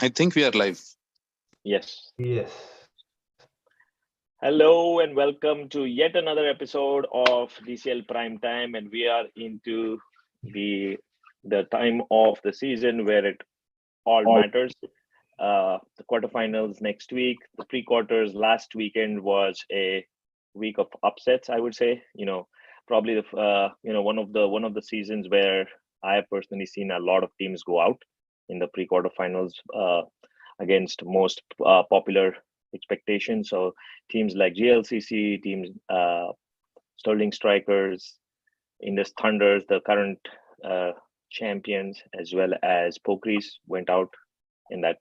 I think we are live. Yes. Yes. Hello and welcome to yet another episode of DCL PrimeTime, and we are into the the time of the season where it all matters. The quarterfinals next week, the pre-quarters last weekend was a week of upsets. I would say, probably one of the seasons where I have personally seen a lot of teams go out in the pre-quarterfinals against most popular expectations. So teams like GLCC, teams Sterling Strikers, Indus Thunders, the current uh, champions, as well as Pokies went out in that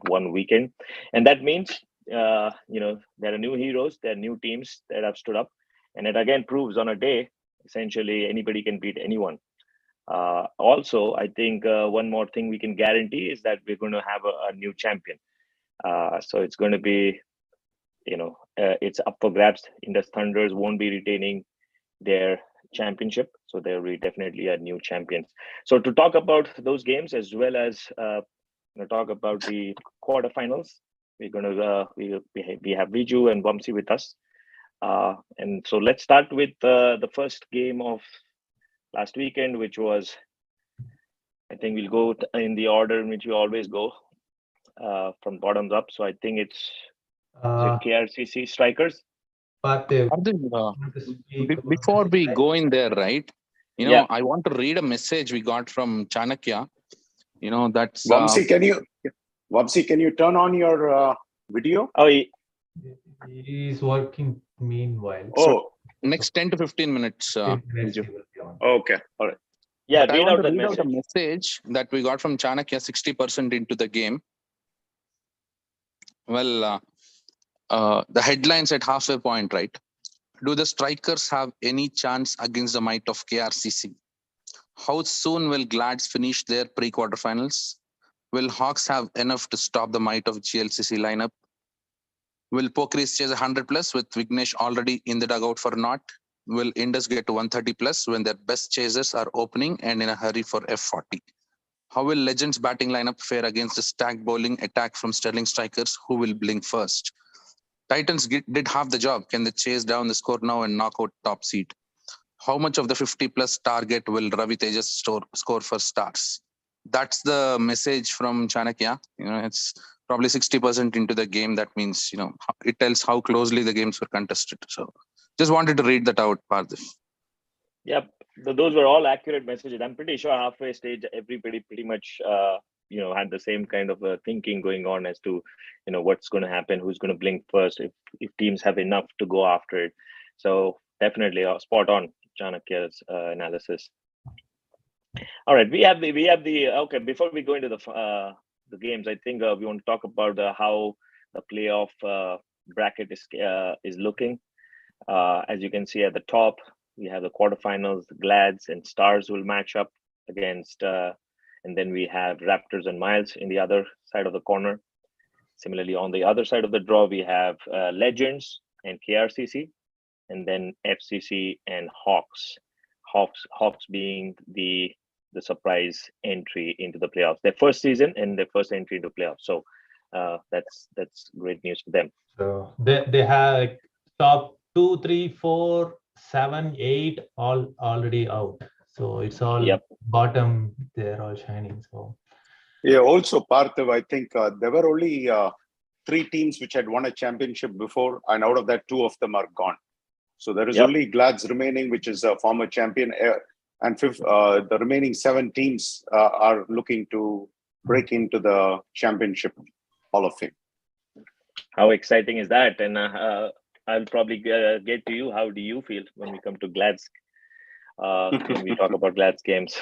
one weekend, and that means there are new heroes, there are new teams that have stood up, and it again proves on a day essentially anybody can beat anyone. Also, I think one more thing we can guarantee is that we're going to have a new champion. So it's going to be it's up for grabs. Indus Thunders won't be retaining their championship, so there will be definitely a new champions. So to talk about those games as well as talk about the quarterfinals, we're going to we have Viju and Vamsi with us, and so let's start with the first game of last weekend, which was, I think we'll go in the order in which we always go, from bottoms up. So I think is it Uh, KRCC Strikers? Parthiv, Arjun, want to speak about before this, we right? go in there, right? Yeah. I want to read a message we got from Chanakya. That's Vamsi, can you turn on your video? Oh, He is working meanwhile. Oh, next 10 to 15 minutes. 15 minutes Viju. he will be on. okay. All right. yeah. But I Read want out to that read out a message. message that we got from Chanakya 60% into the game. Well, the headlines at halfway point, right? Do the strikers have any chance against the might of KRCC? How soon will Glads finish their pre-quarterfinals? Will Hawks have enough to stop the might of GLCC lineup? Will Pokies chase 100 plus with Vignesh already in the dugout for naught? Will Indus get to 130 plus when their best chasers are opening and in a hurry for F40? How will Legends batting lineup fare against the stacked bowling attack from Sterling Strikers? Who will blink first? Titans did half the job. Can they chase down the score now and knock out top seed? How much of the 50 plus target will Ravi Tejas score for stars? That's the message from Chanakya. It's probably 60% into the game. That means, it tells how closely the games were contested. So just wanted to read that out, Parthiv. Yep, those were all accurate messages. I'm pretty sure halfway stage, everybody pretty much, had the same kind of thinking going on as to, what's going to happen, who's going to blink first, if teams have enough to go after it. So definitely spot on Chanakya's analysis. All right, we have the okay. Before we go into the games, I think we want to talk about how the playoff bracket is looking. As you can see at the top, we have the quarterfinals. The Glads and Stars will match up against, and then we have Raptors and Miles in the other side of the corner. Similarly, on the other side of the draw, we have Legends and KRCC, and then FCC and Hawks. Hawks being the surprise entry into the playoffs, their first season and their first entry into playoffs. So that's great news for them. So they have like top 2, 3, 4, 7, 8 all already out. So it's all Yep. bottom. They're all shining. So Yeah, also, Parthiv, I think there were only three teams which had won a championship before, and out of that, two of them are gone. So there is Yep. only Glads remaining, which is a former champion, and the remaining seven teams are looking to break into the championship Hall of Fame. How exciting is that? And I'll probably get to you. How do you feel when we come to Glad's? When we talk about Glad's games.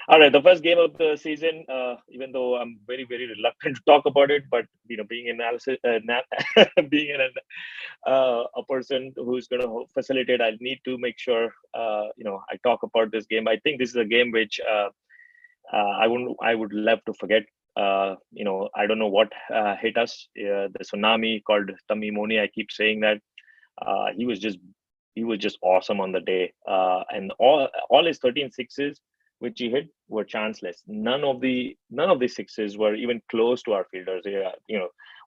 All right, the first game of the season. Even though I'm very, very reluctant to talk about it, but being analysis, being a person who's going to facilitate, I need to make sure I talk about this game. I think this is a game which I would love to forget. I don't know what hit us. The tsunami called Tamimoni. I keep saying that he was just awesome on the day, and all his 13 sixes which he hit were chanceless. None of the sixes were even close to our fielders.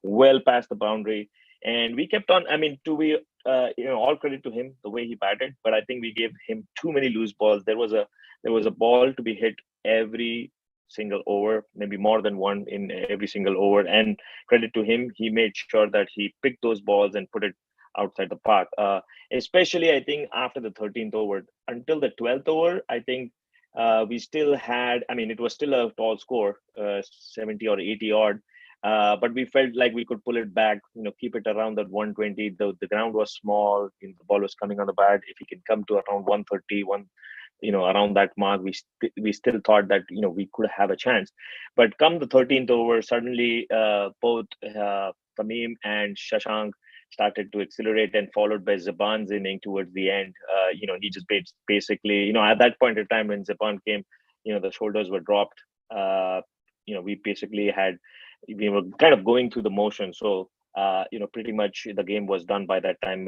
Well past the boundary, and we kept on. I mean, to be all credit to him the way he batted, but I think we gave him too many loose balls. There was a ball to be hit every single over, maybe more than one in every single over. And credit to him, he made sure that he picked those balls and put it outside the park. Especially, I think after the 13th over until the 12th over, I think we still had. I mean, it was still a tall score, 70 or 80 odd. But we felt like we could pull it back, keep it around that 120. The ground was small, the ball was coming on the bat. If he can come to around 130, around that mark, we still thought that we could have a chance. But come the 13th over, suddenly both Tamim and Shashank started to accelerate, and followed by Zaban's inning towards the end. He just basically, at that point in time when Zaban came, the shoulders were dropped. We were kind of going through the motion. So, pretty much the game was done by that time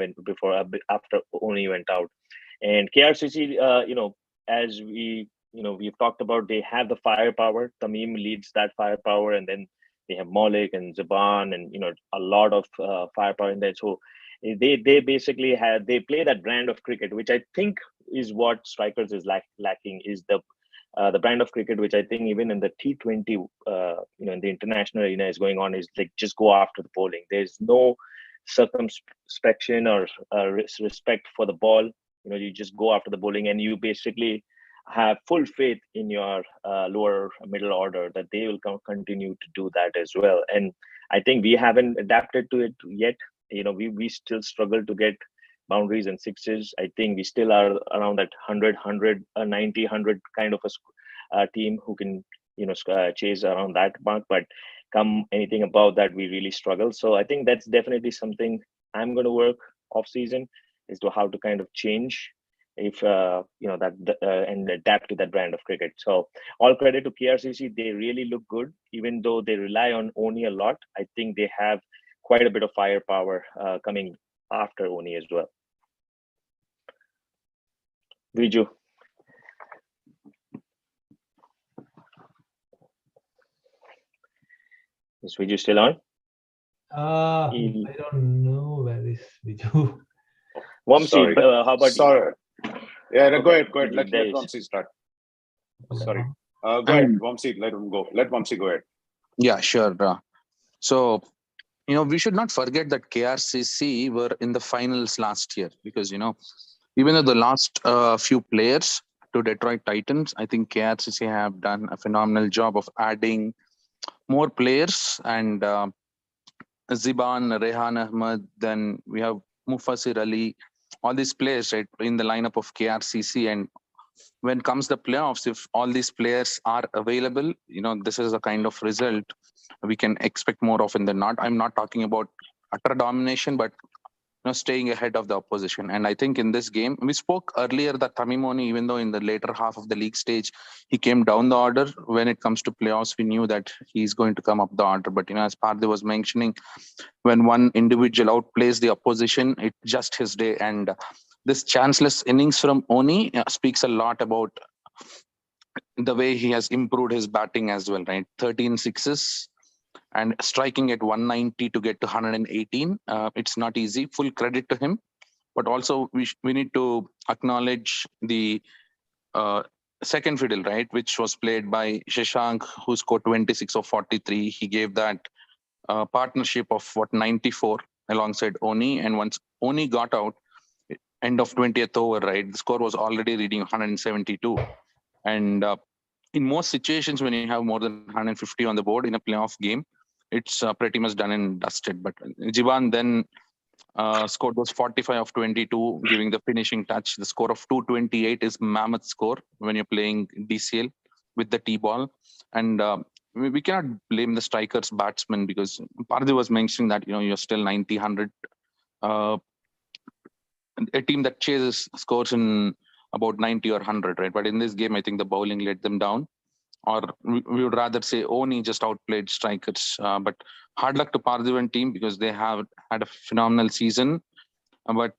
after Oni went out. And KRCC, as we've talked about, they have the firepower. Tamim leads that firepower, and then they have Malik and Zaban, and a lot of firepower in there. So they basically they play that brand of cricket, which I think is what strikers is lacking, is the brand of cricket, which I think even in the T20, in the international arena is going on, is like just go after the bowling. There's no circumspection or respect for the ball. You just go after the bowling, and you basically have full faith in your lower middle order that they will continue to do that as well. And I think we haven't adapted to it yet. We still struggle to get boundaries and sixes. I think we still are around that 100, 90, 100 kind of a team who can, chase around that mark. But come anything above that, we really struggle. So I think that's definitely something I'm going to work off season, as to how to kind of change and adapt to that brand of cricket. So all credit to KRCC. They really look good, even though they rely on Oni a lot. I think they have quite a bit of firepower coming after Oni as well. Viju. Is Viju still on? I don't know where is Viju. Vamsi, how about Sorry. Yeah, no, go ahead. Let There is. Vamsi start. Sorry. Go ahead, Vamsi. Let him go. Let Vamsi go ahead. Yeah, sure. So, we should not forget that KRCC were in the finals last year, because, even though the last few players to Detroit Titans, I think KRCC have done a phenomenal job of adding more players, and Ziban, Rehan Ahmed, then we have Mufassir Ali, all these players, right, in the lineup of KRCC. And when comes the playoffs, if all these players are available, this is a kind of result we can expect more often than not. I'm not talking about utter domination, but staying ahead of the opposition. And I think in this game, we spoke earlier that Tamim Oni, even though in the later half of the league stage, he came down the order. When it comes to playoffs, we knew that he's going to come up the order. But, as Parthe was mentioning, when one individual outplays the opposition, it's just his day. And this chanceless innings from Oni speaks a lot about the way he has improved his batting as well, right? 13 sixes and striking at 190 to get to 118. It's not easy. Full credit to him. But also we need to acknowledge the second fiddle, right, which was played by Shashank, who scored 26 of 43. He gave that partnership of 94 alongside Oni. And once Oni got out, end of 20th over, right, the score was already reading 172. And in most situations, when you have more than 150 on the board in a playoff game, it's pretty much done and dusted. But Jivan then scored was 45 of 22, giving the finishing touch. The score of 228 is mammoth score when you're playing DCL with the T-ball. And we cannot blame the strikers, batsmen, because Parthe was mentioning that, you're still 90, 100. A team that chases scores in about 90 or 100, right? But in this game, I think the bowling let them down. Or we would rather say Oni just outplayed strikers. But hard luck to Parthivan team, because they have had a phenomenal season. But,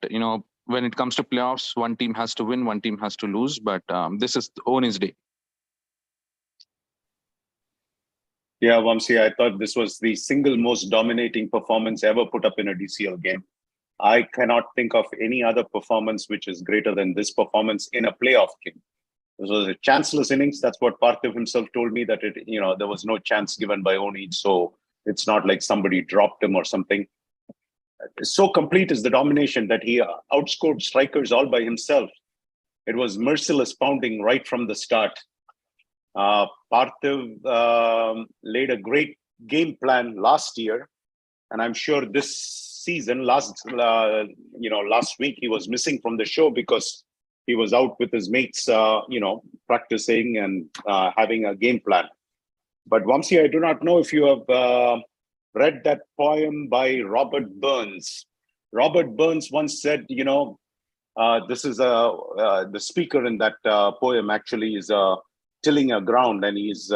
when it comes to playoffs, one team has to win, one team has to lose. But this is Oni's day. Yeah, Vamsi, I thought this was the single most dominating performance ever put up in a DCL game. I cannot think of any other performance which is greater than this performance in a playoff game. This was a chanceless innings. That's what Parthiv himself told me, that there was no chance given by Oni. So it's not like somebody dropped him or something. So complete is the domination that he outscored strikers all by himself. It was merciless pounding right from the start. Parthiv laid a great game plan last year, and I'm sure this season, last week, he was missing from the show because he was out with his mates, practicing and having a game plan. But Vamsi, I do not know if you have read that poem by Robert Burns. Robert Burns once said, this is the speaker in that poem actually is tilling a ground, and he's,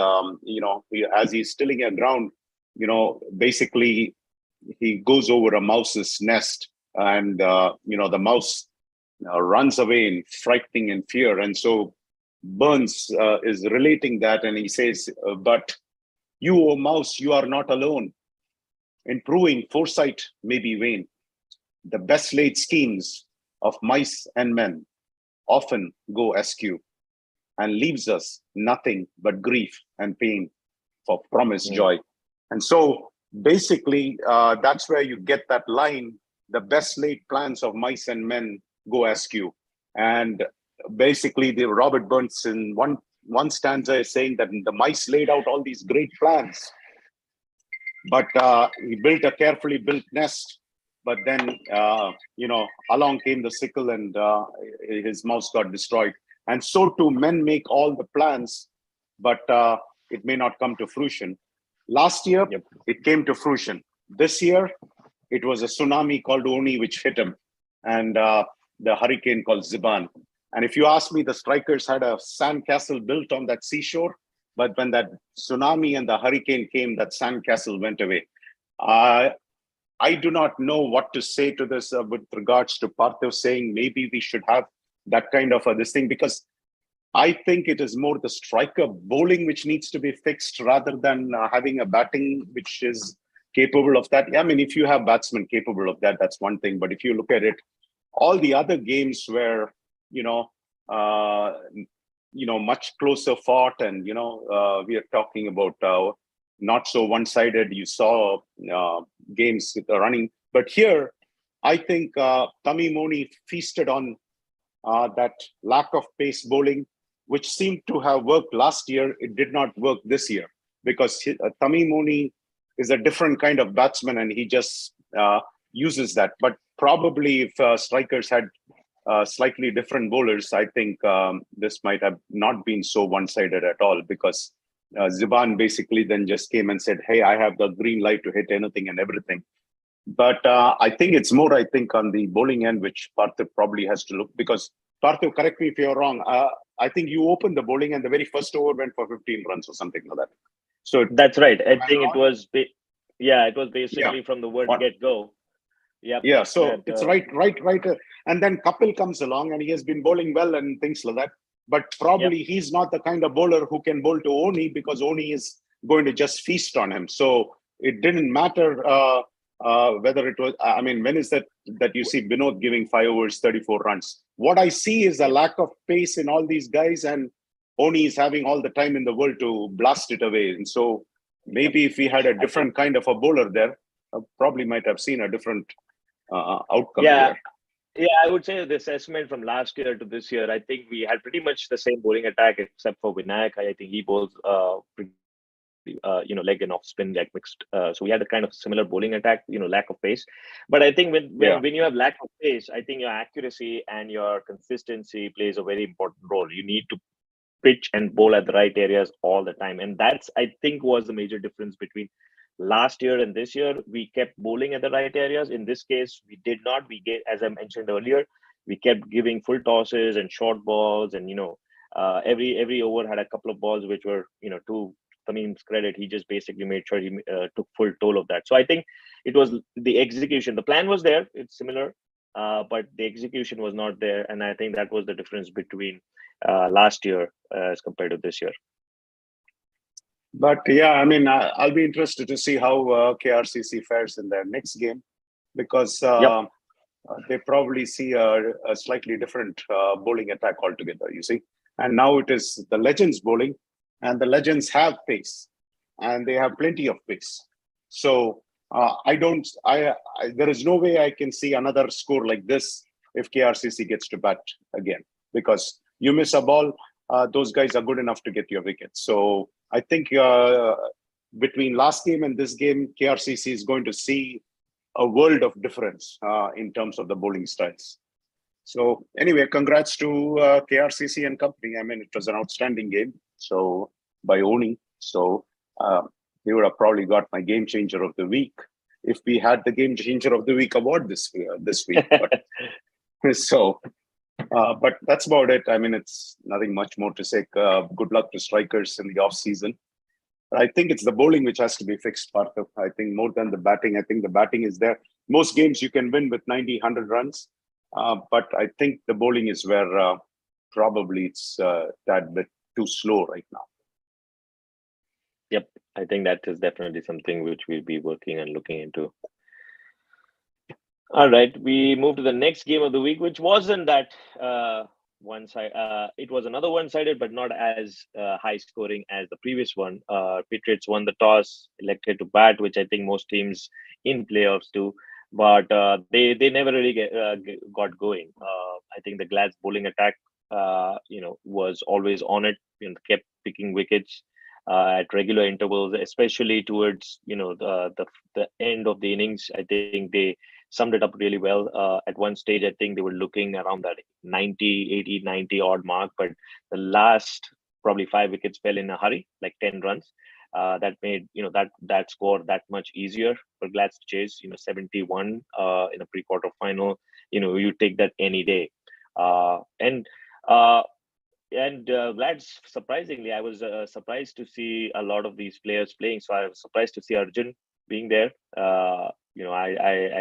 as he's tilling a ground, basically he goes over a mouse's nest, and the mouse runs away in frightening and fear. And so Burns is relating that, and he says, but you, O mouse, you are not alone. In proving foresight may be vain. The best laid schemes of mice and men often go askew, and leaves us nothing but grief and pain for promised joy. And so basically, that's where you get that line, the best laid plans of mice and men go askew. And basically, the Robert Burns in one stanza is saying that the mice laid out all these great plans, but he built a carefully built nest. But then, along came the sickle, and his mouse got destroyed. And so too, men make all the plans, but it may not come to fruition. Last year, it came to fruition. This year, it was a tsunami called Oni which hit him, and the hurricane called Ziban. And if you ask me, the strikers had a sandcastle built on that seashore, but when that tsunami and the hurricane came, that sandcastle went away. I do not know what to say to this with regards to Parthiv saying maybe we should have that kind of this thing, because I think it is more the striker bowling which needs to be fixed rather than having a batting which is capable of that. I mean, if you have batsmen capable of that, that's one thing. But if you look at it, all the other games where, much closer fought, and, we are talking about not so one-sided. You saw games with the running. But here, I think Tamim Oni feasted on that lack of pace bowling, which seemed to have worked last year. It did not work this year because Tamim Oni is a different kind of batsman, and he just uses that. But probably if strikers had slightly different bowlers, I think this might have not been so one-sided at all, because Ziban basically then just came and said, hey, I have the green light to hit anything and everything. But I think it's more, on the bowling end, which Parthiv probably has to look, because Parthiv, correct me if you're wrong, I think you opened the bowling and the very first over went for 15 runs or something like that. So that's right. I think it was basically from the word get-go. Yeah, so it's right. And then Kapil comes along and he has been bowling well and things like that. But probably he's not the kind of bowler who can bowl to Oni, because Oni is going to just feast on him. So it didn't matter whether it was, when is that you see Binod giving 5 overs, 34 runs? What I see is a lack of pace in all these guys, and Oni is having all the time in the world to blast it away. And so maybe if we had a different kind of a bowler there, probably might have seen a different outcome there. Yeah, I would say the assessment from last year to this year, I think we had pretty much the same bowling attack except for Vinayak. I think he bowls leg and off spin, like mixed. So we had a kind of similar bowling attack, lack of pace. But I think when you have lack of pace, I think your accuracy and your consistency plays a very important role. You need to pitch and bowl at the right areas all the time. And that's, I think, was the major difference between last year and this year. We kept bowling at the right areas. In this case, we did not. We gave, as I mentioned earlier, we kept giving full tosses and short balls, and every over had a couple of balls which were to Tamim's credit, he just basically made sure he took full toll of that. So I think it was the execution. The plan was there; it's similar, but the execution was not there, and I think that was the difference between last year as compared to this year. But yeah, I mean, I'll be interested to see how KRCC fares in their next game, because Yep. they probably see a slightly different bowling attack altogether, you see. And now it is the Legends bowling, and the Legends have pace, and they have plenty of pace. So there is no way I can see another score like this if KRCC gets to bat again, because you miss a ball, those guys are good enough to get your wicket. So I think between last game and this game, KRCC is going to see a world of difference in terms of the bowling styles. So anyway, congrats to KRCC and company. I mean, it was an outstanding game. So by Oni, so they would have probably got my game changer of the week if we had the game changer of the week award this week. But, so, but that's about it. I mean, it's nothing much more to say. Good luck to strikers in the off season. I think it's the bowling which has to be fixed, Partha. I think more than the batting. I think the batting is there. Most games you can win with 90, 100 runs. But I think the bowling is where probably it's that bit too slow right now. Yep. I think that is definitely something which we'll be working and looking into. All right. We move to the next game of the week, which wasn't that one side. It was another one-sided, but not as high scoring as the previous one. Patriots won the toss, elected to bat, which I think most teams in playoffs do, but they never really got going. I think the Glad's bowling attack, was always on it. Kept picking wickets at regular intervals, especially towards the end of the innings. I think they summed it up really well. At one stage, I think they were looking around that 90 odd mark, but the last probably 5 wickets fell in a hurry, like 10 runs. That made that score that much easier for Glad's to chase. 71 in a pre-quarter final. You take that any day. Glad's, surprisingly, I was surprised to see a lot of these players playing. So I was surprised to see Arjun being there. I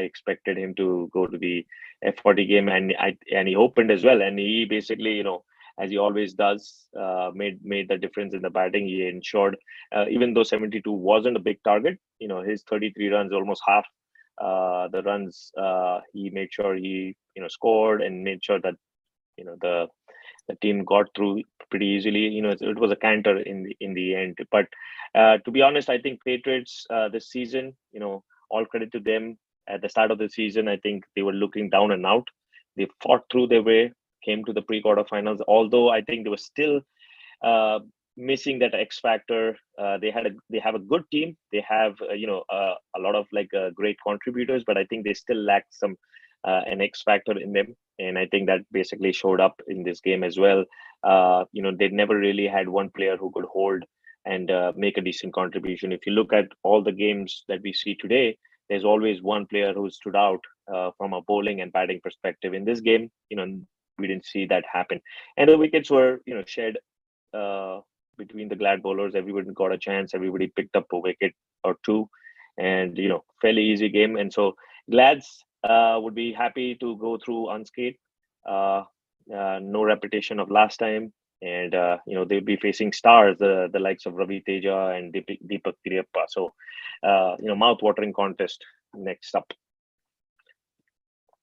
expected him to go to the F40 game, and he opened as well, and he basically, as he always does, made the difference in the batting. He ensured, even though 72 wasn't a big target, his 33 runs, almost half the runs, he made sure he scored, and made sure that the team got through pretty easily. It was a canter in the end. But to be honest, I think Patriots this season, all credit to them. At the start of the season, I think they were looking down and out. They fought through their way, came to the pre-quarterfinals. Although I think they were still missing that X factor. They have a good team. They have a lot of great contributors, but I think they still lack some an X factor in them. And I think that basically showed up in this game as well. They never really had one player who could hold and make a decent contribution. If you look at all the games that we see today, there's always one player who stood out from a bowling and batting perspective. In this game, we didn't see that happen. And the wickets were, shared between the Glad bowlers. Everybody got a chance. Everybody picked up a wicket or two, and fairly easy game. And so Glad's would be happy to go through unscathed. No repetition of last time, and they'll be facing stars, the likes of Ravi Teja and Deepak Tiriyappa. So mouth-watering contest next up.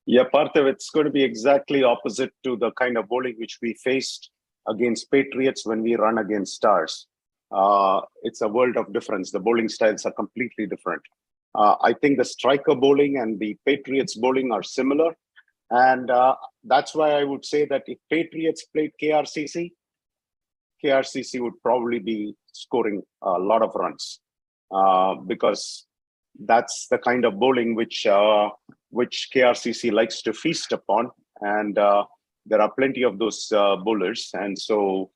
Yeah, Parthav, it's going to be exactly opposite to the kind of bowling which we faced against Patriots when we run against stars. It's a world of difference. The bowling styles are completely different. I think the striker bowling and the Patriots bowling are similar. And that's why I would say that if Patriots played KRCC would probably be scoring a lot of runs because that's the kind of bowling which KRCC likes to feast upon. And there are plenty of those bowlers. And so,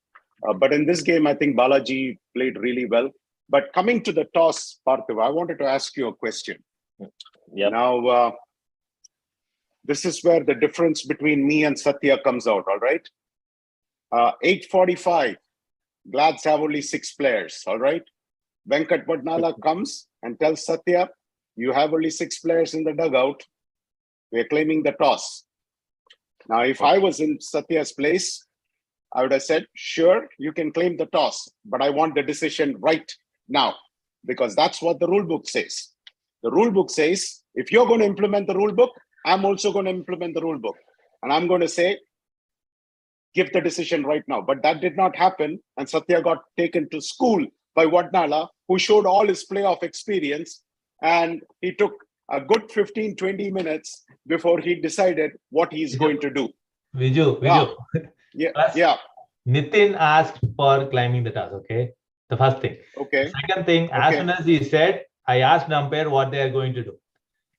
but in this game, I think Balaji played really well. But coming to the toss, Parthiv, I wanted to ask you a question. Yep. Now, this is where the difference between me and Satya comes out, all right? 8:45, Glads have only 6 players, all right? Venkat Badnala comes and tells Satya, you have only 6 players in the dugout. We're claiming the toss. Now, if I was in Satya's place, I would have said, sure, you can claim the toss, but I want the decision right Now, because that's what the rule book says. The rule book says, if you're going to implement the rule book, I'm also going to implement the rule book. And I'm going to say, give the decision right now. But that did not happen. And Satya got taken to school by Vadnala, who showed all his playoff experience. And he took a good 15, 20 minutes before he decided what he's going to do. Viju. Yeah. Plus, Yeah. Nitin asked for climbing the toss, okay? The first thing. Okay. Second thing, as soon as he said, I asked the umpire what they are going to do.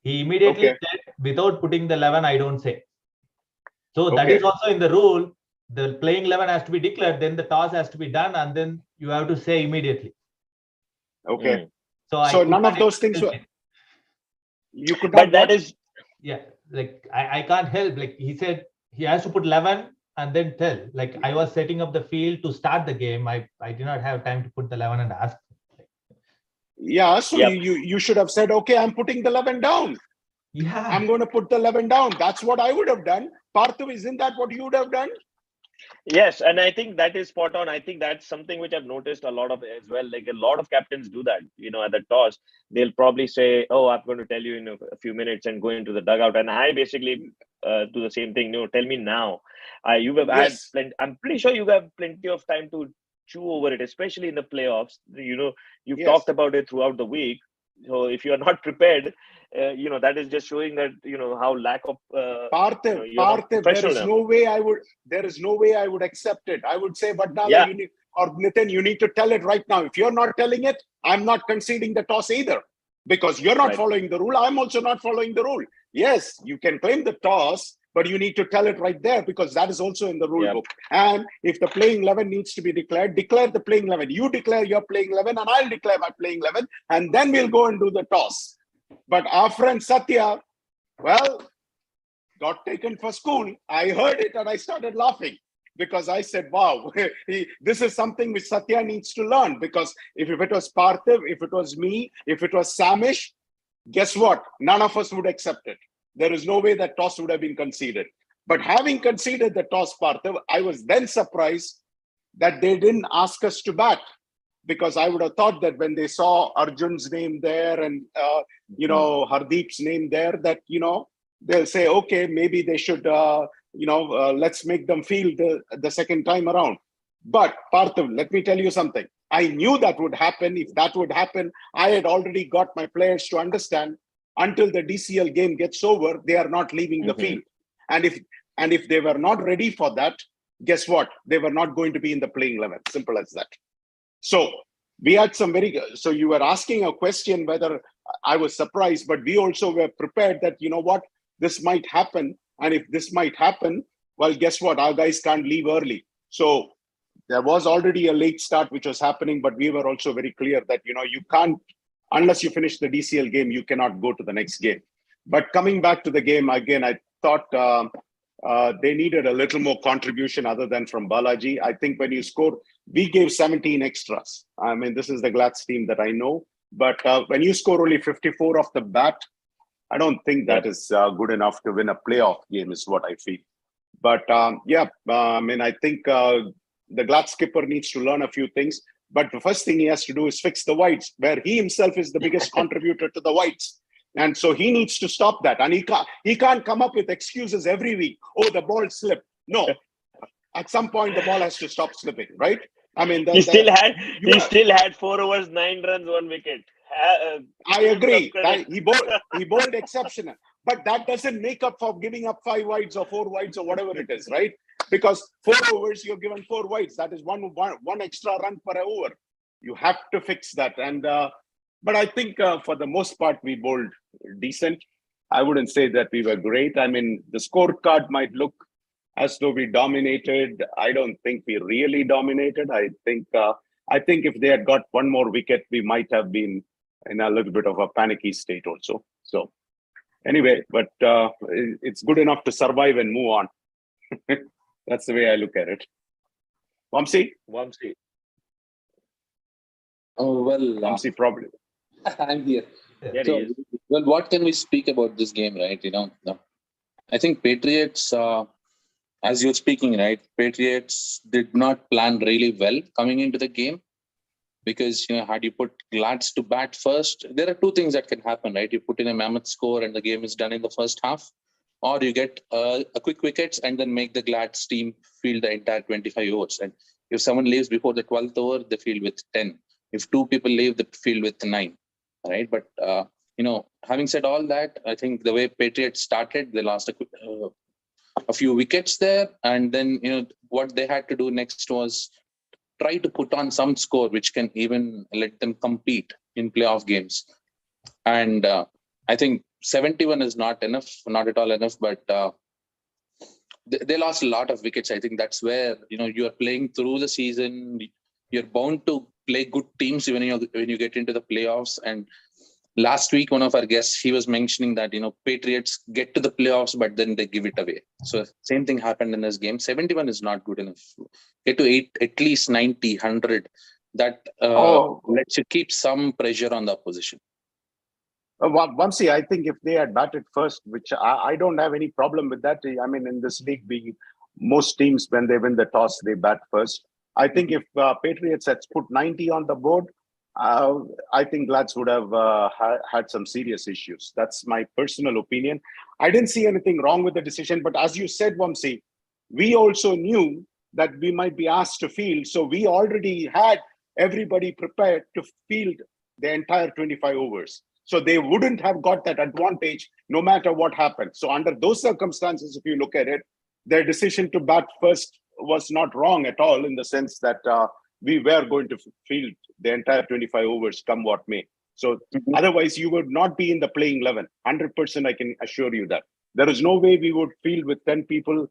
He immediately said, without putting the 11, I don't say. So that is also in the rule. The playing 11 has to be declared, then the toss has to be done, and then you have to say immediately. Okay. So none of those things were. You could But not. that is. Yeah, like I can't help. Like he said, he has to put 11 and then tell. Like I was setting up the field to start the game. I did not have time to put the 11 and ask. Yeah, so you should have said, okay, I'm putting the 11 down. Yeah, I'm going to put the 11 down. That's what I would have done. Parthu, isn't that what you would have done? Yes, and I think that is spot on. I think that's something which I've noticed a lot of as well. Like a lot of captains do that. At the toss, they'll probably say, "Oh, I'm going to tell you in a few minutes," and go into the dugout. And I basically do the same thing. Tell me now. You have had plenty. I'm pretty sure you have plenty of time to chew over it, especially in the playoffs. You've talked about it throughout the week. So if you are not prepared, that is just showing that how lack of Parthiv, there is no way I would accept it. I would say, Vadnala, you need, or Nitin, you need to tell it right now. If you're not telling it, I'm not conceding the toss either, because you're not following the rule. I'm also not following the rule. Yes, you can claim the toss, but you need to tell it right there, because that is also in the rule book. And if the playing 11 needs to be declared, declare the playing 11. You declare your playing 11 and I'll declare my playing 11, and then we'll go and do the toss. But our friend Satya, got taken for school. I heard it and I started laughing, because I said, wow, this is something which Satya needs to learn. Because if it was Parthiv, if it was me, if it was Samish, guess what? None of us would accept it. There is no way that toss would have been conceded. But having conceded the toss, Parthiv, I was then surprised that they didn't ask us to bat. Because I would have thought that when they saw Arjun's name there and, Hardeep's name there, that, they'll say, okay, maybe they should, let's make them feel the second time around. But Parthiv, let me tell you something. I knew that would happen. If that would happen, I had already got my players to understand, until the DCL game gets over, they are not leaving the field. And if they were not ready for that, guess what? They were not going to be in the playing 11. Simple as that. So we had some so you were asking a question whether I was surprised, but we also were prepared that, this might happen. And if this might happen, well, guess what? Our guys can't leave early. So there was already a late start which was happening, but we were also very clear that, you can't, unless you finish the DCL game, you cannot go to the next game. But coming back to the game, again, I thought they needed a little more contribution other than from Balaji. I think when you score, we gave 17 extras. I mean, this is the Glatz team that I know. But when you score only 54 off the bat, I don't think that is good enough to win a playoff game, is what I feel. But I think the Glatz skipper needs to learn a few things. But the first thing he has to do is fix the whites, where he himself is the biggest contributor to the whites. And so he needs to stop that. And he can't come up with excuses every week. Oh, the ball slipped. No. At some point, the ball has to stop slipping, right? I mean, he still had 4 overs, 9 runs, 1 wicket. I agree. He bowled exceptional. But that doesn't make up for giving up 5 wides or 4 wides or whatever it is, right? Because 4 overs, you're given 4 wides. That is one extra run per over. You have to fix that. And but I think for the most part, we bowled decent. I wouldn't say that we were great. I mean, the scorecard might look as though we dominated. I don't think we really dominated. I think if they had got 1 more wicket, we might have been in a little bit of a panicky state also. So anyway, but it's good enough to survive and move on. That's the way I look at it. Vamsi? Oh, well. Vamsi, probably. I'm here. So, well, what can we speak about this game, right? I think Patriots, as you're speaking, right? Patriots did not plan really well coming into the game. because had you put Glads to bat first, there are two things that can happen, right? You put in a mammoth score and the game is done in the first half, or you get a quick wickets and then make the Glads team field the entire 25 overs. And if someone leaves before the 12th over, they field with 10. If two people leave, they field with 9, right? But having said all that, I think the way Patriots started, they lost a few wickets there, and then what they had to do next was try to put on some score which can even let them compete in playoff games. And I think 71 is not enough, not at all enough, but they lost a lot of wickets. I think that's where you are playing through the season. You're bound to play good teams when you get into the playoffs. And last week, one of our guests, he was mentioning that Patriots get to the playoffs, but then they give it away. So same thing happened in this game. 71 is not good enough. Get to at least 90, 100. That lets you keep some pressure on the opposition. Vamsi, I think if they had batted first, which I don't have any problem with that. I mean, in this league, most teams, when they win the toss, they bat first. I think if Patriots had put 90 on the board, I think Glads would have had some serious issues. That's my personal opinion. I didn't see anything wrong with the decision, but as you said, Vamsi, we also knew that we might be asked to field. So we already had everybody prepared to field the entire 25 overs. So they wouldn't have got that advantage no matter what happened. So under those circumstances, if you look at it, their decision to bat first was not wrong at all, in the sense that we were going to field the entire 25 overs come what may. So otherwise you would not be in the playing 11. 100% I can assure you that. There is no way we would field with 10 people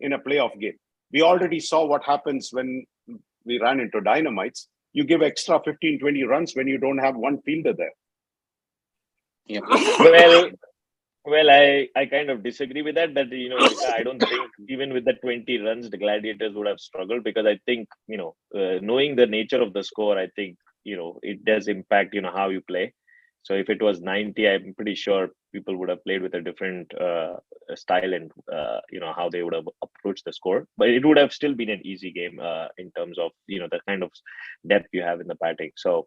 in a playoff game. We already saw what happens when we ran into dynamites. You give extra 15, 20 runs when you don't have one fielder there. Yeah. Well, I kind of disagree with that. But I don't think even with the 20 runs, the Gladiators would have struggled, because I think knowing the nature of the score, I think it does impact how you play. So if it was 90, I'm pretty sure people would have played with a different style and how they would have approached the score. But it would have still been an easy game in terms of the kind of depth you have in the batting. So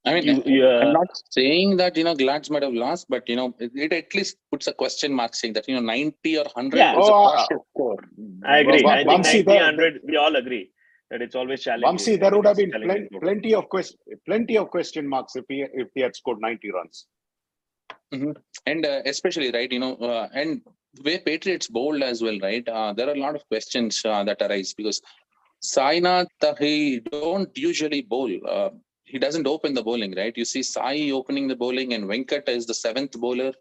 I mean, I'm not saying that Glads might have lost, but it at least puts a question mark, saying that 90 or 100 is a cautious score. I agree. I think Vamsi, 90, 100, we all agree that it's always challenging. Vamsi, there would have been plenty of question marks if he had scored 90 runs. And especially, right, and the way Patriots bowled as well, right? There are a lot of questions that arise, because Sainath, he don't usually bowl. He doesn't open the bowling, right? You see Sai opening the bowling, and Venkat is the 7th bowler.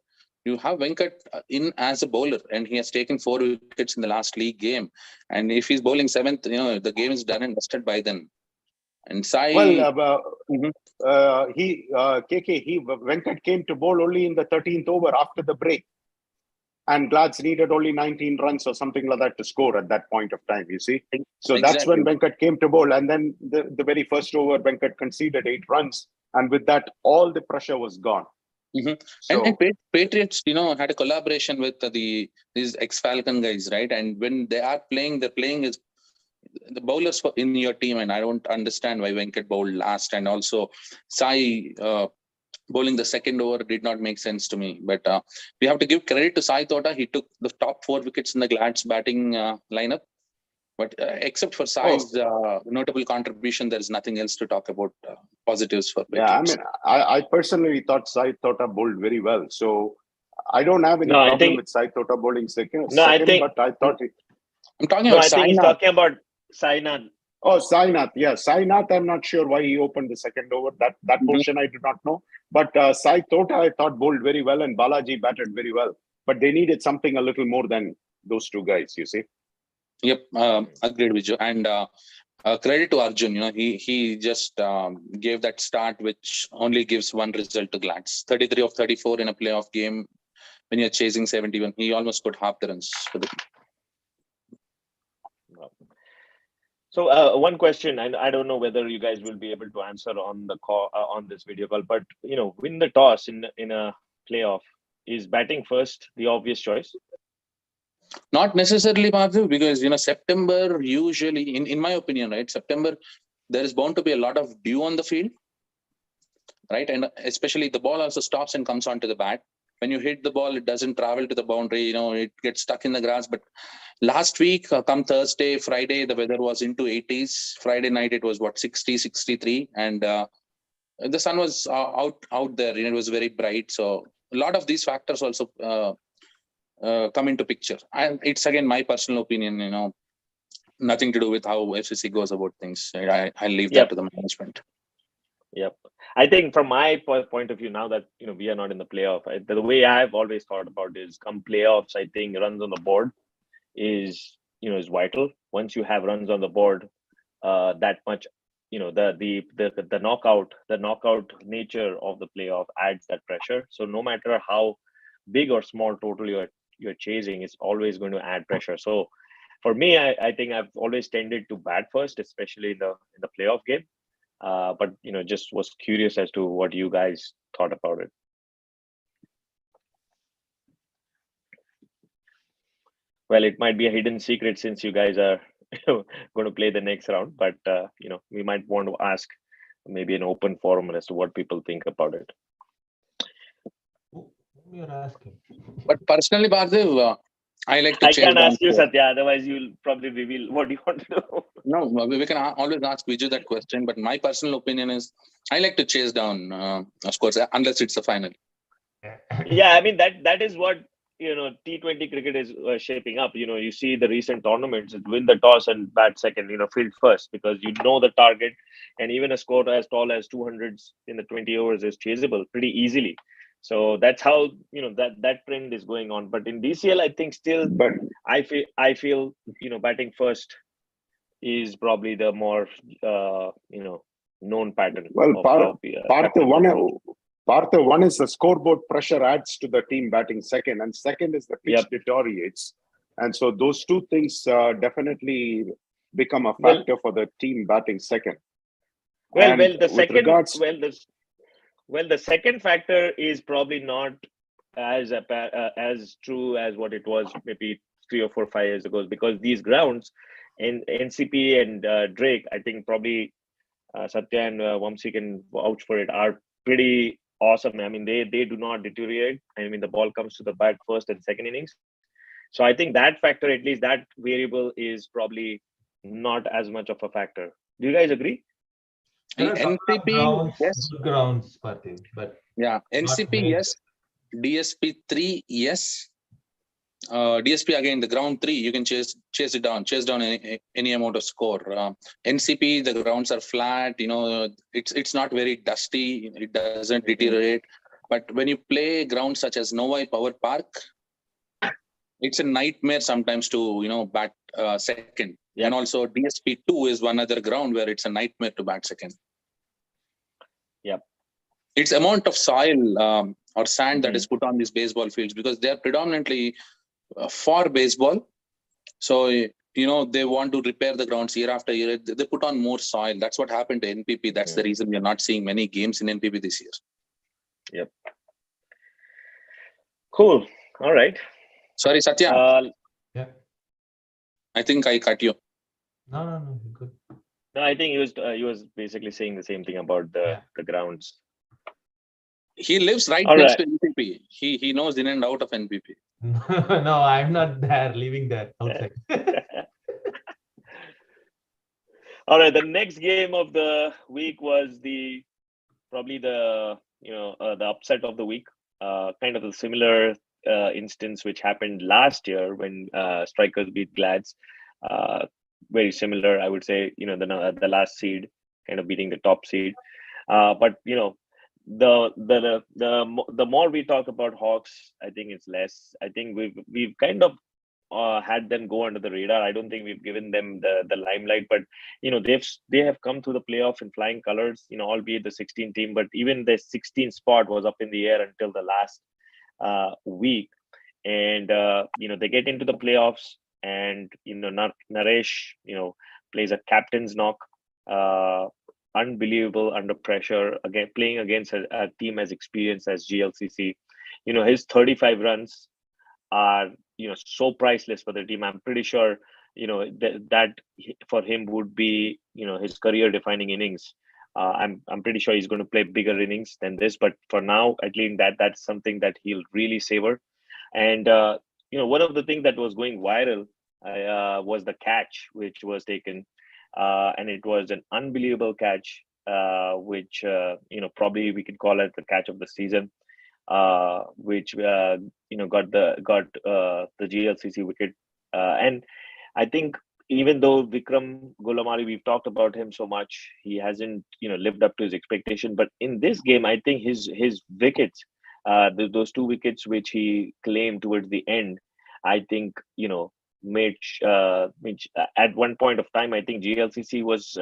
You have Venkat in as a bowler, and he has taken 4 wickets in the last league game. And if he's bowling 7th, the game is done and dusted by then. And Sai... Venkat came to bowl only in the 13th over after the break. And Glads needed only 19 runs or something like that to score at that point of time, you see. So exactly. That's when Venkat came to bowl. And then the very first over, Venkat conceded 8 runs. And with that, all the pressure was gone. So, and Patriots, had a collaboration with these ex-Falcon guys, right? And when they are playing, they're playing as the bowlers in your team. And I don't understand why Venkat bowled last. And also Sai... bowling the second over did not make sense to me. But we have to give credit to Sai Tota. He took the top 4 wickets in the Glads batting lineup. But except for Sai's notable contribution, there's nothing else to talk about positives for Patriots. Yeah, I mean, I personally thought Sai Tota bowled very well. So I don't have any problem with Sai Tota bowling second. But I thought I'm talking about Sainath. He's talking about Sainath. Oh, Sainath. Yeah, Sainath, I'm not sure why he opened the second over. That portion I did not know. But Sai Tota, I thought, bowled very well, and Balaji batted very well. But they needed something a little more than those 2 guys, you see. Yep, agreed with you. And credit to Arjun. He just gave that start, which only gives one result to Glads. 33 of 34 in a playoff game. When you're chasing 71, he almost got half the runs for the team. So one question, and I don't know whether you guys will be able to answer on the call on this video call, but win the toss in a playoff, is batting first the obvious choice? Not necessarily, Parthiv, because September usually, in my opinion, right? September there is bound to be a lot of dew on the field, right? And especially the ball also stops and comes onto the bat. When you hit the ball, it doesn't travel to the boundary, it gets stuck in the grass. But last week, come Thursday, Friday, the weather was into 80s. Friday night, it was 60, 63. And the sun was out there, it was very bright. So a lot of these factors also come into picture. And it's again my personal opinion, nothing to do with how FCC goes about things. I'll leave that to the management. Yep. I think from my point of view, now that we are not in the playoff, the way I've always thought about is come playoffs, I think runs on the board is vital. Once you have runs on the board, that much, the knockout nature of the playoff adds that pressure. So no matter how big or small total you're chasing, it's always going to add pressure. So for me, I think I've always tended to bat first, especially in the playoff game. But just was curious as to what you guys thought about it. Well, it might be a hidden secret since you guys are going to play the next round, but we might want to ask maybe an open forum as to what people think about it. You're asking. But personally, Bhardev, I like to I change. can't ask you, Satya, otherwise you'll probably reveal what you want to do. No, we can always ask Viju that question, but my personal opinion is I like to chase down scores unless it's the final. Yeah, I mean that is what T20 cricket is shaping up. You see the recent tournaments, win the toss and bat second, field first, because the target, and even a score as tall as 200s in the 20 overs is chaseable pretty easily. So that's how that trend is going on. But in DCL, I think still, But I feel batting first is probably the more known pattern. well, Partha, one is the scoreboard pressure adds to the team batting second, and second is the pitch deteriorates. And so those two things definitely become a factor for the team batting second. The second factor is probably not as true as what it was maybe 3 or 4, 5 years ago, because these grounds in NCP and Drake, I think probably Satya and Vamsi can vouch for it, are pretty awesome. I mean, they do not deteriorate. I mean, the ball comes to the bat first and second innings. So I think that factor, at least that variable, is probably not as much of a factor. Do you guys agree? NCP, yes. Good grounds, Parthiv, but yeah, NCP, yes. DSP 3, yes. DSP again, the ground 3, you can chase down any amount of score. NCP, the grounds are flat, it's not very dusty, it doesn't deteriorate. But when you play grounds such as Novi Power Park, it's a nightmare sometimes to bat second. Yep. And also DSP 2 is one other ground where it's a nightmare to bat second. Yep. It's amount of soil or sand that is put on these baseball fields, because they are predominantly for baseball. So, they want to repair the grounds year after year. They put on more soil. That's what happened to NPP. That's the reason we're not seeing many games in NPP this year. Yep. Cool. All right. Sorry, Satya. Yeah. I think I cut you. No, good. No, I think he was basically saying the same thing about the grounds. He lives right next to NPP. He knows in and out of NPP. No, I'm not there, living there outside. All right, the next game of the week was probably the upset of the week. Kind of a similar instance which happened last year when Strikers beat Glads. Very similar, I would say. The last seed kind of beating the top seed. But the more we talk about Hawks, I think it's less. I think we've kind of had them go under the radar. I don't think we've given them the limelight, but they have come through the playoff in flying colors. Albeit the 16 team, but even the 16 spot was up in the air until the last week, and they get into the playoffs, and Naresh plays a captain's knock. Unbelievable under pressure, again playing against a team as experienced as GLCC. His 35 runs are so priceless for the team. I'm pretty sure that for him would be, his career-defining innings. I'm pretty sure he's going to play bigger innings than this, but for now, at least that's something that he'll really savor. And one of the things that was going viral was the catch which was taken, and it was an unbelievable catch, which probably we could call it the catch of the season, which got the GLCC wicket, and I think even though Vikram Golamari, we've talked about him so much, he hasn't lived up to his expectation. But in this game, I think his wickets, those 2 wickets which he claimed towards the end, I think made at one point of time, I think GLCC was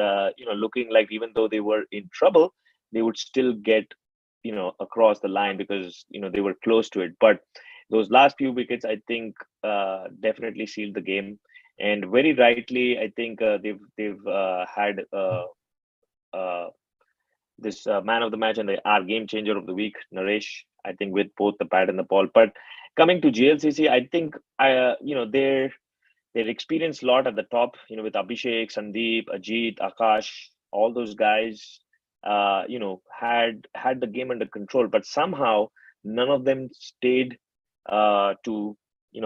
looking like, even though they were in trouble, they would still get across the line, because they were close to it. But those last few wickets, I think, definitely sealed the game. And very rightly, I think they've had this man of the match and our game changer of the week, Naresh, I think, with both the bat and the ball. But coming to GLCC, I think they're experienced a lot at the top, with Abhishek, Sandeep, Ajit, Akash, all those guys, had the game under control, but somehow none of them stayed to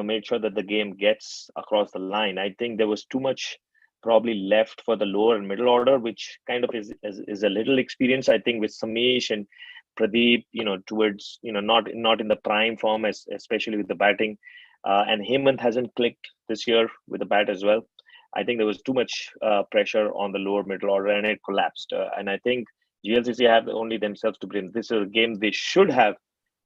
made sure that the game gets across the line. I think there was too much probably left for the lower and middle order, which kind of is a little experience, I think, with Samish and Pradeep, towards, not in the prime form, especially with the batting. And Hemant hasn't clicked this year with the bat as well. I think there was too much pressure on the lower middle order, and it collapsed. And I think GLCC have only themselves to blame. This is a game they should have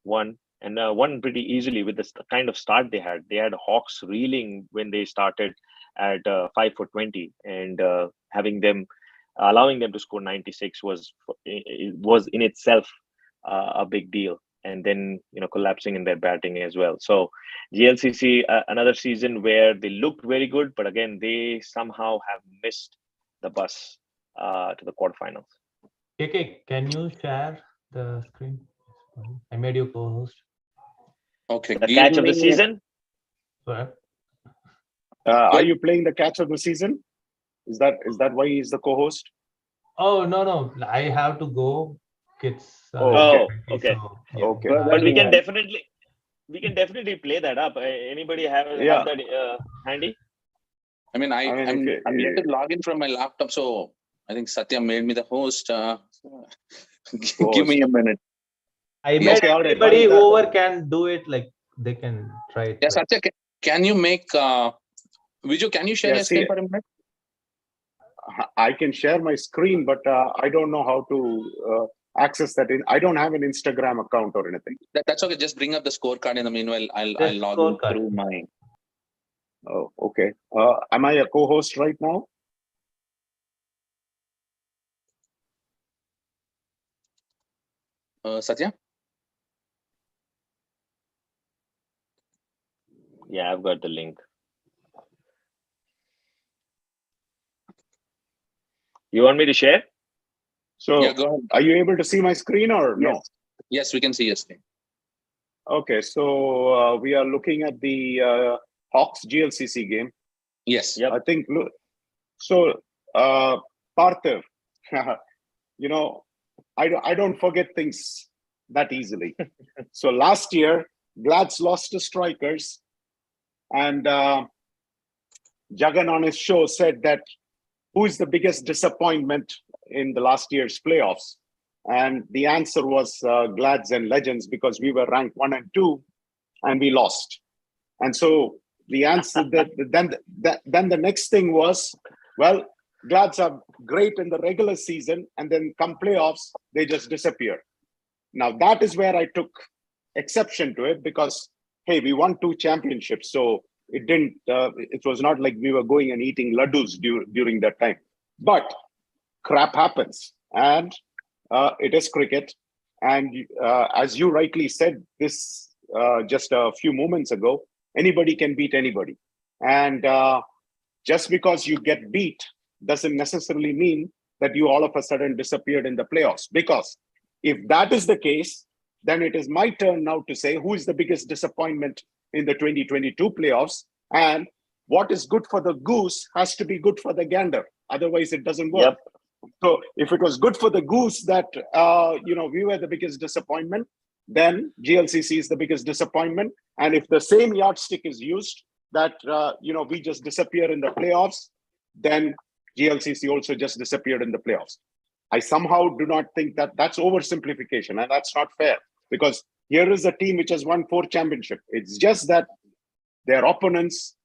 won, and won pretty easily with the kind of start they had. They had Hawks reeling when they started at 5 for 20, and allowing them to score 96 was in itself a big deal. And then collapsing in their batting as well. So GLCC, another season where they looked very good, but again they somehow have missed the bus to the quarterfinals. KK, can you share the screen? I made you co-host. Okay. The catch of the season. Are you playing the catch of the season? Is that why he's the co-host? Oh no, I have to go. Kids. Okay. So, yeah. Okay. But we can definitely play that up. Anybody have that handy? I mean, I'm yet to log in from my laptop, so I think Satya made me the host. Give me a minute. I made everybody over can do it, like they can try it. Yeah, Satya, can you make Viju, can you share your screen for a minute? I can share my screen, but I don't know how to access that. I don't have an Instagram account or anything. That's okay. Just bring up the scorecard in the meanwhile. I'll log in through my. Oh, okay. Am I a co-host right now? Satya? Yeah, I've got the link. You want me to share? So, yeah, go ahead. Are you able to see my screen or no? Yes, we can see your screen. Okay, so we are looking at the Hawks GLCC game. Yes. Yep. I think, so Parthiv, I don't forget things that easily. So last year, Glads lost to Strikers, and Jagan on his show said that who is the biggest disappointment in the last year's playoffs? And the answer was Glads and Legends, because we were ranked 1 and 2 and we lost. And so the answer then the next thing was, well, Glads are great in the regular season, and then come playoffs, they just disappear. Now that is where I took exception to it, because, hey, we won 2 championships. So it didn't, it was not like we were going and eating laddus during that time. But crap happens, and it is cricket. And as you rightly said, this just a few moments ago, anybody can beat anybody. And just because you get beat doesn't necessarily mean that you all of a sudden disappeared in the playoffs. Because if that is the case, then it is my turn now to say who is the biggest disappointment in the 2022 playoffs. And what is good for the goose has to be good for the gander. Otherwise, it doesn't work. So if it was good for the goose that, we were the biggest disappointment, then GLCC is the biggest disappointment. And if the same yardstick is used, that, we just disappear in the playoffs, then GLCC also just disappeared in the playoffs. I somehow do not think that that's oversimplification, and that's not fair, because here is a team which has won 4 championships. It's just that their opponents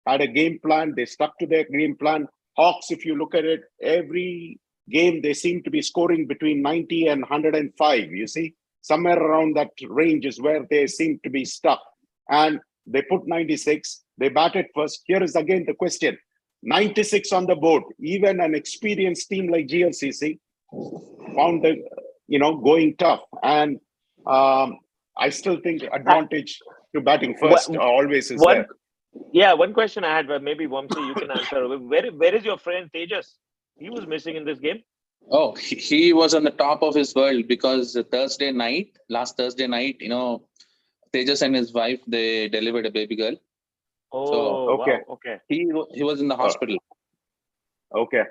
had a game plan. They stuck to their game plan. Hawks, if you look at it, every game they seem to be scoring between 90 and 105. You see, somewhere around that range is where they seem to be stuck. And they put 96. They batted first. Here is again the question. 96 on the board. Even an experienced team like GLCC found the, going tough. And I still think advantage to batting first always is there. Yeah, one question I had, maybe Vamsi, you can answer. Where is your friend Tejas? He was missing in this game. Oh, he was on the top of his world, because last Thursday night, Tejas and his wife, they delivered a baby girl. Oh, so, okay. Wow, okay. He was in the hospital. Okay.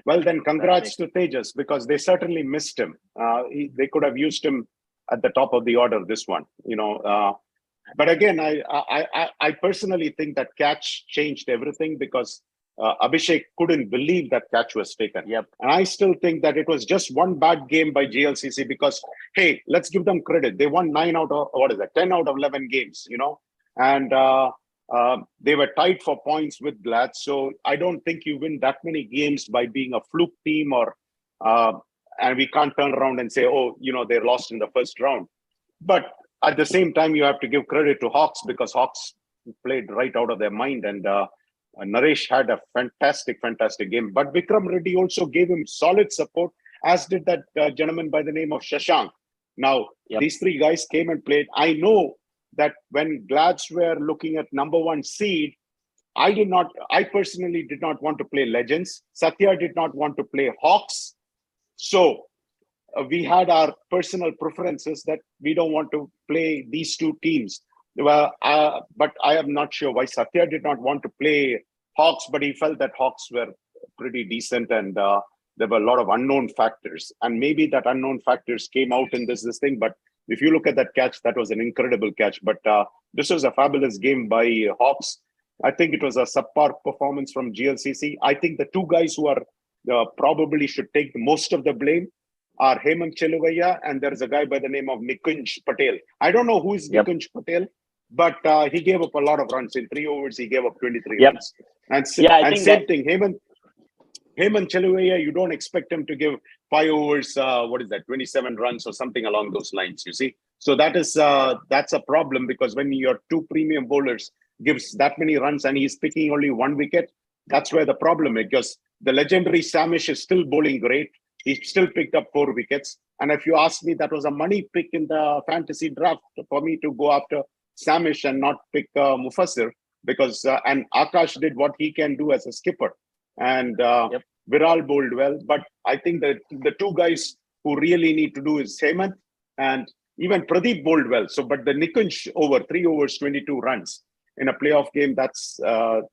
Well, then congrats to Tejas, because they certainly missed him. They could have used him at the top of the order, this one, But again, I personally think that catch changed everything, because Abhishek couldn't believe that catch was taken. Yep. And I still think that it was just one bad game by GLCC, because, hey, let's give them credit. They won 10 out of 11 games, and they were tied for points with Glad. So I don't think you win that many games by being a fluke team, and we can't turn around and say, they lost in the first round. But at the same time, you have to give credit to Hawks, because Hawks played right out of their mind, and Naresh had a fantastic game. But Vikram Reddy also gave him solid support, as did that gentleman by the name of Shashank. Now, These 3 guys came and played. I know that when Glads were looking at number 1 seed, I personally did not want to play Legends. Satya did not want to play Hawks. So we had our personal preferences that we don't want to play these 2 teams. But I am not sure why Satya did not want to play Hawks, but he felt that Hawks were pretty decent, and there were a lot of unknown factors. And maybe that unknown factors came out in this thing. But if you look at that catch, that was an incredible catch. But this was a fabulous game by Hawks. I think it was a subpar performance from GLCC. I think the 2 guys who are probably should take most of the blame are Hemant Cheluvaiya, and there's a guy by the name of Nikunj Patel. I don't know who is Nikunj Patel, but he gave up a lot of runs. In 3 overs, he gave up 23 runs. And same thing, Hemant Cheluvaiya, you don't expect him to give 5 overs, 27 runs or something along those lines, you see. So that's a problem, because when your 2 premium bowlers gives that many runs and he's picking only 1 wicket, that's where the problem is, because the legendary Samish is still bowling great. He still picked up 4 wickets. And if you ask me, that was a money pick in the fantasy draft for me to go after Samish and not pick Mufassir, because and Akash did what he can do as a skipper. And Viral bowled well. But I think that the 2 guys who really need to do is Hemant, and even Pradeep bowled well. So, but the Nikunj over 3 overs, 22 runs in a playoff game, that's a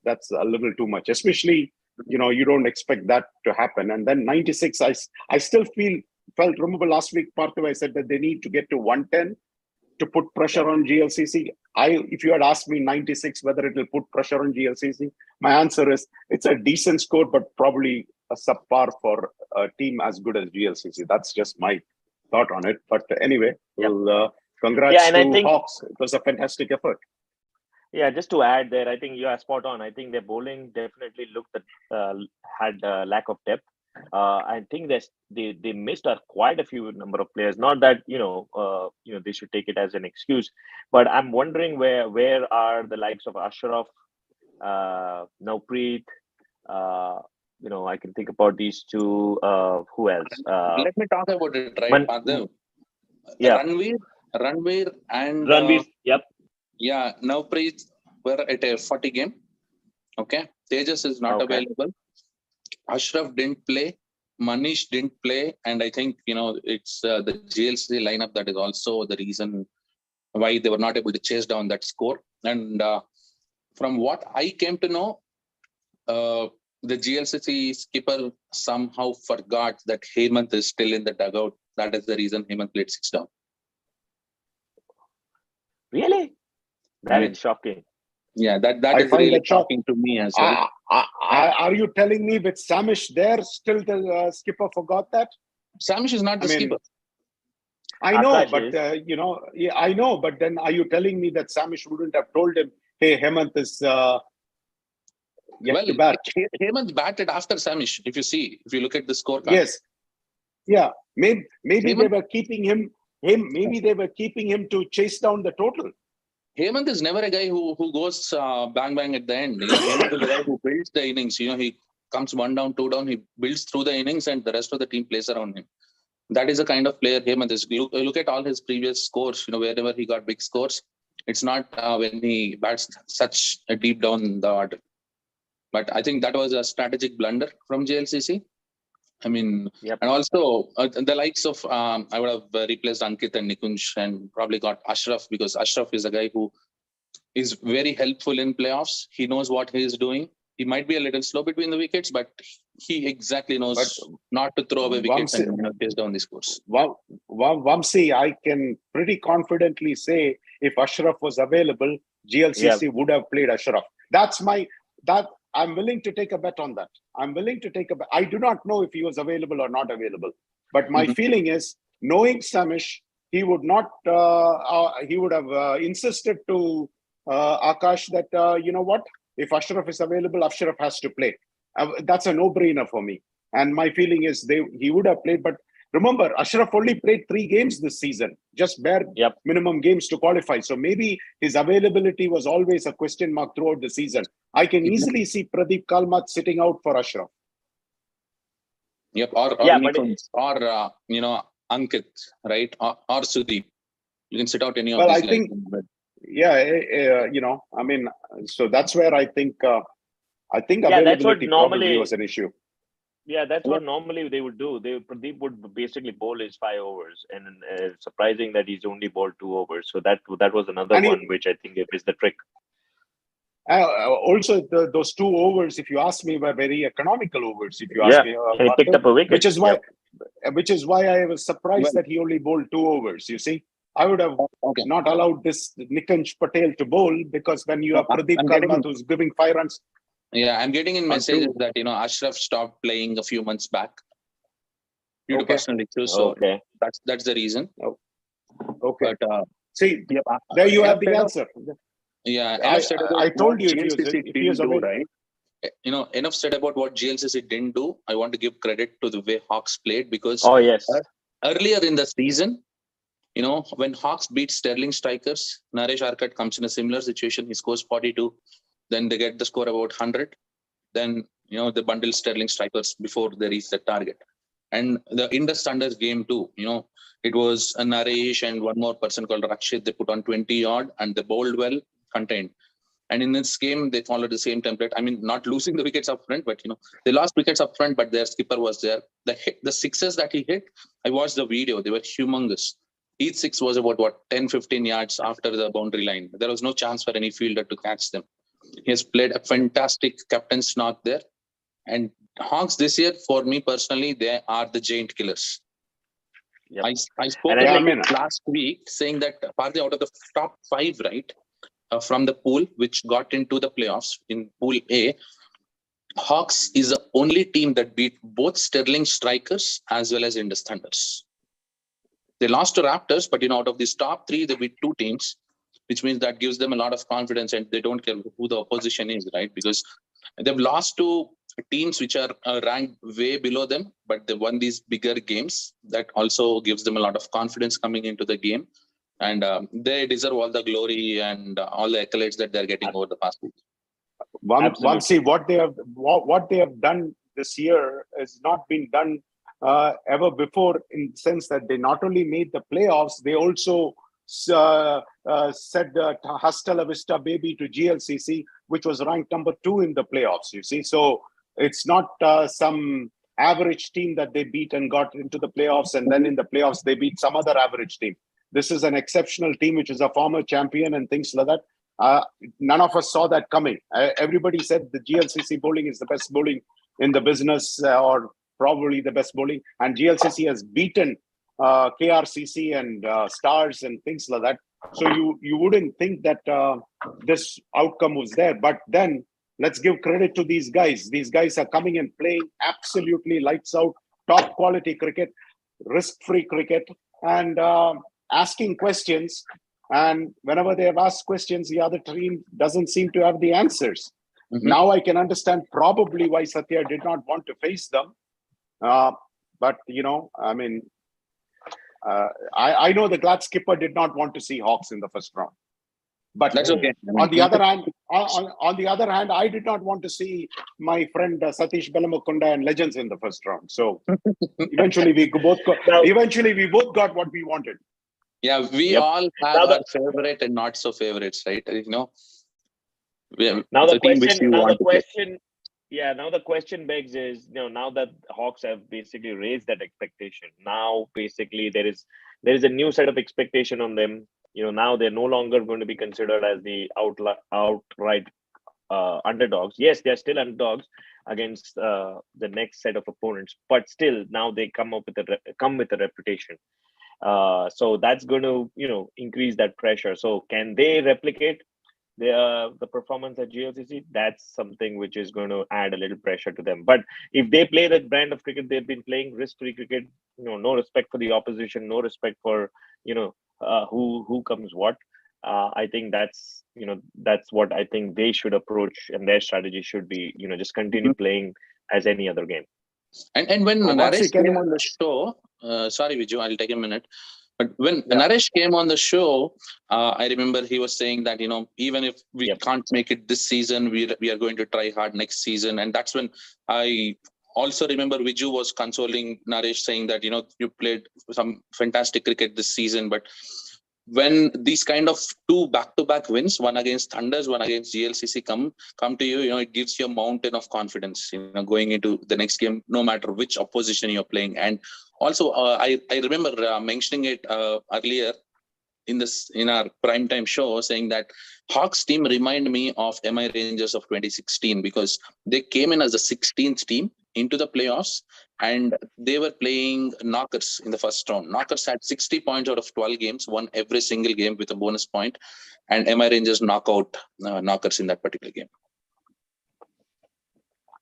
little too much, especially, you don't expect that to happen. And then 96, I still felt, remember last week, Parthiv, I said that they need to get to 110 to put pressure on GLCC. If you had asked me 96, whether it will put pressure on GLCC, my answer is it's a decent score, but probably a subpar for a team as good as GLCC. That's just my thought on it. But anyway, congrats to Hawks. It was a fantastic effort. Yeah, just to add there, I think you are spot on. I think their bowling definitely looked had a lack of depth. I think they missed quite a few number of players. Not that they should take it as an excuse, but I'm wondering where are the likes of Ashraf, Navpreet. I can think about these 2. Who else? Let me talk about it, right, Parthiv? Ranveer and Ranveer. Yep. Yeah, Navpreet were at a 40 game. Okay. Tejas is not available. Ashraf didn't play. Manish didn't play. And I think, it's the GLC lineup that is also the reason why they were not able to chase down that score. And From what I came to know, the GLCC skipper somehow forgot that Hemant is still in the dugout. That is the reason Hemant played 6 down. Really? That I mean, is shocking. Yeah, that I is find really that shock- shocking to me as well. Are you telling me with Samish there, still the skipper forgot that? Samish is not the skipper. I know, Akash but is. yeah, I know. But then, are you telling me that Samish wouldn't have told him, "Hey, Hemant is yet to bat"? Hemant batted after Samish. If you look at the scorecard. Yes, yeah. Maybe they Hemant- were keeping him. Maybe they were keeping him to chase down the total. Hemant is never a guy who goes bang bang at the end. Hemant is a guy who builds the innings. He comes 1 down, 2 down. He builds through the innings, and the rest of the team plays around him. That is the kind of player Hemant is. Look at all his previous scores. Wherever he got big scores, it's not when he bats such a deep down the order. But I think that was a strategic blunder from GLCC. I mean, Yep. and also the likes of I would have replaced Ankit and Nikunj and probably got Ashraf, because Ashraf is a guy who is very helpful in playoffs. He knows what he is doing. He might be a little slow between the wickets, but he exactly knows not to throw away wickets and chase down the scores. Vamsi, I can pretty confidently say if Ashraf was available, GLCC would have played Ashraf. I'm willing to take a bet on that. I'm willing to take a bet. I do not know if he was available or not available, but my feeling is, knowing Samish, he would not. He would have insisted to Akash that you know what? If Ashraf is available, Ashraf has to play. That's a no-brainer for me. And my feeling is he would have played. But remember, Ashraf only played 3 games this season, just bare minimum games to qualify. So maybe his availability was always a question mark throughout the season. I can easily see Pradeep Kalmat sitting out for Ashraf. Yep, or Nikunj, or Ankit, right? Or Sudeep. You can sit out any of these. I think, I mean, so that's where I think availability probably was an issue. Yeah, that's what normally they would do. Pradeep would basically bowl his 5 overs, and surprising that he's only bowled 2 overs. So that was another one which I think is the trick. Also, those 2 overs, if you ask me, were very economical overs. If you ask me, he picked up a wicket, which is why I was surprised that he only bowled 2 overs. You see, I would have not allowed this Nikunj Patel to bowl, because when you have Pradeep Kalmat who's giving 5 runs. Yeah, I'm getting in messages that Ashraf stopped playing a few months back due to personal issues. So that's the reason. Okay. But see, there you have the answer. Yeah, I told you if he was available, right? Enough said about what GLCC didn't do. I want to give credit to the way Hawks played, because earlier in the season, when Hawks beat Sterling Strikers, Naresh Arkat comes in a similar situation. He scores 42. Then they get the score about 100. Then, they bundle Sterling Strikers before they reach the target. And the Indus Thunders game too, it was a Naresh and one more person called Rakshit. They put on 20 odd and they bowled well, contained. And in this game, they followed the same template. I mean, not losing the wickets up front, but, they lost wickets up front, but their skipper was there. The sixes that he hit, I watched the video. They were humongous. Each 6 was about, 10, 15 yards after the boundary line. There was no chance for any fielder to catch them. He has played a fantastic captain's knock there. And Hawks this year, for me personally, they are the giant killers. Yep. I spoke last week saying that partly out of the top 5, right, from the pool, which got into the playoffs in Pool A, Hawks is the only team that beat both Sterling Strikers as well as Indus Thunders. They lost to Raptors, but out of these top 3, they beat 2 teams, which means that gives them a lot of confidence, and they don't care who the opposition is, right? Because they've lost to teams which are ranked way below them, but they won these bigger games. That also gives them a lot of confidence coming into the game. And they deserve all the glory and all the accolades that they're getting over the past week. Vamsi, what they have done this year has not been done ever before, in the sense that they not only made the playoffs, they also said hasta la vista baby to GLCC, which was ranked number 2 in the playoffs, you see. So it's not some average team that they beat and got into the playoffs, and then in the playoffs they beat some other average team. This is an exceptional team, which is a former champion and things like that. None of us saw that coming. Everybody said the GLCC bowling is the best bowling in the business, or probably the best bowling. And GLCC has beaten KRCC and Stars and things like that. So you wouldn't think that this outcome was there. But then let's give credit to these guys. These guys are coming and playing absolutely lights out, top quality cricket, risk-free cricket, and asking questions. And whenever they have asked questions, the other team doesn't seem to have the answers. Now I can understand probably why Satya did not want to face them. But, I mean, I know the Glad skipper did not want to see Hawks in the first round. But that's okay. On the other hand, I did not want to see my friend Satish Belamukunda and Legends in the first round. So eventually we both got what we wanted. Yeah, we all have our favorite and not so favorites, right? Now the question begs is, now that Hawks have basically raised that expectation, now basically there is a new set of expectation on them. Now they're no longer going to be considered as the outright underdogs. Yes, they're still underdogs against the next set of opponents, but still now they come with a reputation. So that's going to increase that pressure. So can they replicate the performance at GLCC? That's something which is going to add a little pressure to them. But if they play that brand of cricket they've been playing, risk-free cricket, no respect for the opposition, no respect for who comes what, I think that's what I think they should approach, and their strategy should be just continue playing as any other game. And when Naresh came on the show, sorry Viju, I'll take a minute. But when Naresh came on the show, I remember he was saying that, even if we can't make it this season, we are going to try hard next season. And that's when I also remember Viju was consoling Naresh, saying that, you played some fantastic cricket this season. But when these kind of two back-to-back wins, one against Thunders, one against GLCC come to you, it gives you a mountain of confidence, going into the next game, no matter which opposition you're playing. And also, I remember mentioning it earlier in our primetime show, saying that Hawks team remind me of MI Rangers of 2016, because they came in as the 16th team into the playoffs, and they were playing knockers in the first round. Knockers had 60 points out of 12 games, won every single game with a bonus point, and MI Rangers knock out knockers in that particular game.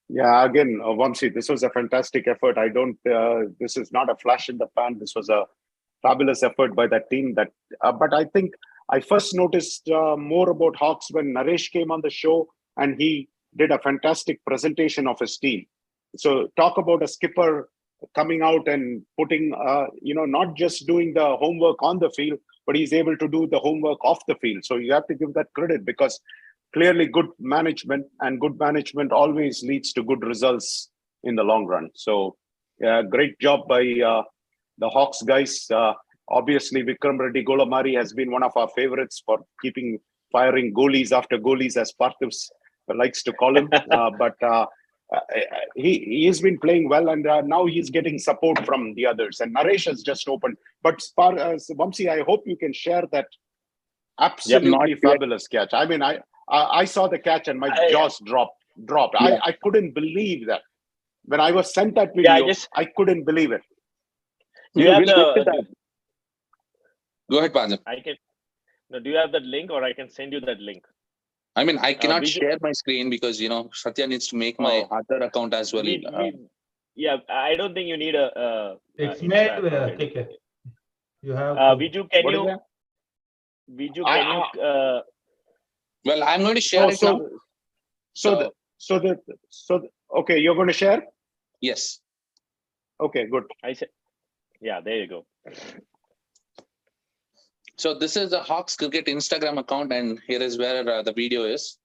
Yeah, again, Vamsi, this was a fantastic effort. This is not a flash in the pan. This was a fabulous effort by that team. But I think I first noticed more about Hawks when Naresh came on the show, and he did a fantastic presentation of his team. So talk about a skipper coming out and putting, not just doing the homework on the field, but he's able to do the homework off the field. So you have to give that credit, because clearly good management always leads to good results in the long run. So great job by the Hawks guys. Obviously, Vikram Reddy Golamari has been one of our favorites for firing goalies after goalies, as Parthiv likes to call him. But he has been playing well, and now he's getting support from the others. And Naresh has just opened. But Vamsi, I hope you can share that absolutely fabulous catch. I mean, I saw the catch and my jaws dropped. Yeah. I couldn't believe that. When I was sent that video, I couldn't believe it. Go ahead, Pazam. Do you have that link, or I can send you that link? I mean, I cannot share my screen because, Satya needs to make my other account as well. I don't think you need it's made with a ticket. You have Viju, can you? Well, I'm going to share it now. Okay, you're going to share? Yes. Okay, good. I said, yeah, there you go. So this is the Hawks Cricket Instagram account, and here is where the video is.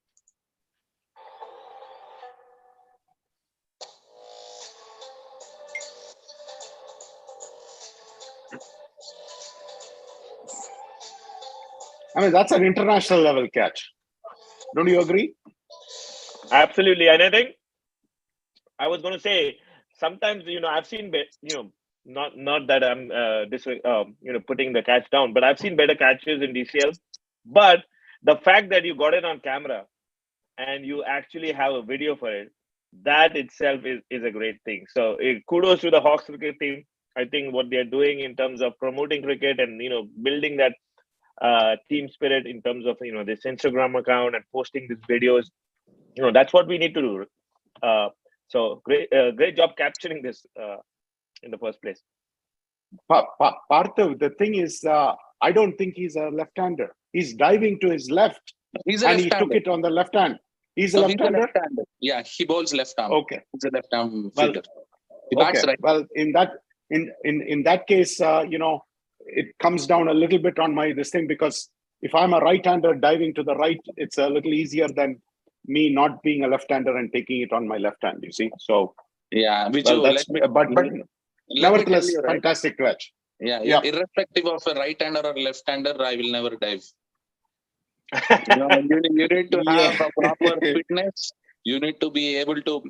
I mean, that's an international level catch. Don't you agree? Absolutely. And I think I was going to say, sometimes, I've seen, not that I'm putting the catch down, but I've seen better catches in DCL. But the fact that you got it on camera and you actually have a video for it, that itself is a great thing. So kudos to the Hawks cricket team. I think what they're doing in terms of promoting cricket and building that team spirit in terms of this Instagram account and posting these videos, that's what we need to do. So great job capturing this in the first place. Parthav, the thing is, I don't think he's a left-hander. He's diving to his left, He's a and he left-hander. took it on the left hand. He's a No, left-hander. Yeah, he bowls left arm. Okay. He's a left arm Well, fielder. He bats Okay. right. Well, in that case, it comes down a little bit on this thing, because if I'm a right-hander diving to the right, it's a little easier than me not being a left-hander and taking it on my left hand. You see, so Yeah, which well, you that's let me, but let me nevertheless, tell you, right? fantastic catch. Yeah, irrespective of a right-hander or left-hander, I will never dive. You need to have a proper fitness. You need to be able to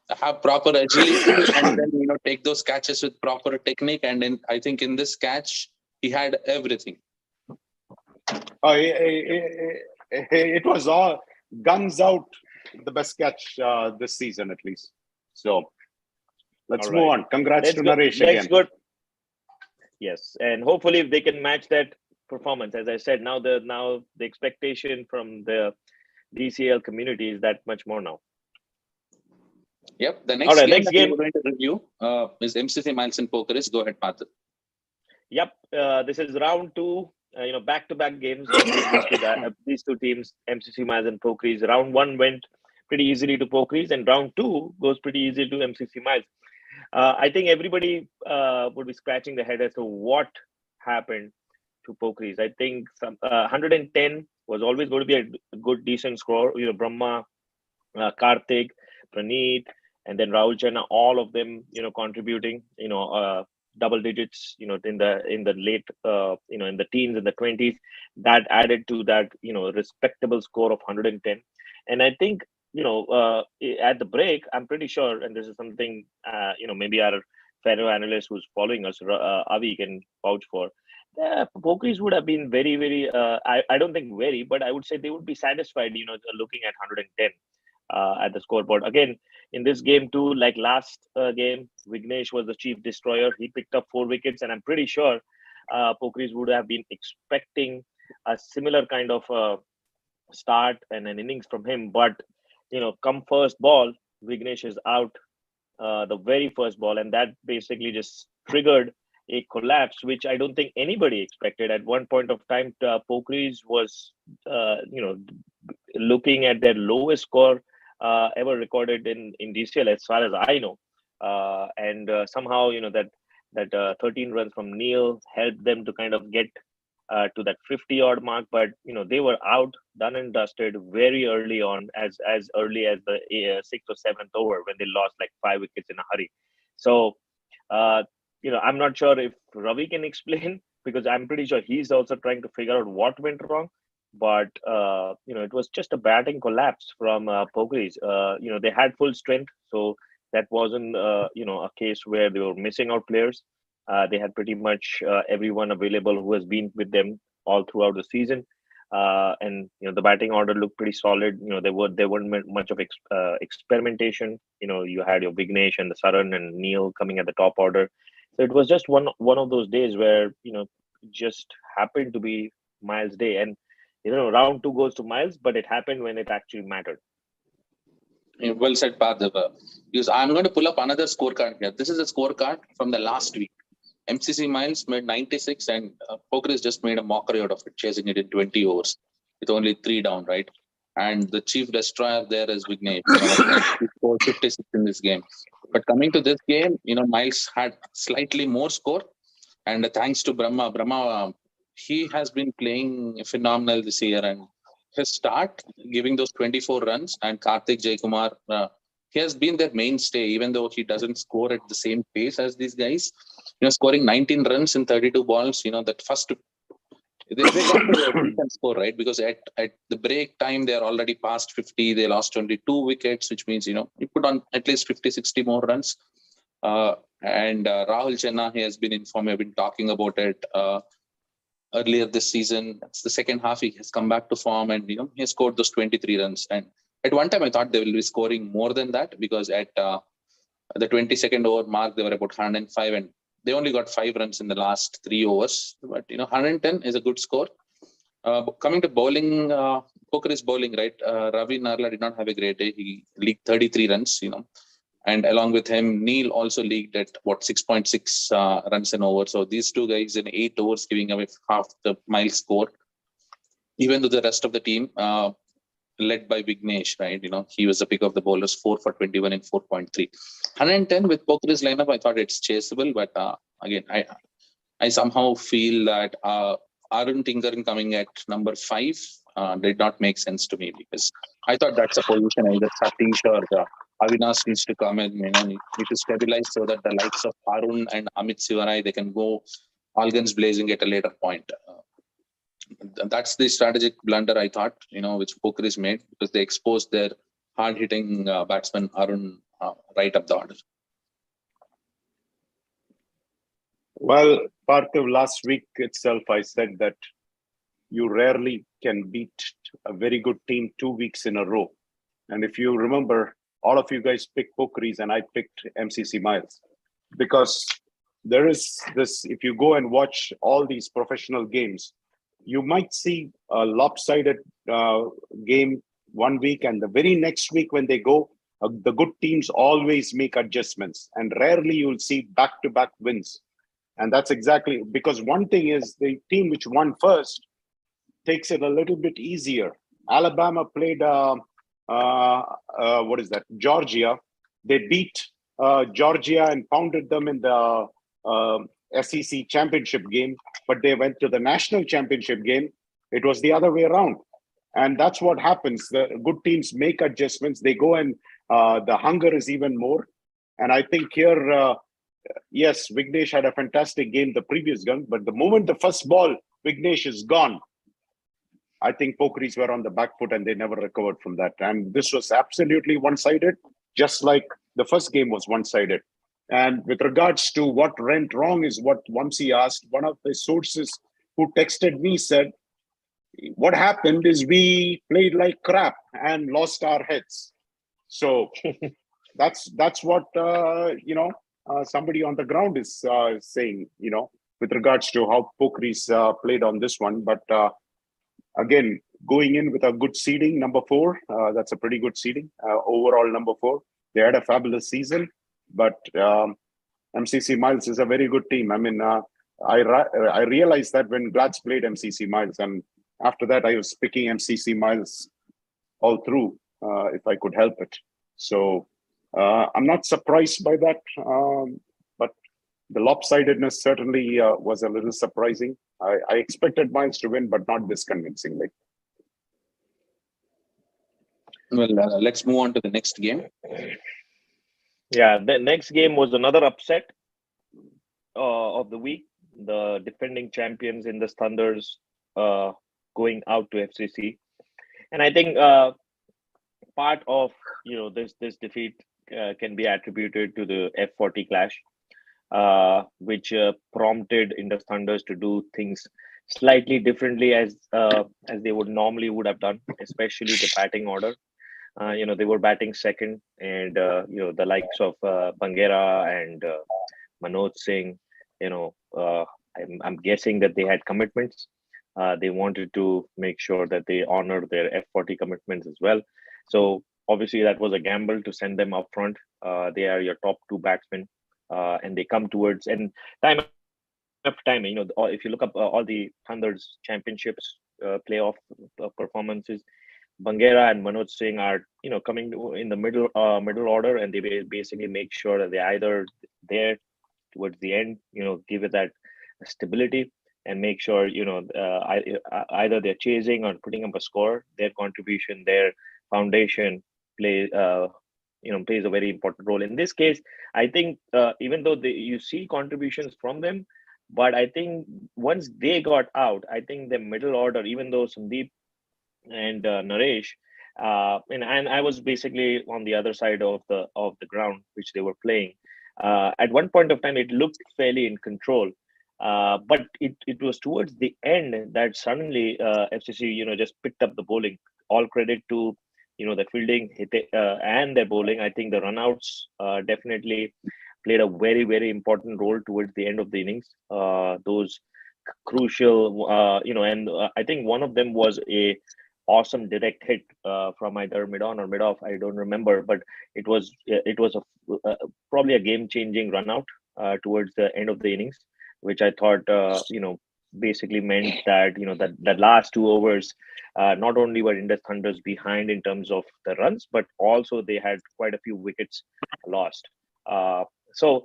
have proper agility and then take those catches with proper technique. And then I think in this catch, he had everything. It was all guns out, the best catch this season, at least. So let's move on. Congrats to Naresh again. Good. Yes, and hopefully if they can match that performance, as I said, now the expectation from the DCL community is that much more now. Yep. The next game we're going to review is MCC Miles and Pokies. Go ahead, Partha. Yep. This is round 2. Back-to-back games. These two teams, MCC Miles and Pokies. Round 1 went pretty easily to Pokies, and round 2 goes pretty easily to MCC Miles. I think everybody would be scratching their head as to what happened to Pokies. I think 110 was always going to be a good, decent score. Brahma, Karthik, Praneeth, and then Rahul Chenna, all of them, contributing, double digits, in the late, in the teens and the 20s. That added to that, respectable score of 110. And I think, at the break, I'm pretty sure, and this is something, maybe our fellow analyst who's following us, Avi, can vouch for. Pokies would have been very, very, I don't think very, but I would say they would be satisfied, looking at 110 at the scoreboard. Again, in this game too, like last game, Vignesh was the chief destroyer. He picked up 4 wickets, and I'm pretty sure Pokies would have been expecting a similar kind of start and an innings from him. But, come first ball, Vignesh is out the very first ball, and that basically just triggered a collapse, which I don't think anybody expected. At one point of time, Pokies was, looking at their lowest score ever recorded in DCL, as far as I know. And somehow, that 13 runs from Neil helped them to kind of get to that 50-odd mark. But, they were out, done and dusted very early on, as early as the 6th or 7th over, when they lost like 5 wickets in a hurry. So, I'm not sure if Ravi can explain, because I'm pretty sure he's also trying to figure out what went wrong. But, it was just a batting collapse from Pokies. They had full strength. So that wasn't, a case where they were missing out players. They had pretty much everyone available who has been with them all throughout the season. And, the batting order looked pretty solid. There weren't much of experimentation. You had your Vignesh and the Saran and Neil coming at the top order. So it was just one of those days where, just happened to be Miles' day. And, round 2 goes to Miles, but it happened when it actually mattered. Well said, Partha. Because I'm going to pull up another scorecard here. This is a scorecard from the last week. MCC Miles made 96 and Pokies just made a mockery out of it, chasing it in 20 overs with only 3 down, right? And the chief destroyer there is Vignesh. He scored 56 in this game. But coming to this game, Miles had slightly more score. And thanks to Brahma, he has been playing phenomenal this year. And his start, giving those 24 runs, and Karthik Jaykumar, he has been their mainstay, even though he doesn't score at the same pace as these guys. Scoring 19 runs in 32 balls, that first, they got to a decent score, right? Because at the break time, they're already past 50. They lost only 2 wickets, which means, you put on at least 50, 60 more runs. And Rahul Chenna, he has been informed, I've been talking about it. earlier this season. It's the second half, he has come back to form, and he has scored those 23 runs. And at one time, I thought they will be scoring more than that, because at the 22nd over mark, they were about 105, and they only got 5 runs in the last 3 overs. But 110 is a good score. Coming to bowling, Poker is bowling, right? Ravi Narla did not have a great day. He leaked 33 runs, and along with him, Neil also leaked at 6.6 runs an over. So these two guys in 8 overs giving away half the Miles score. Even though the rest of the team, led by Vignesh, right? He was the pick of the bowlers, 4 for 21 and 4.3. 110 with Poker's lineup, I thought it's chaseable, but again, I somehow feel that Arun Tinkaran coming at number 5 did not make sense to me, because I thought that's a position either Satish or Avinash needs to come and need to stabilize, so that the likes of Arun and Amit Sivarai, they can go all guns blazing at a later point. That's the strategic blunder, I thought, which Poker is made, because they exposed their hard-hitting batsman Arun right up the order. Well, Parthiv, last week itself, I said that you rarely can beat a very good team 2 weeks in a row. And if you remember, all of you guys picked Pokies and I picked MCC Miles. Because there is this, if you go and watch all these professional games, you might see a lopsided game 1 week, and the very next week when they go, the good teams always make adjustments, and rarely you'll see back-to-back wins. And that's exactly because one thing is the team which won first takes it a little bit easier. Alabama played, Georgia. They beat Georgia and pounded them in the SEC championship game, but they went to the national championship game. It was the other way around. And that's what happens. The good teams make adjustments. They go and the hunger is even more. And I think here, yes, Vignesh had a fantastic game the previous gun, but the moment the first ball, Vignesh is gone. I think Pokies were on the back foot and they never recovered from that. And this was absolutely one-sided, just like the first game was one-sided. And with regards to what went wrong is what Vamsi asked. One of the sources who texted me said, what happened is we played like crap and lost our heads. So that's what, somebody on the ground is saying, with regards to how Pokies played on this one. But again, going in with a good seeding, number 4, that's a pretty good seeding. Overall, number 4. They had a fabulous season, but MCC Miles is a very good team. I mean, I realized that when Glad's played MCC Miles, and after that, I was picking MCC Miles all through, if I could help it. So I'm not surprised by that, but the lopsidedness certainly was a little surprising. I expected Miles to win, but not this convincingly. Well, let's move on to the next game. Yeah, the next game was another upset of the week. The defending champions Indus Thunders going out to FCC, and I think part of this defeat can be attributed to the F40 clash, which prompted Indus Thunders to do things slightly differently as they would have done, especially the batting order. They were batting second, and the likes of Bangera and Manoj Singh. I'm guessing that they had commitments. They wanted to make sure that they honored their F40 commitments as well. So obviously that was a gamble to send them up front. They are your top 2 batsmen, and they come towards and time after time. If you look up all the Thunders championships playoff performances, Bangera and Manoj Singh are coming in the middle order, and they basically make sure that they're either there towards the end, give it that stability and make sure either they're chasing or putting up a score. Their contribution, their foundation plays a very important role. In this case, I think even though you see contributions from them, but I think once they got out, I think the middle order, even though Sandeep and Naresh, and I was basically on the other side of the ground which they were playing. At one point of time, it looked fairly in control, But it was towards the end that suddenly FCC, just picked up the bowling. All credit to, the fielding and their bowling. I think the runouts definitely played a very, very important role towards the end of the innings. Those crucial, and I think one of them was a awesome direct hit from either mid on or mid off. I don't remember, but it was probably a game changing run out towards the end of the innings, which I thought basically meant that that last 2 overs, not only were Indus Thunders behind in terms of the runs, but also they had quite a few wickets lost. So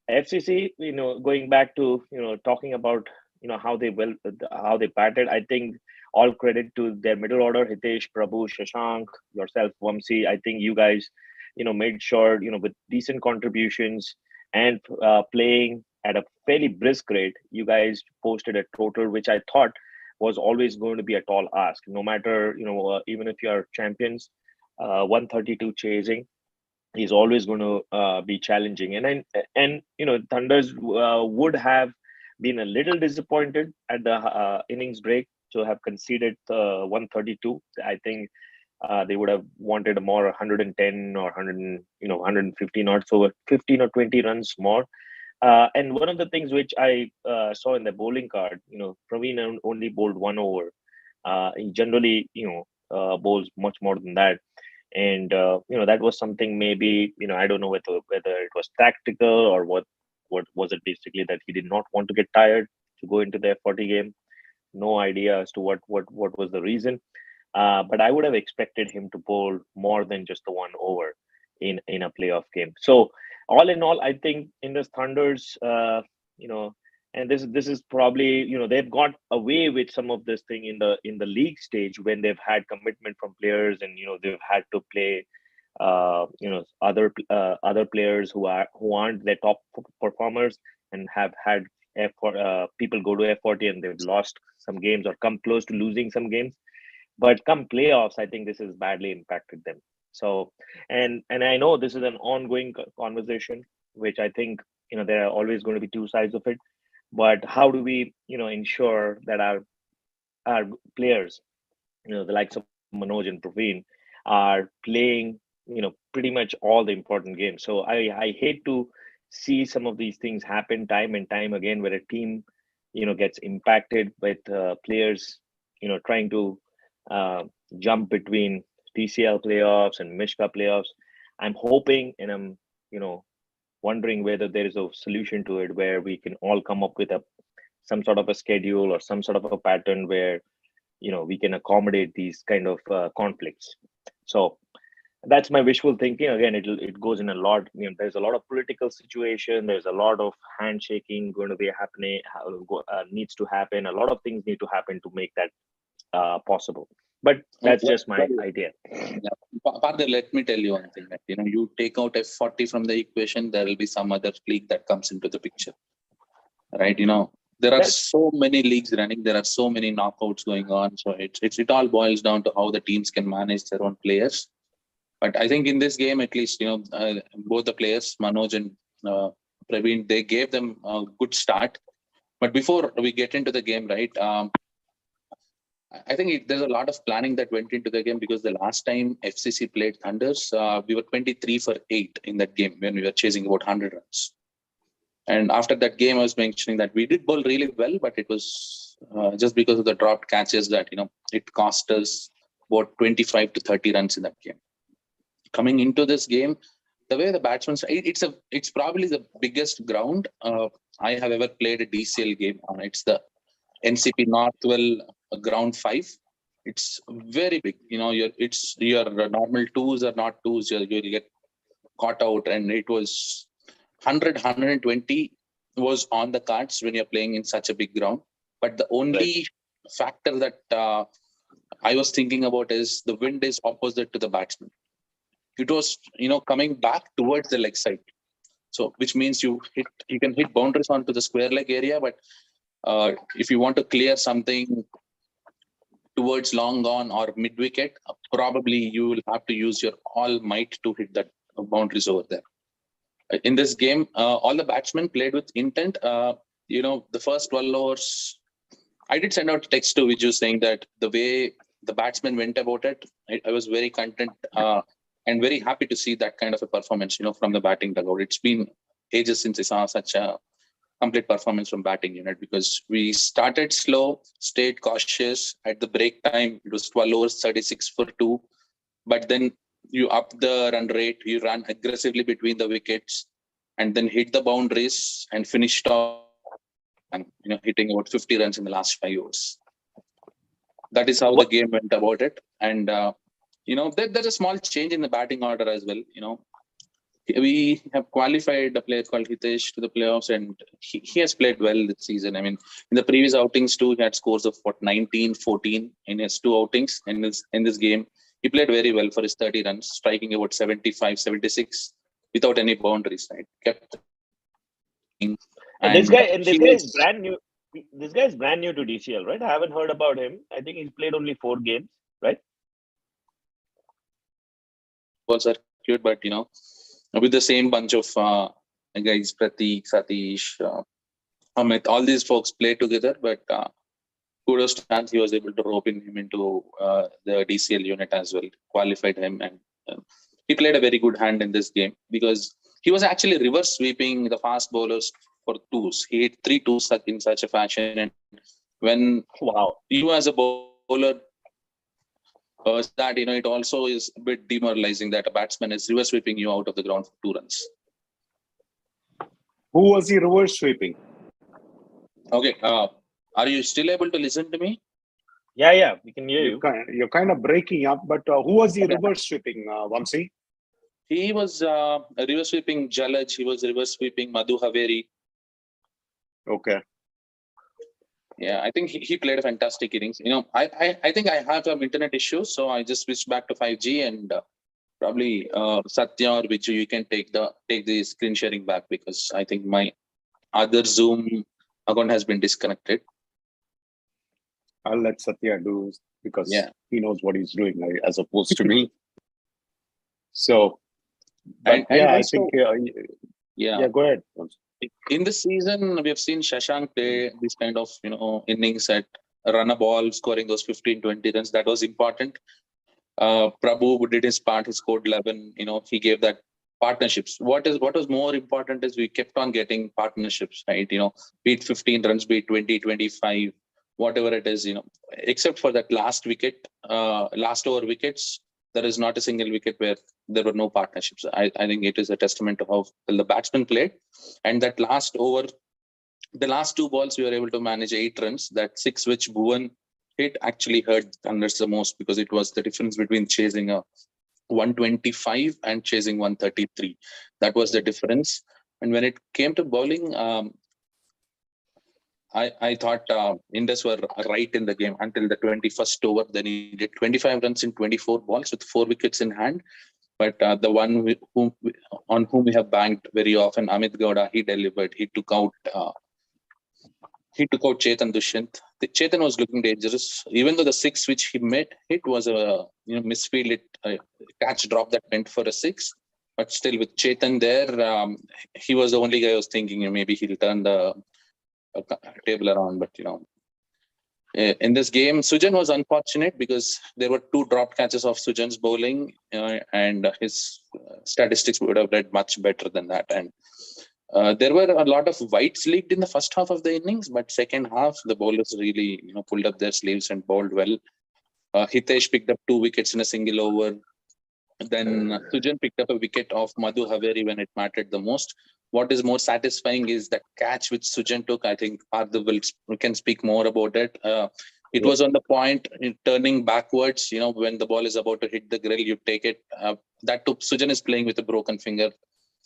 FCC, going back to talking about how they batted, I think all credit to their middle order: Hitesh, Prabhu, Shashank, yourself, Vamsi. I think you guys made sure with decent contributions and playing at a fairly brisk rate, you guys posted a total which I thought was always going to be a tall ask. No matter even if you are champions, 132 chasing is always going to be challenging. And Thunders would have been a little disappointed at the innings break to have conceded 132. I think they would have wanted a more 110 or 115 or so, 15 or 20 runs more. And one of the things which I saw in the bowling card, Praveen only bowled 1 over. He generally, bowls much more than that. And that was something maybe I don't know whether it was tactical or what was it, basically that he did not want to get tired to go into the F40 game. No idea as to what was the reason, but I would have expected him to bowl more than just the 1 over in a playoff game. So all in all, I think Indus Thunders, and this is probably they've got away with some of this thing in the league stage when they've had commitment from players, and they've had to play other players who aren't their top performers, and have had people go to F40 and they've lost some games or come close to losing some games. But come playoffs, I think this has badly impacted them. So, and I know this is an ongoing conversation, which I think there are always going to be two sides of it. But how do we ensure that our players, the likes of Manoj and Praveen, are playing pretty much all the important games? So I hate to see some of these things happen time and time again, where a team gets impacted with players trying to jump between DCL playoffs and Mishka playoffs. I'm hoping, and I'm wondering whether there is a solution to it where we can all come up with some sort of a schedule or some sort of a pattern where we can accommodate these kind of conflicts. So that's my wishful thinking. Again, it goes in a lot. There's a lot of political situation. There's a lot of handshaking going to be happening. Needs to happen. A lot of things need to happen to make that possible. But that's just my idea. Parther, let me tell you one thing. That, you take out F40 from the equation, there will be some other league that comes into the picture, right? There are so many leagues running. There are so many knockouts going on. So it all boils down to how the teams can manage their own players. But I think in this game, at least, both the players, Manoj and Praveen, they gave them a good start. But before we get into the game, right, I think there's a lot of planning that went into the game, because the last time FCC played Thunders, we were 23 for 8 in that game when we were chasing about 100 runs. And after that game, I was mentioning that we did bowl really well, but it was just because of the dropped catches that, it cost us about 25 to 30 runs in that game. Coming into this game, the way the batsmen, it's probably the biggest ground I have ever played a DCL game on. It's the NCP Northwell ground 5. It's very big. Your normal twos are not twos. You'll get caught out, and it was 100, 120 was on the cards when you're playing in such a big ground. But the only factor that I was thinking about is the wind is opposite to the batsman. It was, coming back towards the leg side. So, which means you can hit boundaries onto the square leg area, but if you want to clear something towards long on or mid wicket, probably you will have to use your all might to hit that boundaries over there. In this game, all the batsmen played with intent. the first 12 overs, I did send out a text to Viju saying that the way the batsman went about it, I was very content and very happy to see that kind of a performance, from the batting dugout. It's been ages since I saw such a complete performance from batting unit, because we started slow, stayed cautious. At the break time, it was 12 overs, 36 for 2. But then you up the run rate, you ran aggressively between the wickets, and then hit the boundaries and finished off and hitting about 50 runs in the last 5 overs. That is how the game went about it. And there's a small change in the batting order as well. We have qualified a player called Hitesh to the playoffs, and he has played well this season. I mean, in the previous outings too, he had scores of 19, 14 in his 2 outings. In this game, he played very well for his 30 runs, striking about 75, 76 without any boundaries. Right, kept. And this guy is brand new. This guy is brand new to DCL, right? I haven't heard about him. I think he's played only 4 games, right? Was cute, but with the same bunch of guys, Pratik, Satish, Amit, all these folks played together, but kudos to Chance, he was able to rope him into the DCL unit as well, qualified him, and he played a very good hand in this game, because he was actually reverse sweeping the fast bowlers for 2s. He hit 3 2s in such a fashion, and when you as a bowler that it also is a bit demoralizing that a batsman is reverse sweeping you out of the ground for 2 runs. Who was he reverse sweeping? Okay, are you still able to listen to me? Yeah, we can hear you. You're kind of breaking up, but who was he reverse sweeping, Vamsi? He was reverse sweeping Jalaj. He was reverse sweeping Madhu Haveri. Okay. Yeah, I think he played a fantastic innings. I think I have some internet issues, so I just switched back to 5G, and probably Satya or Viju, you can take the screen sharing back, because I think my other Zoom account has been disconnected. I'll let Satya do, because he knows what he's doing as opposed to me. So, but I think go ahead. In this season, we have seen Shashank play this kind of innings at run a ball, scoring those 15, 20 runs. That was important. Prabhu did his part. He scored 11. He gave that partnerships. What was more important is we kept on getting partnerships, right? Be it 15 runs, be it 20, 25, whatever it is. Except for that last wicket, last over wickets, there is not a single wicket where there were no partnerships. I think it is a testament to how the batsman played. And that last over, the last 2 balls, we were able to manage 8 runs. That 6 which Bhuvan hit actually hurt Thunders the most, because it was the difference between chasing a 125 and chasing 133. That was the difference. And when it came to bowling, I thought Indus were right in the game until the 21st over. Then he did 25 runs in 24 balls with 4 wickets in hand. But the one on whom we have banked very often, Amit Gowda, he delivered. He took out Chetan Dushyant. Chetan was looking dangerous, even though the 6 which he made hit was a misfield, catch drop that went for a 6. But still, with Chetan there, he was the only guy who was thinking maybe he'll turn the table around. But in this game, Sujan was unfortunate, because there were 2 dropped catches of Sujan's bowling, and his statistics would have read much better than that. And there were a lot of whites leaked in the first half of the innings, but second half the bowlers really pulled up their sleeves and bowled well. Hitesh picked up 2 wickets in a single over. Then Sujan picked up a wicket off Madhu Haveri when it mattered the most. What is more satisfying is that catch which Sujan took. I think Partha can speak more about it. It was on the point, turning backwards. When the ball is about to hit the grill, you take it. Sujan is playing with a broken finger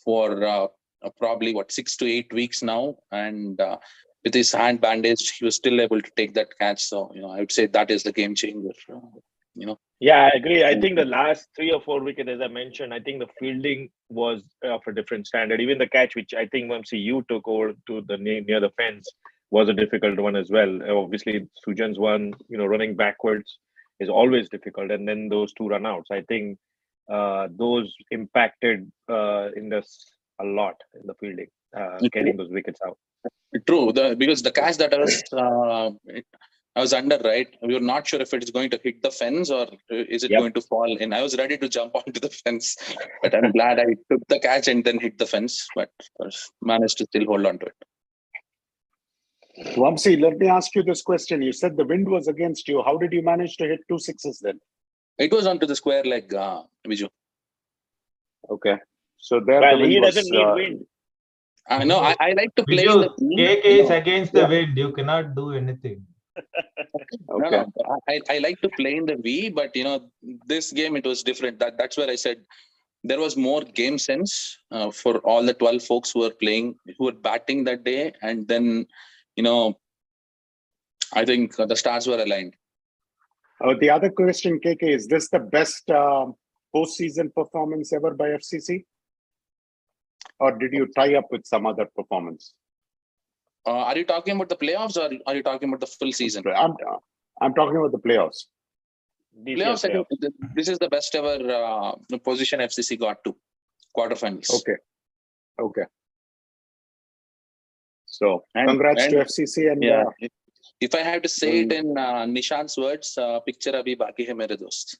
for probably 6 to 8 weeks now, and with his hand bandaged, he was still able to take that catch. So I would say that is the game changer. Yeah, I agree. I think the last 3 or 4 wickets, as I mentioned, I think the fielding was of a different standard. Even the catch, which I think you took over to the near the fence, was a difficult one as well. Obviously, Sujan's one, running backwards is always difficult, and then those 2 run-outs, I think those impacted Indus a lot in the fielding, getting those wickets out. True, because the catch that I was under, right? We were not sure if it is going to hit the fence or is it going to fall in. I was ready to jump onto the fence, but I'm glad I took the catch and then hit the fence, but managed to still hold on to it. Vamsi, let me ask you this question. You said the wind was against you. How did you manage to hit 2 sixes then? It was onto the square leg, Viju. Okay. So there Well, the wind he was, doesn't need wind. I know. I like to play in the KK is against the wind. You cannot do anything. Okay. No, I like to play in the V, but this game it was different. That's where I said there was more game sense for all the 12 folks who were batting that day, and then I think the stars were aligned. The other question, KK, is this the best postseason performance ever by FCC? Or did you tie up with some other performance? Are you talking about the playoffs or are you talking about the full season? I'm talking about the playoffs. Playoffs, I think this is the best ever position FCC got to, quarterfinals. Okay. So congrats to FCC. And yeah, if I have to say it in Nishant's words, picture abhi baki hai mere dost.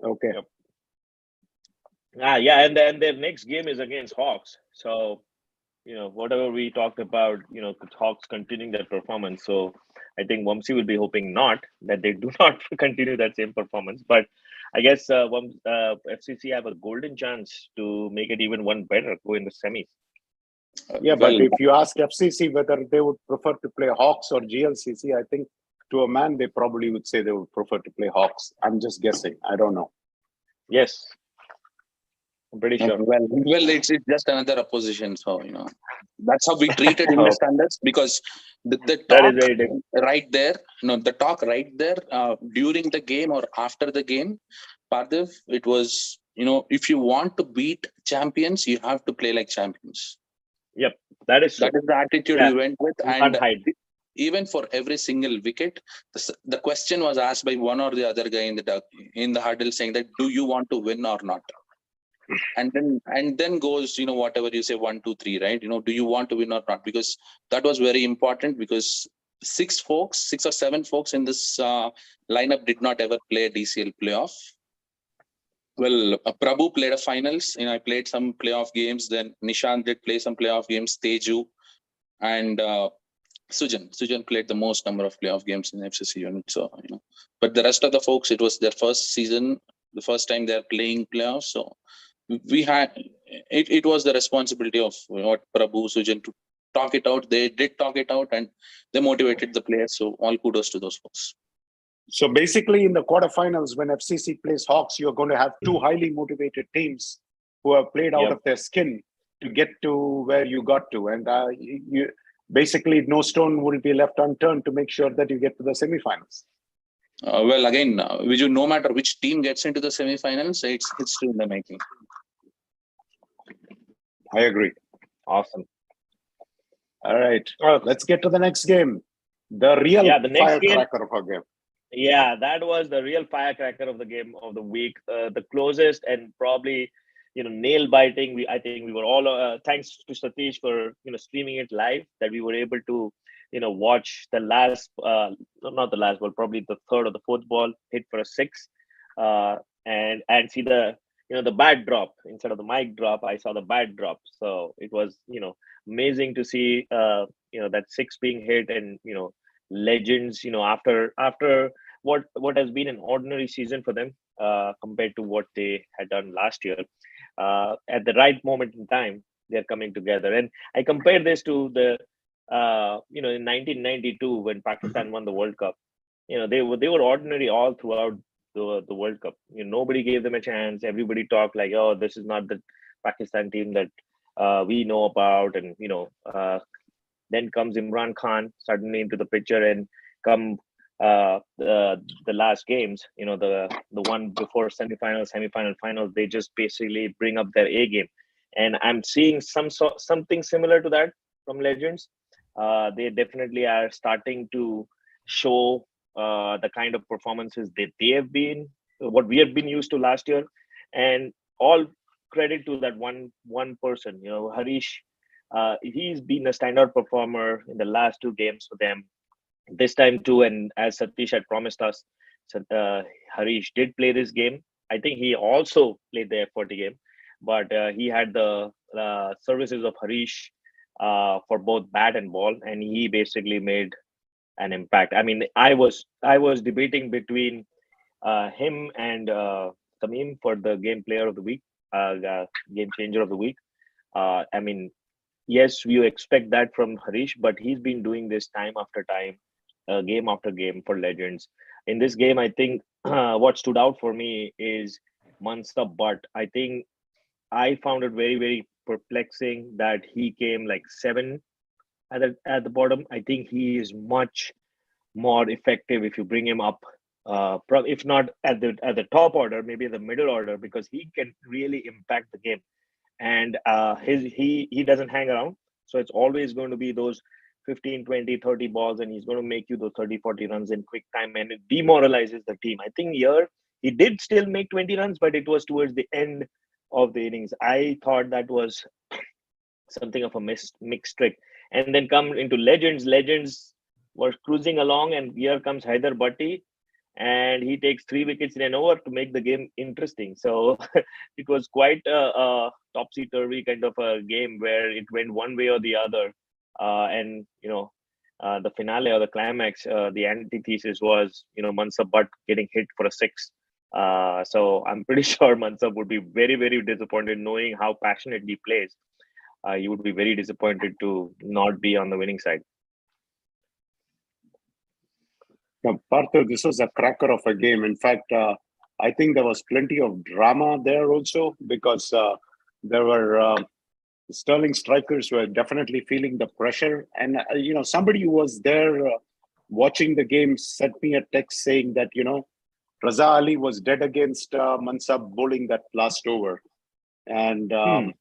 Okay. Yeah, and then their next game is against Hawks. So, whatever we talked about, the Hawks continuing their performance. So I think Vamsi will be hoping that they do not continue that same performance. But I guess FCC have a golden chance to make it even one better, go in the semis. Yeah, but if you ask FCC whether they would prefer to play Hawks or GLCC, I think to a man, they probably would say they would prefer to play Hawks. I'm just guessing. I don't know. Yes. I'm pretty sure. Well, it's just another opposition. So, that's how we treated Indus Thunders, because the talk right there, the talk right there during the game or after the game, Parthiv, it was, if you want to beat champions, you have to play like champions. Yep, that is true. That is the attitude we went with. And even for every single wicket, the question was asked by one or the other guy in the huddle saying that, do you want to win or not? And then goes, whatever you say, 1, 2, 3, right? Do you want to win or not? Because that was very important, because 6 or 7 folks in this lineup did not ever play a DCL playoff. Well, Prabhu played a finals. I played some playoff games. Then Nishant did play some playoff games. Teju and Sujan played the most number of playoff games in the FCC unit. So, but the rest of the folks, it was their first season, the first time they're playing playoffs. So we had it was the responsibility of Prabhu, Sujan to talk it out. They did talk it out and they motivated the players. So all kudos to those folks. So basically, in the quarterfinals, when FCC plays Hawks, you're going to have 2 highly motivated teams who have played out of their skin to get to where you got to. And you basically, no stone will be left unturned to make sure that you get to the semifinals. Well, again, Viju, no matter which team gets into the semifinals, it's history in the making. I agree. Awesome. All right. Let's get to the next game. The real firecracker of our game. Yeah, that was the real firecracker of the game of the week. The closest and probably, nail biting. I think we were all thanks to Satish for streaming it live, that we were able to watch the last, not the last ball, probably the third or the fourth ball hit for a 6, and see the the bat drop instead of the mic drop. I saw the bat drop, so it was amazing to see that 6 being hit, and legends after what has been an ordinary season for them compared to what they had done last year. At the right moment in time, they're coming together. And I compare this to the in 1992 when Pakistan won the World Cup. They were ordinary all throughout the World Cup. Nobody gave them a chance. Everybody talked like, oh, this is not the Pakistan team that we know about. And then comes Imran Khan suddenly into the picture, and come the last games, the one before semifinals, finals, they just basically bring up their A game. And I'm seeing something similar to that from Legends. They definitely are starting to show the kind of performances that they have been, what we have been used to last year. And all credit to that one person, Harish. He's been a standout performer in the last two games for them. This time too, and as Satish had promised us, Harish did play this game. I think he also played the F40 game, but he had the services of Harish for both bat and ball, and he basically made an impact. I mean, I was debating between him and Tamim for the game player of the week, game changer of the week. I mean, yes, you expect that from Harish, but he's been doing this time after time, game after game for Legends. In this game, I think what stood out for me is Mansa Butt. I think I found it very, very perplexing that he came like seven at the bottom. I think he is much more effective if you bring him up, if not at the top order, maybe the middle order, because he can really impact the game. And he doesn't hang around, so it's always going to be those 15, 20, 30 balls, and he's going to make you those 30, 40 runs in quick time, and it demoralizes the team. I think here he did still make 20 runs, but it was towards the end of the innings. I thought that was something of a mixed trick. And then come into Legends were cruising along, and here comes Haider Bhatti, and he takes 3 wickets in an over to make the game interesting. So it was quite a topsy-turvy kind of a game where it went one way or the other. And the finale or the climax, the antithesis was Mansa Butt getting hit for a 6. So I'm pretty sure Mansa would be very, very disappointed, knowing how passionate he plays. He would be very disappointed to not be on the winning side. Now, Partha, this was a cracker of a game. In fact, I think there was plenty of drama there also, because there were Sterling strikers were definitely feeling the pressure. And, somebody who was there watching the game sent me a text saying that, Raza Ali was dead against Mansab bowling that last over. And I'm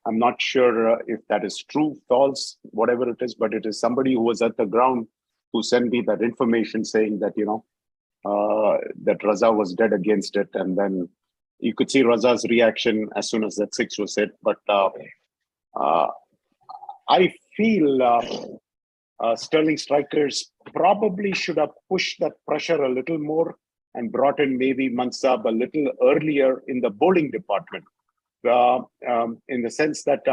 not sure if that is true, false, whatever it is, but it is somebody who was at the ground who sent me that information saying that, that Raza was dead against it. And then you could see Raza's reaction as soon as that 6 was hit. But I feel Sterling strikers probably should have pushed that pressure a little more and brought in maybe Mansab a little earlier in the bowling department. In the sense that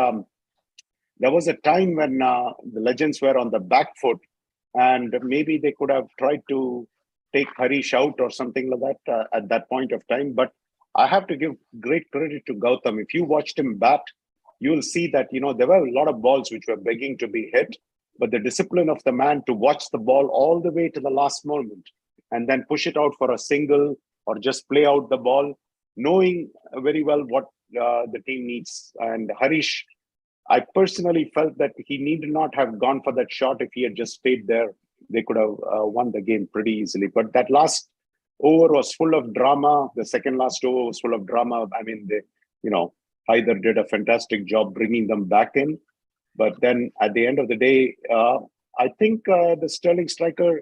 there was a time when the Legends were on the back foot, and maybe they could have tried to take Harish out or something like that at that point of time. But I have to give great credit to Gautam. If you watched him bat, you'll see that, there were a lot of balls which were begging to be hit, but the discipline of the man to watch the ball all the way to the last moment and then push it out for a single or just play out the ball, knowing very well what the team needs. And Harish, I personally felt that he need not have gone for that shot. If he had just stayed there, they could have won the game pretty easily. But that last over was full of drama. The second last over was full of drama. I mean, Haider did a fantastic job bringing them back in. But then at the end of the day, I think the Sterling striker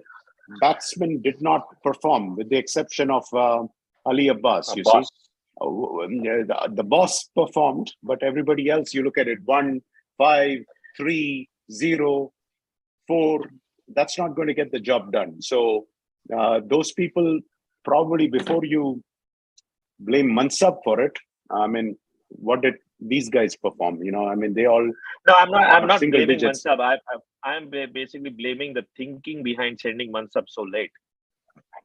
batsman did not perform, with the exception of Ali Abbas, you see. The boss performed, but everybody else, you look at it, 1, 5, 3, 0, 4, that's not going to get the job done. So those people, probably before you blame Mansab for it, I mean, what did these guys perform? I mean, they all... No, I'm not blaming digits. Mansab. I'm basically blaming the thinking behind sending Mansab so late.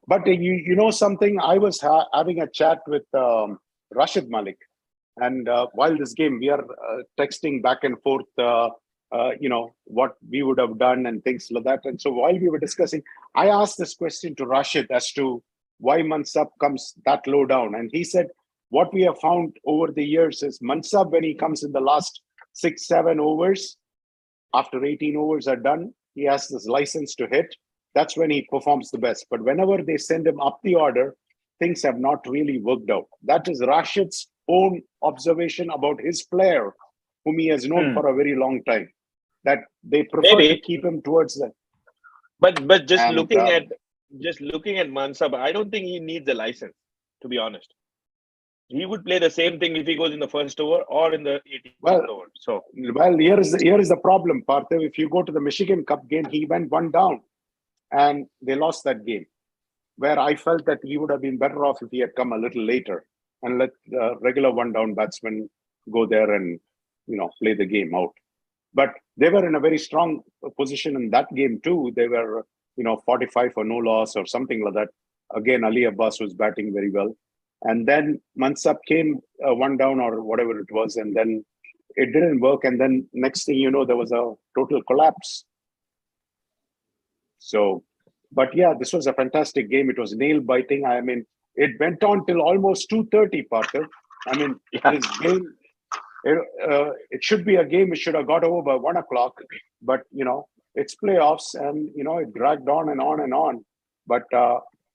But you know something, I was having a chat with Rashid Malik, and while this game, we are texting back and forth, what we would have done and things like that. And so while we were discussing, I asked this question to Rashid as to why Mansab comes that low down. And he said, what we have found over the years is Mansab, when he comes in the last 6, 7 overs, after 18 overs are done, he has this license to hit. That's when he performs the best. But whenever they send him up the order, things have not really worked out. That is Rashid's own observation about his player, whom he has known for a very long time, that they prefer to keep him towards the... But just looking at Mansab, I don't think he needs a license, to be honest. he would play the same thing if he goes in the first over or in the 18th Well, over. So, here is the problem, Parthiv. If you go to the Michigan Cup game, he went one down, and they lost that game. Where I felt that he would have been better off if he had come a little later and let the regular one-down batsman go there and play the game out. But they were in a very strong position in that game too. They were 45 for no loss or something like that. Again, Ali Abbas was batting very well. And then Mansap came one down or whatever it was, and then it didn't work. And then next thing you know, there was a total collapse. So, but yeah, this was a fantastic game. It was nail-biting. I mean, it went on till almost 2:30, Parthiv. I mean, this game, it should be a game. It should have got over by 1 o'clock. But, it's playoffs, and, it dragged on and on and on. But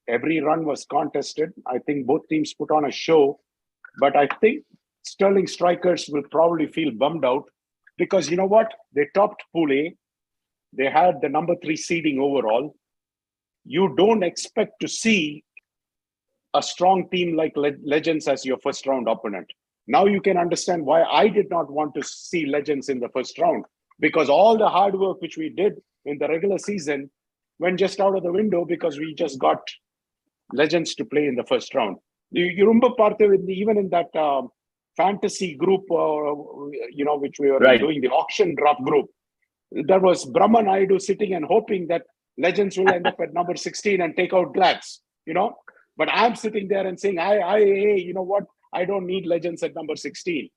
every run was contested. I think both teams put on a show. But I think Sterling strikers will probably feel bummed out because you know what? They topped Pool A. They had the number 3 seeding overall. You don't expect to see a strong team like Legends as your first round opponent. Now you can understand why I did not want to see Legends in the first round, because all the hard work which we did in the regular season went just out of the window because we just got Legends to play in the first round. You remember, Parthiv, even in that fantasy group, which we were doing, the auction drop group, there was Brahma Naidu sitting and hoping that Legends will end up at number 16 and take out Glads, But I'm sitting there and saying, hey, you know what? I don't need Legends at number 16.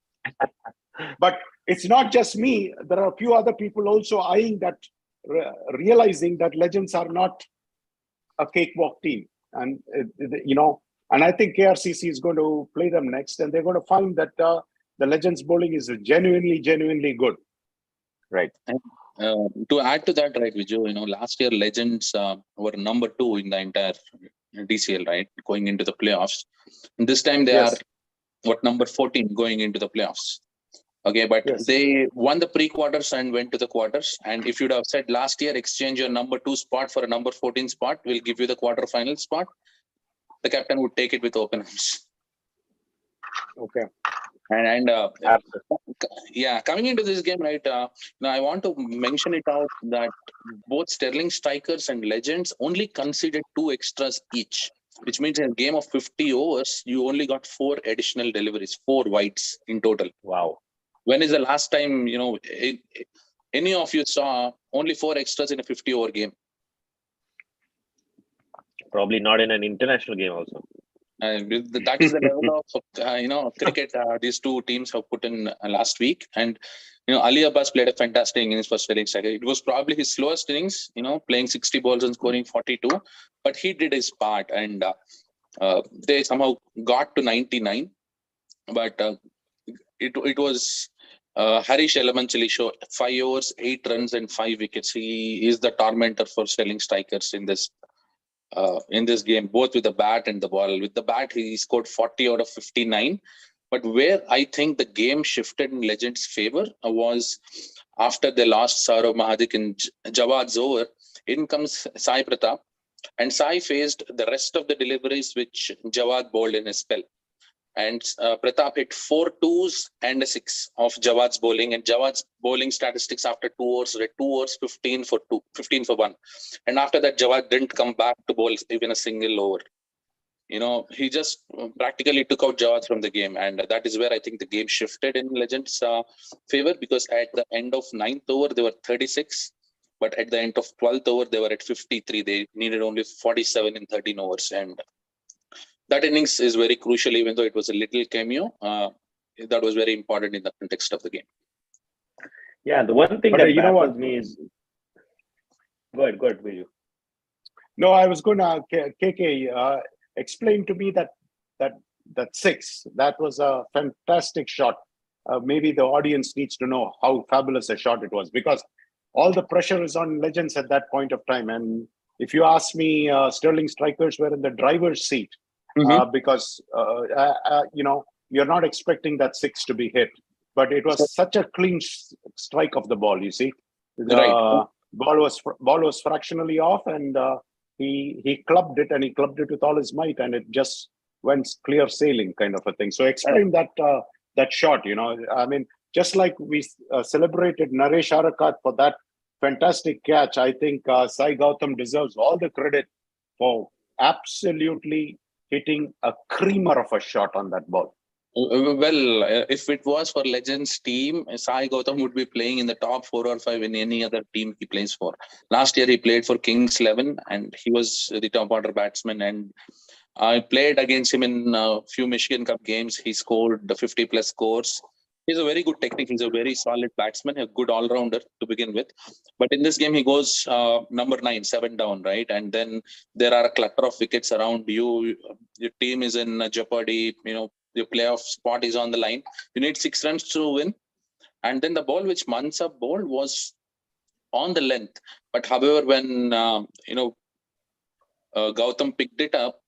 But it's not just me. There are a few other people also eyeing that, realizing that Legends are not a cakewalk team. And, and I think KRCC is going to play them next, and they're going to find that the Legends bowling is genuinely good. Right. To add to that, right, Viju, last year Legends were number 2 in the entire DCL, right, going into the playoffs. And this time they are number 14 going into the playoffs. Okay, but they won the pre-quarters and went to the quarters. And if you'd have said last year, exchange your number 2 spot for a number 14 spot, we'll give you the quarterfinal spot, the captain would take it with open arms. Okay. And coming into this game, right, now I want to mention it out that both Sterling strikers and Legends only conceded 2 extras each, which means in a game of 50 overs, you only got 4 additional deliveries, 4 wides in total. Wow. When is the last time, any of you saw only 4 extras in a 50-over game? Probably not in an international game also. That is the level of cricket these two teams have put in last week. And Ali Abbas played a fantastic innings for Sterling striker. It was probably his slowest innings, playing 60 balls and scoring 42, but he did his part, and they somehow got to 99. But it was Harish Elamanchali show, 5 overs, 8 runs and 5 wickets. He is the tormentor for Sterling strikers in this game, both with the bat and the ball. With the bat, he scored 40 out of 59. But where I think the game shifted in Legends' favor was after they lost Saurav Mahadik in Jawad's over. In comes Sai Pratap, and Sai faced the rest of the deliveries which Jawad bowled in his spell. And Pratap hit 4 2s and a 6 of Jawad's bowling. And Jawad's bowling statistics after 2 overs were 2 overs, 15 for 1. And after that, Jawad didn't come back to bowl even a single over. He just practically took out Jawad from the game. And that is where I think the game shifted in Legends' favor, because at the end of 9th over, they were 36. But at the end of 12th over, they were at 53. They needed only 47 in 13 overs. And that innings is very crucial, even though it was a little cameo. That was very important in the context of the game. Yeah, the one thing that baffles me is... Go ahead, Viju. No, I was going to, KK, explain to me that 6. That was a fantastic shot. Maybe the audience needs to know how fabulous a shot it was, because all the pressure is on Legends at that point of time. And if you ask me, Sterling strikers were in the driver's seat. Because you're not expecting that 6 to be hit, but it was such a clean strike of the ball. You see, the ball was fractionally off, and he clubbed it, and he clubbed it with all his might, and it just went clear sailing kind of a thing. So explain that shot. I mean, just like we celebrated Naresh Arakat for that fantastic catch, I think Sai Gautam deserves all the credit for absolutely hitting a creamer of a shot on that ball. Well, if it was for Legends team, Sai Gautam would be playing in the top 4 or 5 in any other team he plays for. Last year he played for Kings 11 and he was the top order batsman, and I played against him in a few Michigan Cup games. He scored the 50 plus scores. He's a very good technique. He's a very solid batsman, a good all-rounder to begin with. But in this game, he goes number 9, 7 down, right? And then there are a clutter of wickets around you. Your team is in jeopardy. Your playoff spot is on the line. You need 6 runs to win. And then the ball which Mansa bowled was on the length. But however, when Gautam picked it up,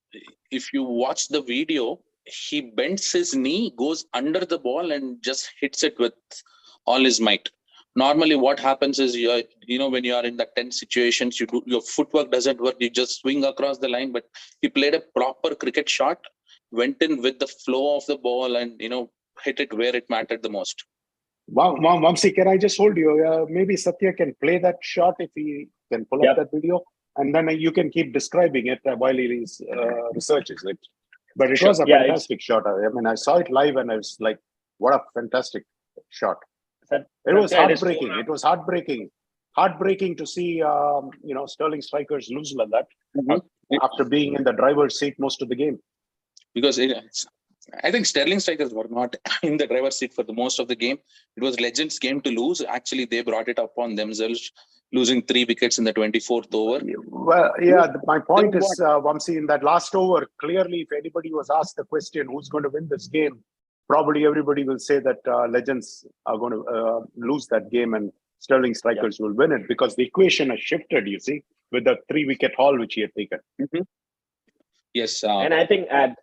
if you watch the video, he bends his knee, goes under the ball and just hits it with all his might. Normally what happens is, when you are in that tense situations, your footwork doesn't work. You just swing across the line, but he played a proper cricket shot, went in with the flow of the ball and, hit it where it mattered the most. Wow, Vamsi, can I just hold you? Maybe Satya can play that shot if he can pull up that video, and then you can keep describing it while he researches it. But it was a fantastic shot. I mean, I saw it live and I was like, what a fantastic shot. It was heartbreaking. It was heartbreaking to see, Sterling strikers lose like that after being in the driver's seat most of the game. Because I think Sterling strikers were not in the driver's seat for the most of the game. It was Legends' game to lose. Actually, they brought it upon themselves, losing 3 wickets in the 24th over. Well, yeah, my point is, Vamsi, in that last over, clearly, if anybody was asked the question, who's going to win this game, probably everybody will say that Legends are going to lose that game and Sterling strikers will win it, because the equation has shifted, you see, with the 3-wicket haul which he had taken. Mm-hmm. Yes. And I think at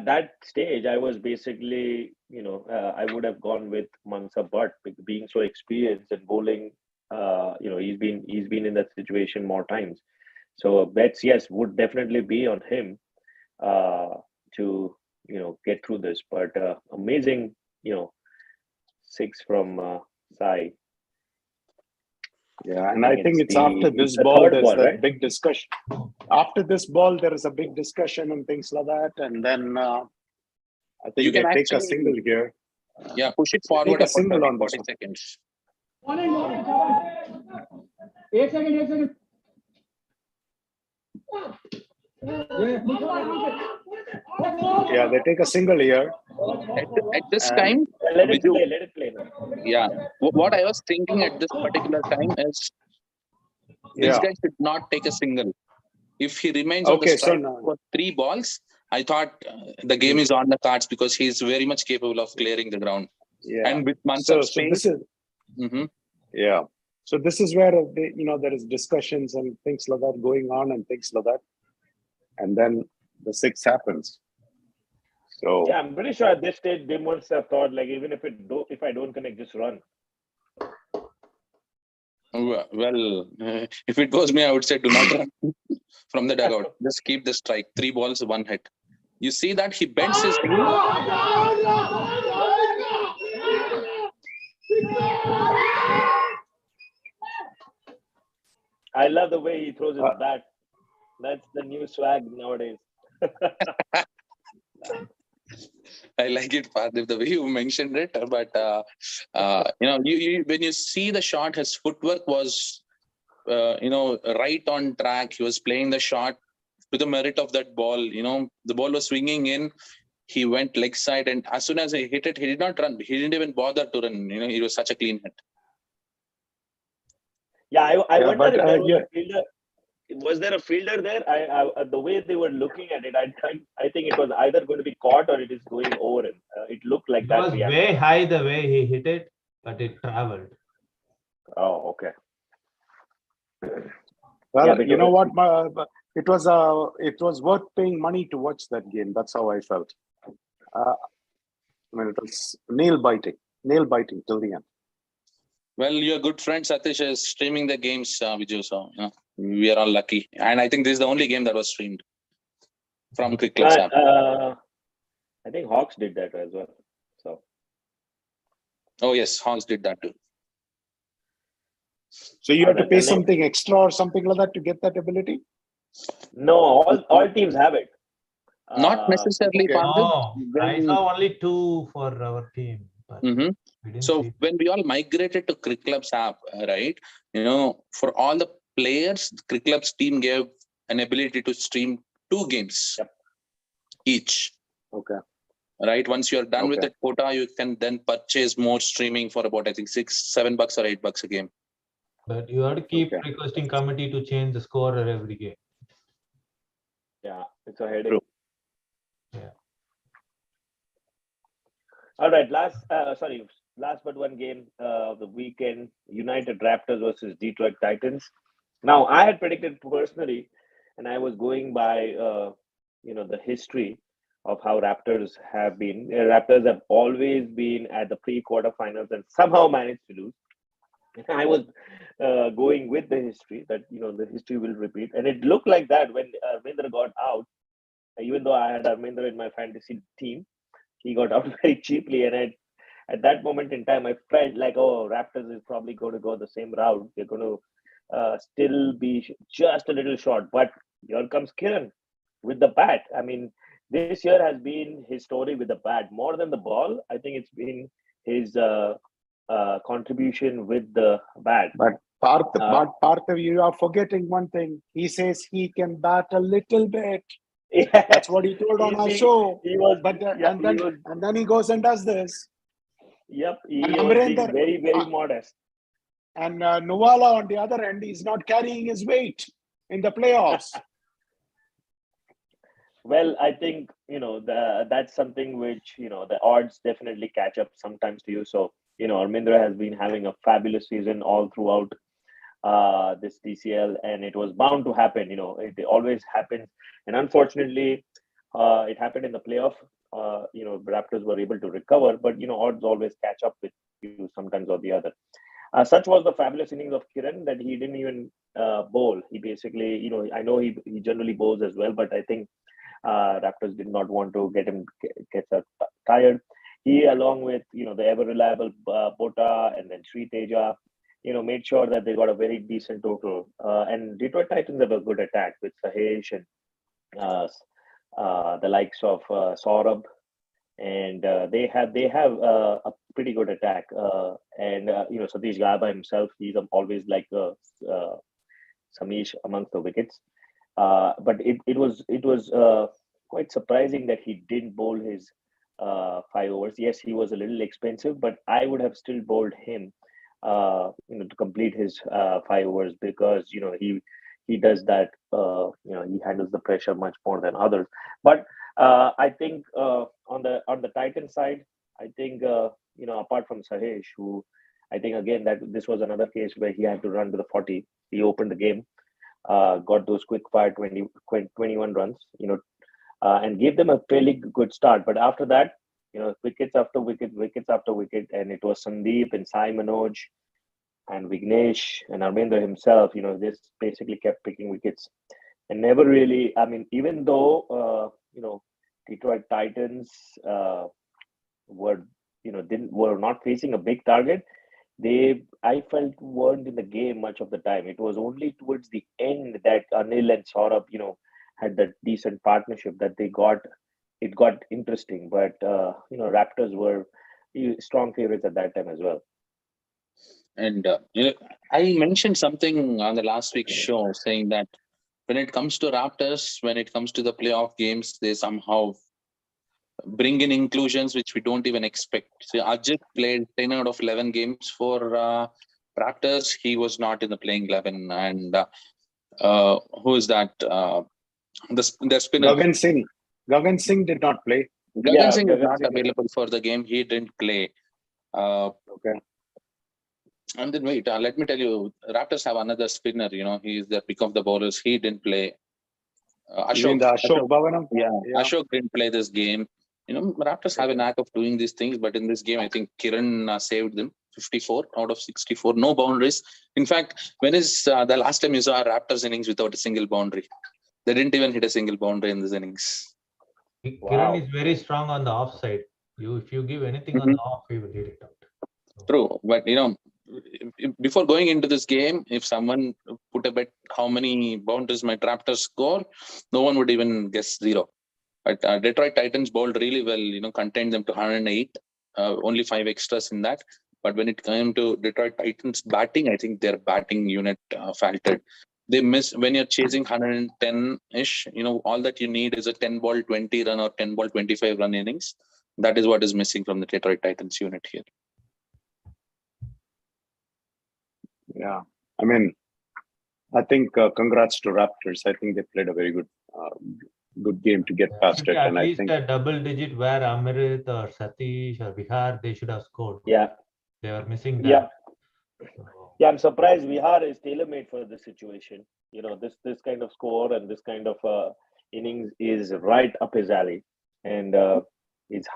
that stage, I was basically, I would have gone with Mansa Butt, being so experienced and bowling. He's been in that situation more times. So bets, yes, would definitely be on him to get through this. But amazing, 6 from Sai. Yeah, and I think it's after this ball there's that big discussion. After this ball, there is a big discussion and things like that, and then I think you can take a single here. Yeah, push it forward. Take a single on 40 seconds. Yeah, they take a single here. At this time, let it play. Yeah, what I was thinking at this particular time is this guy should not take a single. If he remains on the strike for 3 balls, I thought the game is on the cards, because he is very much capable of clearing the ground. Yeah, and with Mansa's space. Yeah. So this is where there is discussions and things like that going on and things like that, and then the 6 happens. So yeah, I'm pretty sure at this stage they must have thought, like, even if I don't connect, just run. Well, if it was me, I would say do not run from the dugout. Just keep the strike. 3 balls, 1 hit. You see that he bends his knee. I love the way he throws his bat. That's the new swag nowadays. I like it, Parthiv, the way you mentioned it. But when you see the shot, his footwork was, right on track. He was playing the shot to the merit of that ball. The ball was swinging in. He went leg side, and as soon as he hit it, he did not run. He didn't even bother to run. It was such a clean hit. Yeah, I wonder if there was a fielder. Was there a fielder there? The way they were looking at it, I think it was either going to be caught or it is going over him. It looked like that. It was way high the way he hit it, but it traveled. Oh, okay. Well, you know what? It was worth paying money to watch that game. That's how I felt. It was nail biting till the end. Well, your good friend Satish is streaming the games, Viju. So we are all lucky, and I think this is the only game that was streamed. from Cricket Clubs app. I think Hawks did that as well. So. Oh yes, Hawks did that too. So you have to pay something extra or something like that to get that ability? No, all teams have it. Not necessarily. okay. No, I saw only 2 for our team. But we didn't So see when we all migrated to Cricket Clubs app, right? For all the players, the Cricket Clubs team gave an ability to stream 2 games each. Okay. Right. Once you're done with Okay. that quota, you can then purchase more streaming for about, I think, $6, $7 or $8 a game. But you have to keep requesting committee to change the scorer every game. Yeah, it's a headache. True. Yeah. All right, last but one game of the weekend: United Raptors versus Detroit Titans. Now, I had predicted personally, and I was going by the history of how Raptors have been. Raptors have always been at the pre-quarterfinals and somehow managed to lose. I was going with the history that the history will repeat, and it looked like that when Arvinder got out. Even though I had Arvinder in my fantasy team, he got out very cheaply, and at that moment in time, I felt like, oh, Raptors is probably going to go the same route. They're going to still be just a little short. But here comes Kiran with the bat. I mean, this year has been his story with the bat more than the ball. I think it's been his contribution with the bat. But Parthav, you are forgetting one thing. He says he can bat a little bit. Yes. That's what he told on our show. He was, and then he goes and does this. Yep, he And was being very, very modest. And Nuwala on the other end, he's not carrying his weight in the playoffs. Well, I think that's something which the odds definitely catch up sometimes to you. So Armindra has been having a fabulous season all throughout this DCL, and it was bound to happen. It always happens, and unfortunately, it happened in the playoff. Raptors were able to recover, but odds always catch up with you sometimes or the other. Such was the fabulous innings of Kiran that he didn't even bowl. He basically, I know he generally bowls as well, but I think Raptors did not want to get tired. He, along with the ever reliable Bota and then Sri Teja, made sure that they got a very decent total. And Detroit Titans have a good attack with Sahesh and the likes of Saurabh, and they have a pretty good attack. And Satish Gaba himself, he's always like Samish amongst the wickets. But it was quite surprising that he didn't bowl his 5 overs. Yes, he was a little expensive, but I would have still bowled him to complete his 5 overs, because he does that. He handles the pressure much more than others. But I think on the Titan side, I think apart from Sahesh, who I think again that this was another case where he had to run to the 40. He opened the game, got those quick fire 21 runs, and gave them a fairly good start. But after that, wickets after wicket, and it was Sandeep and Sai Manoj and Vignesh and Arvinder himself. Just basically kept picking wickets and never really. I mean, even though Detroit Titans were not facing a big target, I felt weren't in the game much of the time. It was only towards the end that Anil and Saurabh, had that decent partnership that it got interesting. But Raptors were strong favorites at that time as well. And I mentioned something on the last week's show saying that when it comes to Raptors, when it comes to the playoff games, they somehow bring in inclusions which we don't even expect. So Ajit played 10 out of 11 games for Raptors. He was not in the playing 11. And who is that? The spinner. Gagan Singh did not play. Gagan Singh is not available for the game. He didn't play. Okay. And then wait, let me tell you, Raptors have another spinner. He's the pick of the bowlers. He didn't play. Ashok Bhavanam? Yeah, Ashok didn't play this game. Raptors have a knack of doing these things, but in this game, I think Kiran saved them. 54 out of 64, no boundaries. In fact, when is the last time you saw a Raptors innings without a single boundary? They didn't even hit a single boundary in this innings. Kiran is very strong on the offside. If you give anything on the off, he will hit it out. True, but before going into this game, if someone put a bet how many boundaries might Raptors score, no one would even guess 0. But Detroit Titans bowled really well, contained them to 108, only 5 extras in that. But when it came to Detroit Titans batting, I think their batting unit faltered. They miss when you're chasing 110-ish, all that you need is a 10 ball 20 run or 10 ball 25 run innings. That is what is missing from the Detroit Titans unit here. Yeah, I mean, I think congrats to Raptors. I think they played a very good game to get past it. At And least I think a double digit where Amrit or Satish or Vihar, they should have scored. Yeah. They were missing that. Yeah. Yeah, I'm surprised Vihar is tailor-made for this situation. This kind of score and this kind of innings is right up his alley, and it's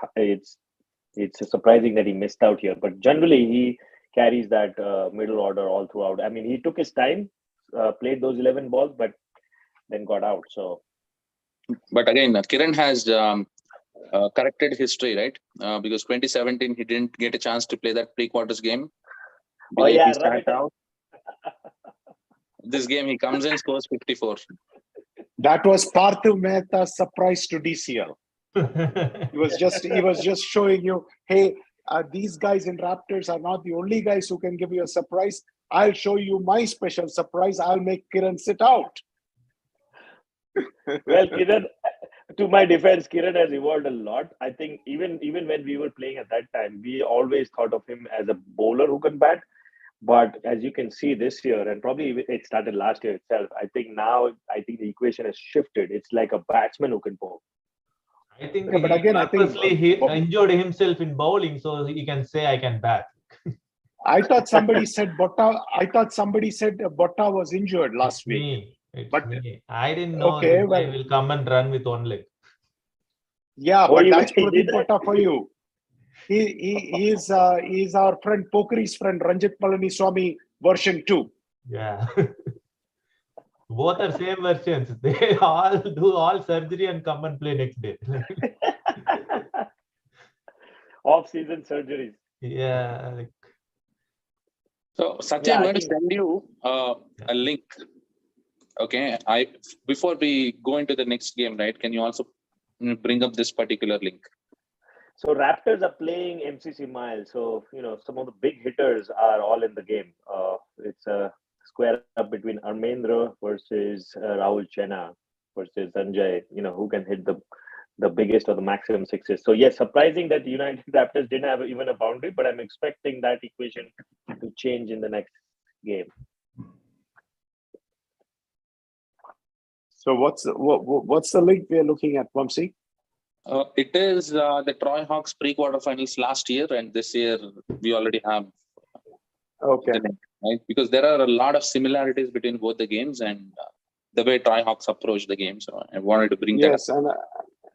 surprising that he missed out here. But generally, he carries that middle order all throughout. I mean, he took his time, played those 11 balls, but then got out. So, but again, Kiran has corrected history, right? Because 2017 he didn't get a chance to play that pre-quarters game. rub it out. This game he comes in, scores 54. that was Parthiv Mehta's surprise to DCL. He was just showing you, hey, these guys in Raptors are not the only guys who can give you a surprise. I'll show you my special surprise. I'll make Kiran sit out. Well, Kiran, to my defense, Kiran has evolved a lot. I think even when we were playing at that time, we always thought of him as a bowler who can bat. But as you can see this year, and probably it started last year itself, I think the equation has shifted. It's like a batsman who can bowl. I think but again, I think he injured himself in bowling, so he can say I can bat. I thought somebody said Botta. Botta was injured last week. It's me. I didn't know Okay, I will come and run with one leg. Yeah, but that's Pradeep Botta for you. He is our friend Pokies' friend Ranjit Palaniswamy version 2. Yeah. Both are same versions. They all do all surgery and come and play next day. Off-season surgeries. Yeah. So Satya, I'm going to send you a link. Okay, before we go into the next game, right? Can you also bring up this particular link? So Raptors are playing MCC Miles. So some of the big hitters are all in the game. It's a square up between Armendra versus Rahul Chena versus Sanjay. Who can hit the biggest or the maximum sixes. So yes, surprising that the United Raptors didn't have even a boundary, but I'm expecting that equation to change in the next game. So what's the link we are looking at, Vamsi? It is the Troy Hawks pre-quarterfinals last year, and this year we already have. Okay. Right? Because there are a lot of similarities between both the games and the way Troy Hawks approach the game. So I wanted to bring that up.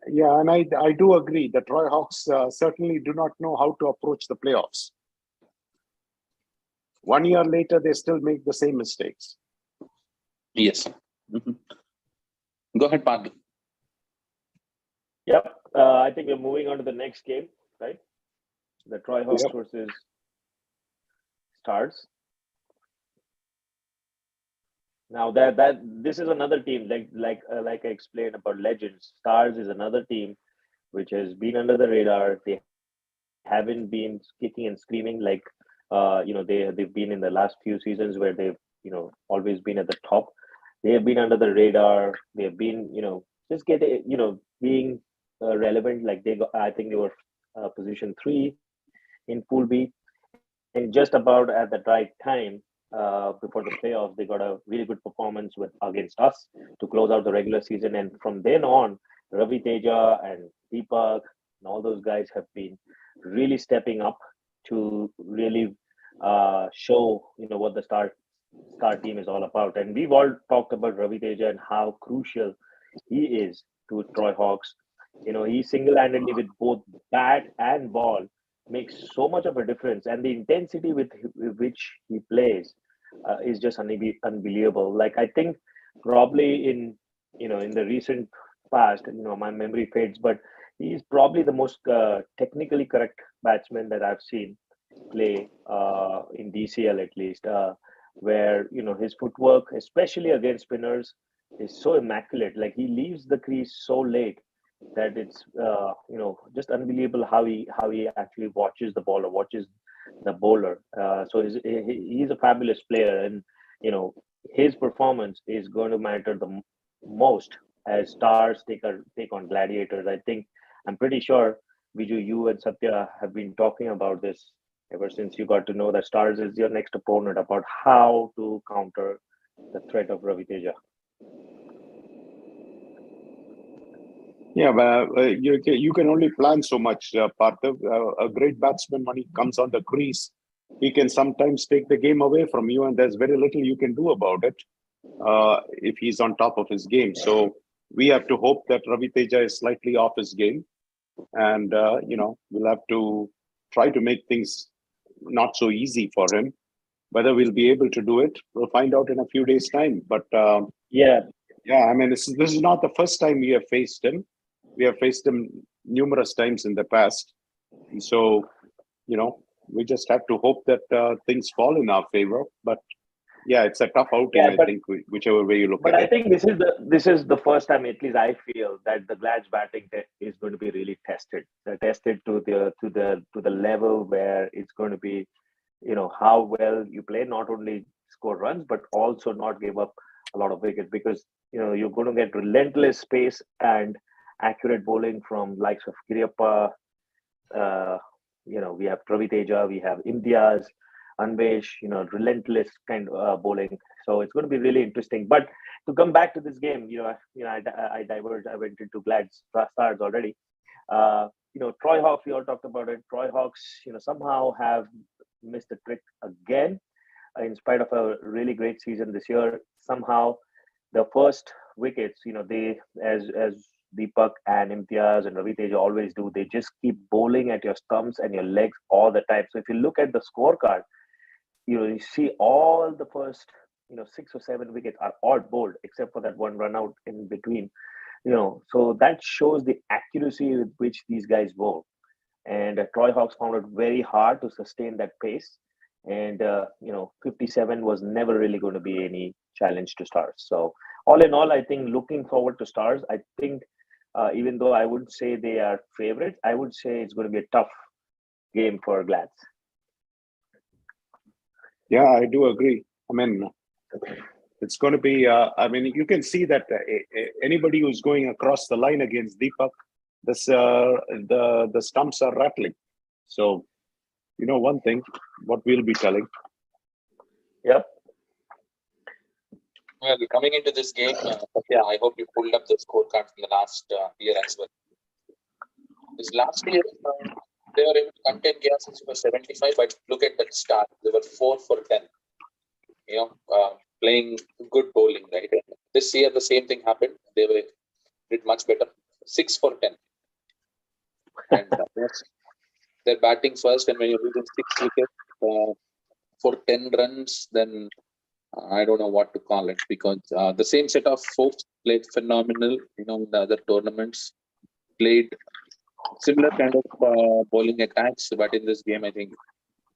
Yes, and I do agree that Troy Hawks certainly do not know how to approach the playoffs. 1 year later, they still make the same mistakes. Yes. Go ahead, Parth. Yep. I think we're moving on to the next game, right? The Troy Hawks versus Stars. Now that this is another team like I explained about Legends. Stars is another team which has been under the radar. They haven't been kicking and screaming like they've been in the last few seasons where they've always been at the top. They have been under the radar. They have been just being relevant. Like I think they were position 3 in Pool B, and just about at the right time before the playoffs, they got a really good performance against us to close out the regular season. And from then on, Ravi Teja and Deepak and all those guys have been really stepping up to really show what the star team is all about. And we've all talked about Ravi Teja and how crucial he is to Troy Hawks. He single-handedly with both bat and ball makes so much of a difference, and the intensity with which he plays is just unbelievable. Like I think probably in in the recent past, my memory fades, but he's probably the most technically correct batsman that I've seen play in DCL at least, where his footwork, especially against spinners, is so immaculate. Like he leaves the crease so late that it's just unbelievable how he actually watches the ball or watches the bowler. So he's a fabulous player, and his performance is going to matter the most as stars take on gladiators. I'm pretty sure Viju, you and Satya have been talking about this ever since you got to know that stars is your next opponent, about how to counter the threat of Ravi Teja. Yeah, but you can only plan so much, Parthav. A great batsman, when he comes on the crease, he can sometimes take the game away from you, and there's very little you can do about it if he's on top of his game. So we have to hope that Ravi Teja is slightly off his game, and we'll have to try to make things not so easy for him. Whether we'll be able to do it, we'll find out in a few days' time. But Yeah, I mean, this is not the first time we have faced him. We have faced him numerous times in the past. So, we just have to hope that things fall in our favor. But yeah, it's a tough outing, I think, whichever way you look but at I it. think this is the first time, at least I feel, that the Glad's batting is going to be really tested. Tested to the level where it's going to be, how well you play, not only score runs but also not give up a lot of wickets, because you're going to get relentless pace and accurate bowling from likes of Kiriyappa. Uh, we have Ravi Teja, we have Imtiaz, Anvesh. Relentless kind of bowling. So it's going to be really interesting. But to come back to this game, I diverged. I went into Glad's stars already. Troy Hawks. We all talked about it. Troy Hawks, somehow have missed the trick again, in spite of a really great season this year. Somehow, the first wickets, they as Deepak and Imtiaz and Ravi Teja always do, they just keep bowling at your stumps and your legs all the time. So if you look at the scorecard, you see all the first 6 or 7 wickets are odd bowled, except for that one run out in between. So that shows the accuracy with which these guys bowl. And Troy Hawks found it very hard to sustain that pace. And 57 was never really going to be any challenge to Stars. So all in all, I think looking forward to Stars. I think even though I wouldn't say they are favorites, I would say it's going to be a tough game for Glads. Yeah, I do agree. I mean, it's going to be. I mean, you can see that anybody who's going across the line against Deepak, the stumps are rattling. So, one thing, what we'll be telling. Yep. Well, coming into this game, I hope you pulled up the scorecard from the last year as well. This last year, they were able to contain KRCC for 75, but look at that start. They were 4 for 10. Playing good bowling, right? This year, the same thing happened. They did much better, 6 for 10. And they're batting first, and when you're losing 6 wickets for 10 runs, then I don't know what to call it, because the same set of folks played phenomenal. In the other tournaments, played similar kind of bowling attacks, but in this game, I think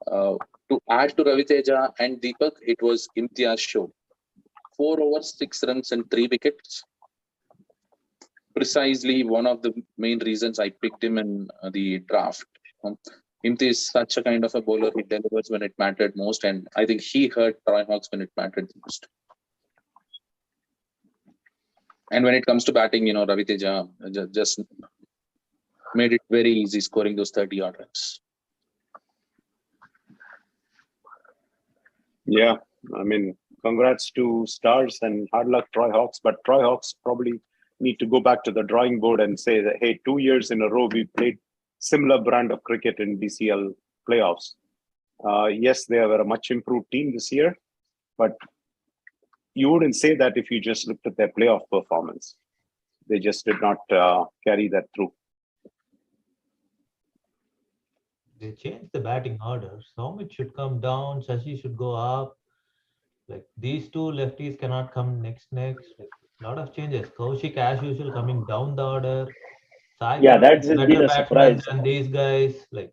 to add to Ravi Teja and Deepak, it was Imtiaz show. 4 overs, 6 runs, and 3 wickets. Precisely one of the main reasons I picked him in the draft. Imti is such a kind of a bowler. He delivers when it mattered most, and I think he hurt Troy Hawks when it mattered most. And when it comes to batting, Ravi Teja just made it very easy, scoring those 30-odd runs. Yeah, I mean, congrats to Stars and hard luck Troy Hawks, but Troy Hawks probably need to go back to the drawing board and say that, hey, 2 years in a row, we played similar brand of cricket in DCL playoffs. Yes, they were a much improved team this year, but you wouldn't say that if you just looked at their playoff performance. They just did not carry that through. They changed the batting order. Soumit should come down, Shashi should go up. Like these two lefties cannot come next. Like, Lot of changes. Kaushik, as usual, coming down the order. Sai Yeah, Pranav that's is just better been a batsman surprise. than these guys. Like,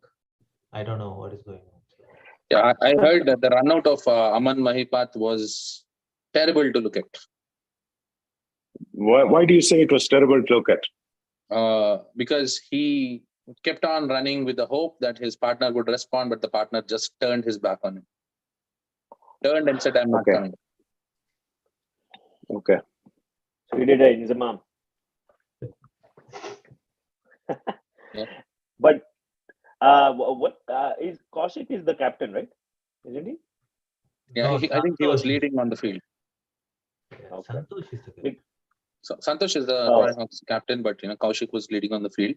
I don't know what is going on. Yeah, I heard that the run out of Aman Mahipath was terrible to look at. Why do you say it was terrible to look at? Because he kept on running with the hope that his partner would respond, but the partner just turned his back on him. Turned and said, I'm not Okay. coming. Okay. So he did a Inzamam. Yeah. But what is Kaushik is the captain, right? Isn't he? Yeah, No, I think he was Santosh. leading on the field. Yeah, Okay. Santosh is the captain. So Santosh is the Oh. Royal Hawks captain, but Kaushik was leading on the field.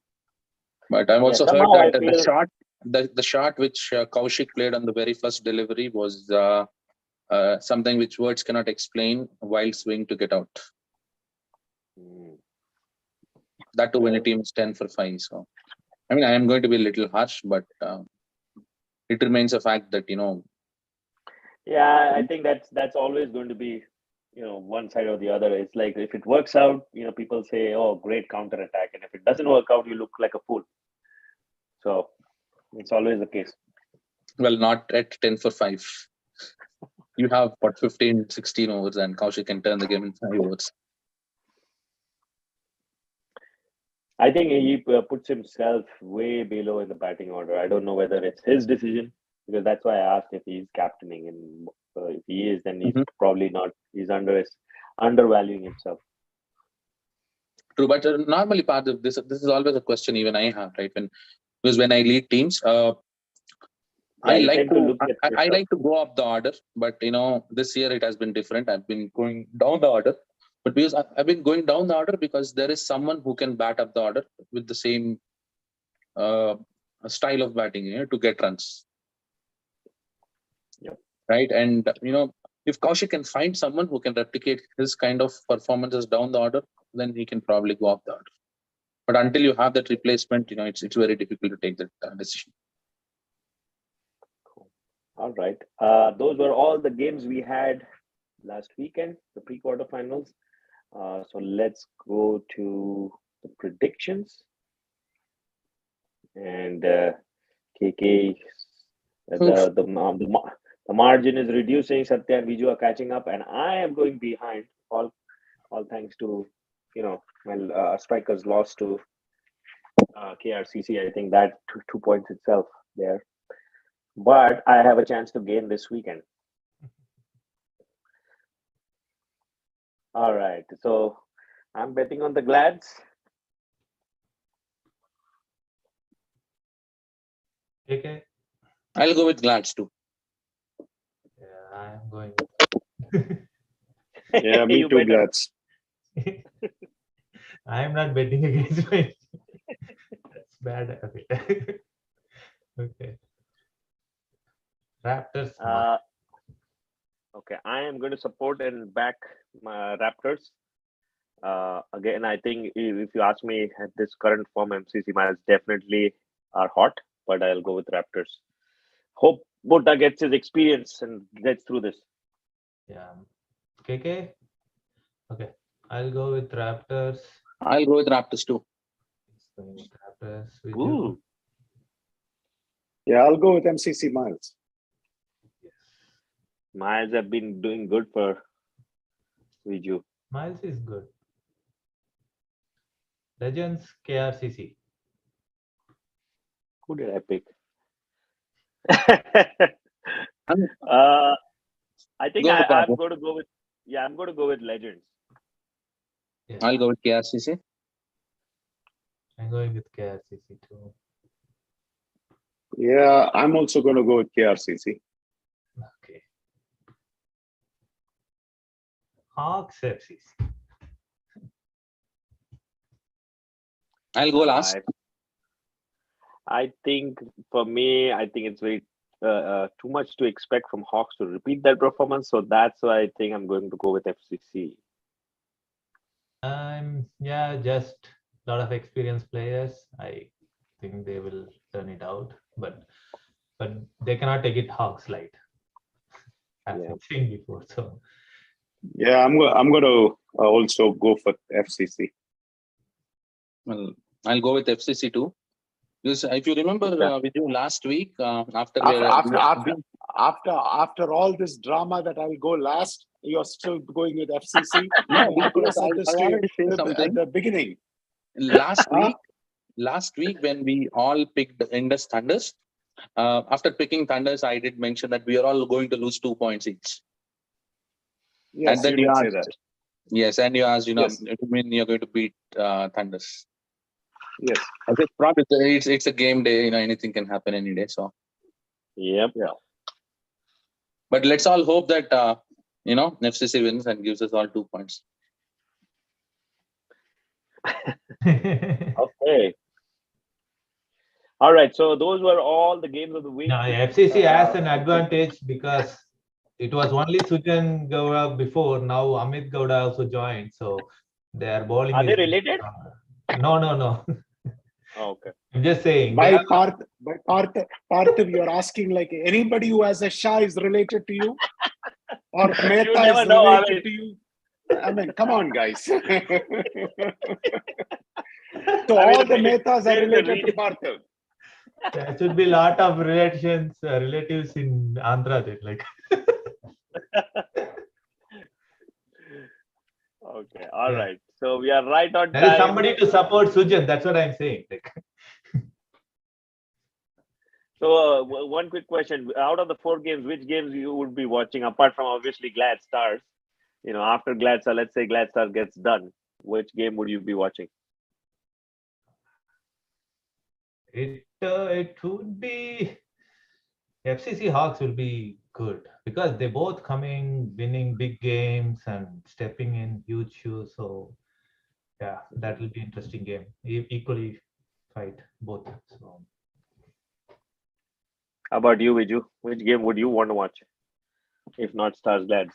But I've also somehow heard that I feel- the shot which Kaushik played on the very first delivery was something which words cannot explain. Wild swing to get out. That too when a team is 10 for 5. So, I mean, I am going to be a little harsh, but it remains a fact that Yeah, I think that's always going to be, one side or the other. It's like if it works out, people say, "Oh, great counter attack," and if it doesn't work out, you look like a fool. So it's always the case. well, not at 10 for 5. You have 15, 16 overs, and Kaushik can turn the game in 5 overs. I think he puts himself way below in the batting order. I don't know whether it's his decision, because that's why I asked if he's captaining, and if he is, then he's probably not. He's undervaluing himself. True, but normally part of this is always a question even I have, right? Because when I lead teams, I like to go up the order, but this year it has been different. I've been going down the order, but because I've been going down the order because there is someone who can bat up the order with the same style of batting, to get runs. Yep. Right, and if Kaushik can find someone who can replicate his kind of performances down the order, then he can probably go up the order. But until you have that replacement, it's very difficult to take that decision. All right. Those were all the games we had last weekend, the pre-quarterfinals. So let's go to the predictions. And KK, the margin is reducing. Satya and Viju are catching up, and I am going behind. All thanks to my strikers lost to KRCC. I think that 2 points itself there. But I have a chance to gain this weekend. All right. So I'm betting on the Glads. Okay. I'll go with Glads too. Yeah, I am going. Yeah, me too, Glads. I am not betting against my. That's bad. Okay. Okay. Raptors. Okay, I am going to support and back my Raptors. Again, I think if you ask me at this current form, MCC Miles definitely are hot, but I'll go with Raptors. Hope Bota gets his experience and gets through this. Yeah. KK. Okay. I'll go with Raptors. I'll go with Raptors too. Raptors. Ooh. Yeah, I'll go with MCC Miles. Yes. Miles have been doing good for Viju. Miles is good. Legends KRCC. Who did I pick? I'm I think Go with I'm Babu. going to go with I'm going to go with Legends. Yeah. I'll go with KRCC. I'm going with KRCC too. Yeah, I'm also going to go with KRCC. Okay. Hawks FCC. I'll go last. I think for me, I think it's very too much to expect from Hawks to repeat that performance. So that's why I think I'm going to go with FCC. Just a lot of experienced players. I think they will turn it out, but they cannot take it Hawks light. As I said before. So Yeah, I'm going to also go for FCC. Well, I'll go with FCC too. Because if you remember with you last week, after After all this drama that I'll go last, you're still going with FCC? no, I could have because said this I to you already said at something the beginning. last week when we all picked Indus Thunders. After picking Thunders, I did mention that we are all going to lose 2 points each. Yes, And then you did say asked, that. yes, and you asked, Yes. you mean you're going to beat Thunders? Yes. I said, probably it's a game day. Anything can happen any day. So, Yep. Yeah. but let's all hope that FCC wins and gives us all 2 points. Okay. All right. So those were all the games of the week. Now, FCC has an advantage because it was only Sujan Gowda before. Now Amit Gowda also joined, so their bowling. Are they is related? No. Oh, okay. I'm just saying. By Parthiv, you're asking like anybody who has a Shah is related to you? Or Mehta never is know, related to you? I mean, come on, guys. So all the Mehtas are related to Parthiv. There should be a lot of relatives in Andhra. Then, like. Okay. All right. So we are right on time. There is somebody to support Sujan. That's what I'm saying. Like. So one quick question: out of the 4 games, which games you would be watching apart from obviously Glad Stars? After Glad Star, let's say Glad Star gets done, which game would you be watching? It would be FCC Hawks will be good because they both winning big games and stepping in huge shoes. So yeah, that will be interesting game. Equally fight both. So. How about you, Viju? Which game would you want to watch, if not Stars Glads?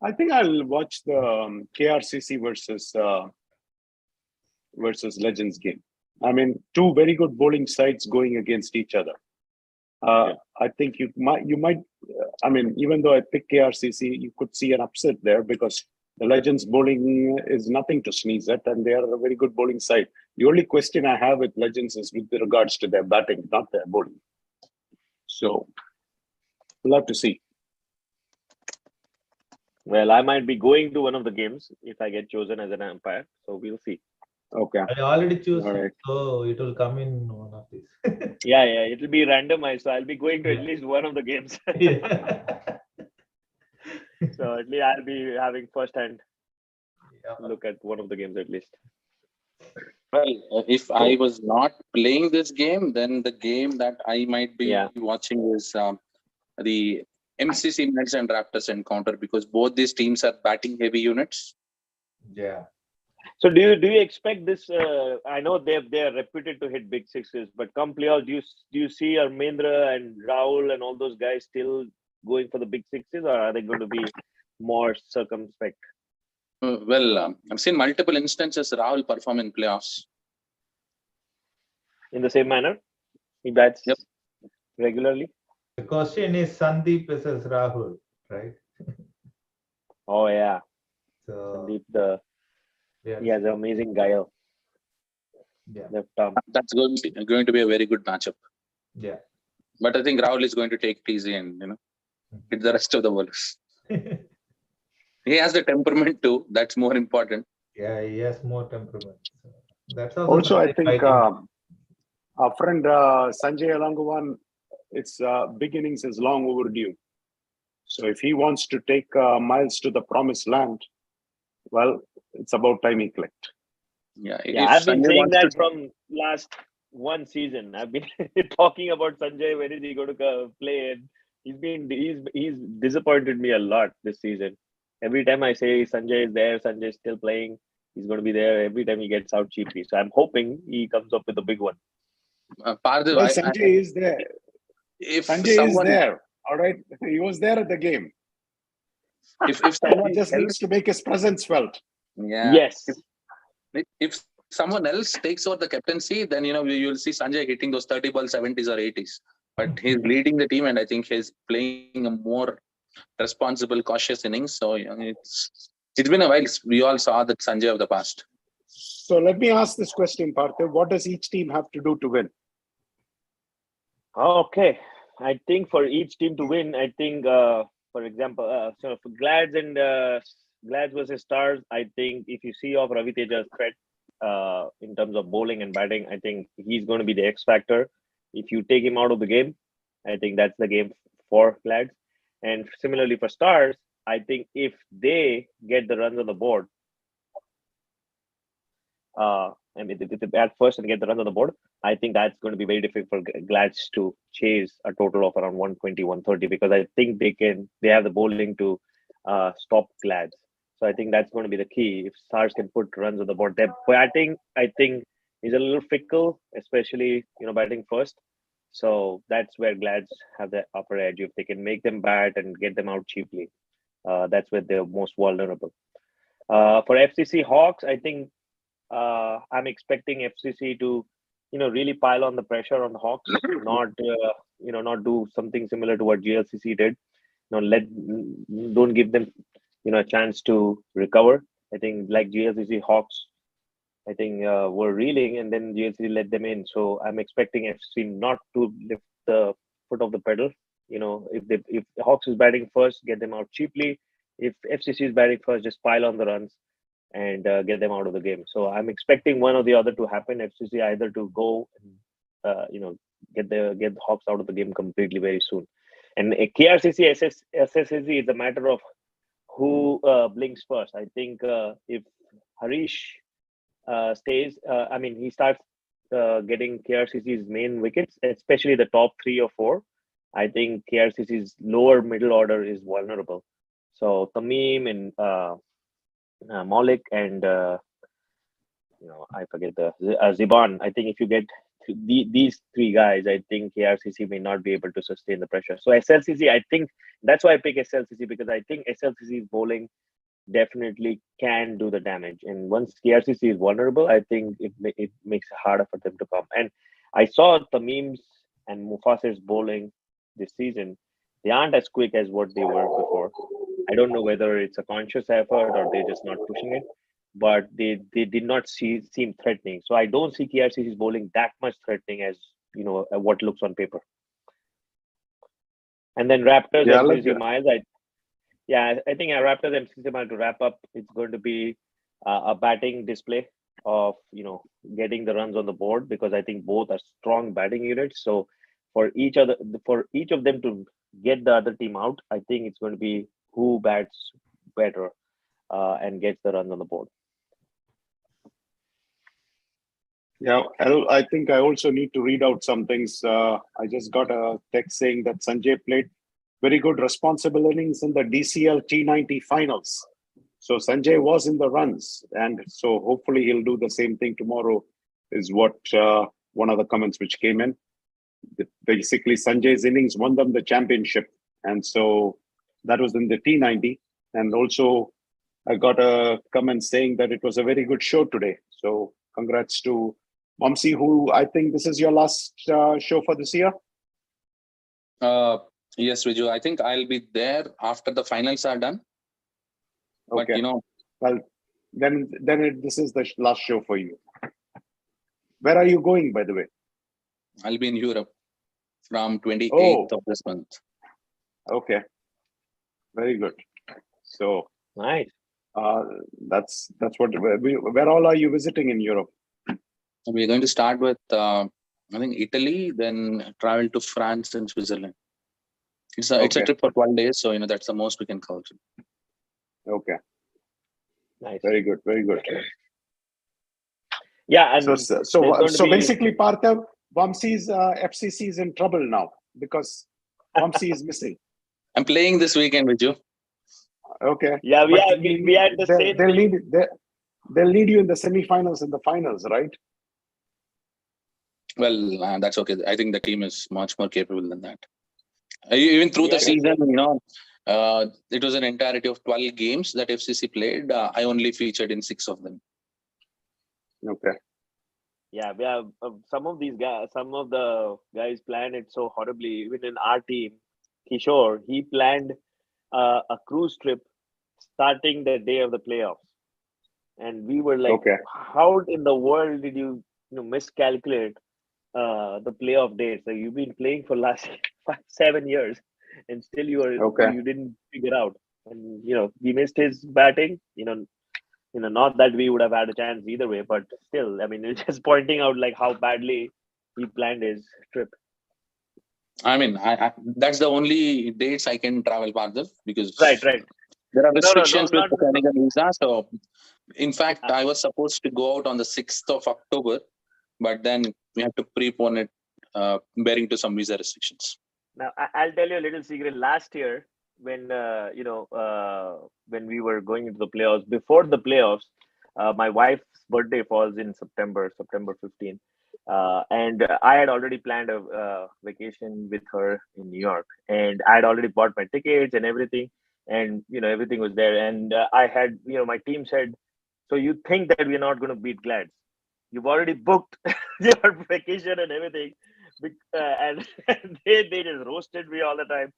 I think I'll watch the KRCC versus Legends game. I mean, 2 very good bowling sides going against each other. I think you might. I mean, even though I pick KRCC, you could see an upset there because the Legends bowling is nothing to sneeze at, and they are a very good bowling side. The only question I have with Legends is with regards to their batting, not their bowling. So we'll have to see. Well, I might be going to one of the games if I get chosen as an umpire. So we'll see. Okay. I already choose, All right. so it will come in one of these. Yeah, it'll be randomized. So I'll be going to at least one of the games. So at least I'll be having first-hand look at one of the games at least. Well, if I was not playing this game, then the game that I might be watching is the MCC Miles and Raptors encounter because both these teams are batting heavy units. Yeah. So do you expect this? I know they are reputed to hit big sixes, but come playoffs, do you see Armendra and Rahul and all those guys still going for the big sixes, or are they going to be more circumspect? Well, I've seen multiple instances Rahul perform in playoffs. In the same manner, he bats regularly. The question is Sandeep versus Rahul, right? Oh yeah, so, Sandeep, he has an amazing guile. Yeah, that's going to be a very good matchup. Yeah, but I think Rahul is going to take it easy and hit the rest of the bowlers. He has the temperament too. That's more important. Yeah, he has more temperament. So that's also I think our friend Sanjay Alangawan, its beginnings is long overdue. So if he wants to take Miles to the promised land, well, it's about time he clicked. Yeah, I've been saying that from last one season. I've been talking about Sanjay. When is he going to play? And he's disappointed me a lot this season. Every time I say Sanjay is there, Sanjay is still playing. He's going to be there every time he gets out cheaply. So I'm hoping he comes up with a big one. Sanjay is there. Sanjay is there. All right, he was there at the game. If someone he just needs to make his presence felt. Yeah. Yes. If someone else takes over the captaincy, then you'll see Sanjay hitting those 30 ball 70s or 80s. But he's leading the team, and I think he's playing a more responsible, cautious innings. So It's been a while. We all saw the Sanjay of the past. So let me ask this question, Parthiv. What does each team have to do to win? Okay, I think for each team to win, I think, for example, so for Glads and Glads versus Stars, I think if you see off Ravi Teja's threat in terms of bowling and batting, I think he's going to be the X factor. If you take him out of the game, I think that's the game for Glads. And similarly for Stars, I think if they get the runs on the board, and if they bat first and get the runs on the board, I think that's going to be very difficult for Glads to chase a total of around 120, 130, because I think they have the bowling to stop Glads. So I think that's going to be the key. If Stars can put runs on the board, their batting, I think, is a little fickle, especially batting first. So that's where Glads have the upper edge. If they can make them bat and get them out cheaply, that's where they're most vulnerable. For FCC Hawks, I think I'm expecting FCC to, really pile on the pressure on the Hawks, not do something similar to what GLCC did. Don't give them, a chance to recover. I think like GLCC Hawks, I think were reeling, and then GLCC let them in. So I'm expecting FCC not to lift the foot off the pedal. If Hawks is batting first, get them out cheaply. If FCC is batting first, just pile on the runs and get them out of the game. So I'm expecting one or the other to happen. FCC either to go and get the Hawks out of the game completely very soon. And KRCC SSC is a matter of who blinks first. I think if Harish stays, he starts getting KRCC's main wickets, especially the top 3 or 4. I think KRCC's lower middle order is vulnerable. So Tamim and Maulik and I forget the Ziban. I think if you get these 3 guys, I think KRCC may not be able to sustain the pressure. So SLCC, I think that's why I pick SLCC, because I think SLCC's bowling definitely can do the damage. And once KRCC is vulnerable, I think it makes it harder for them to come. And I saw Tamim's and Mufasir's bowling this season. They aren't as quick as what they were before. I don't know whether it's a conscious effort or they're just not pushing it, but they did not seem threatening. So I don't see KRCC's bowling that much threatening as what looks on paper. And then Raptors, MCC Miles. I think Raptors MCC Miles, to wrap up, it's going to be a batting display of getting the runs on the board, because I think both are strong batting units. So for each of them to get the other team out, I think it's going to be who bats better and gets the runs on the board. Yeah, I think I also need to read out some things. I just got a text saying that Sanjay played very good responsible innings in the DCL T90 finals. So Sanjay was in the runs, and so hopefully he'll do the same thing tomorrow, is what one of the comments which came in. Basically, Sanjay's innings won them the championship, and so that was in the T90. And also, I got a comment saying that it was a very good show today. So congrats to Mamsi, who I think this is your last show for this year. Yes, Viju. I think I'll be there after the finals are done. Okay. But well, then this is the last show for you. Where are you going, by the way? I'll be in Europe from 28th of this month. Okay. Very good. So nice. That's what. Where all are you visiting in Europe? We're going to start with I think Italy, then travel to France and Switzerland. It's a trip for 12 days, so that's the most we can cover. Okay. Nice. Very good. Very good. Yeah, and so basically, Partha, Vamsi's FCC is in trouble now because Vamsi is missing. I'm playing this weekend with you. Okay. Yeah, we had the same. They'll need you in the semi-finals and the finals, right? Well, that's okay. I think the team is much more capable than that. Even through the season, it was an entirety of 12 games that FCC played. I only featured in 6 of them. Okay. Yeah, we have some of the guys planned it so horribly. Even in our team, Kishore, he planned a cruise trip starting the day of the playoffs, and we were like, Okay. "How in the world did you miscalculate the playoff dates? Like you've been playing for last 5-7 years, and still Okay. you didn't figure out." And we missed his batting. Not that we would have had a chance either way, but still, I mean, it's just pointing out like how badly he planned his trip. I mean, that's the only dates I can travel, Partha, because Right. there are No, restrictions with not. the Canadian visa. So, in fact, I was supposed to go out on the 6th of October, but then we had to prepone it, bearing to some visa restrictions. Now, I'll tell you a little secret. Last year, when when we were going into the playoffs, before the playoffs, my wife's birthday falls in September 15th, and I had already planned a vacation with her in New York, and I had already bought my tickets and everything, and everything was there, and I had my team said, "So you think that we're not going to beat Glads? You've already booked your vacation and everything." And they just roasted me all the time.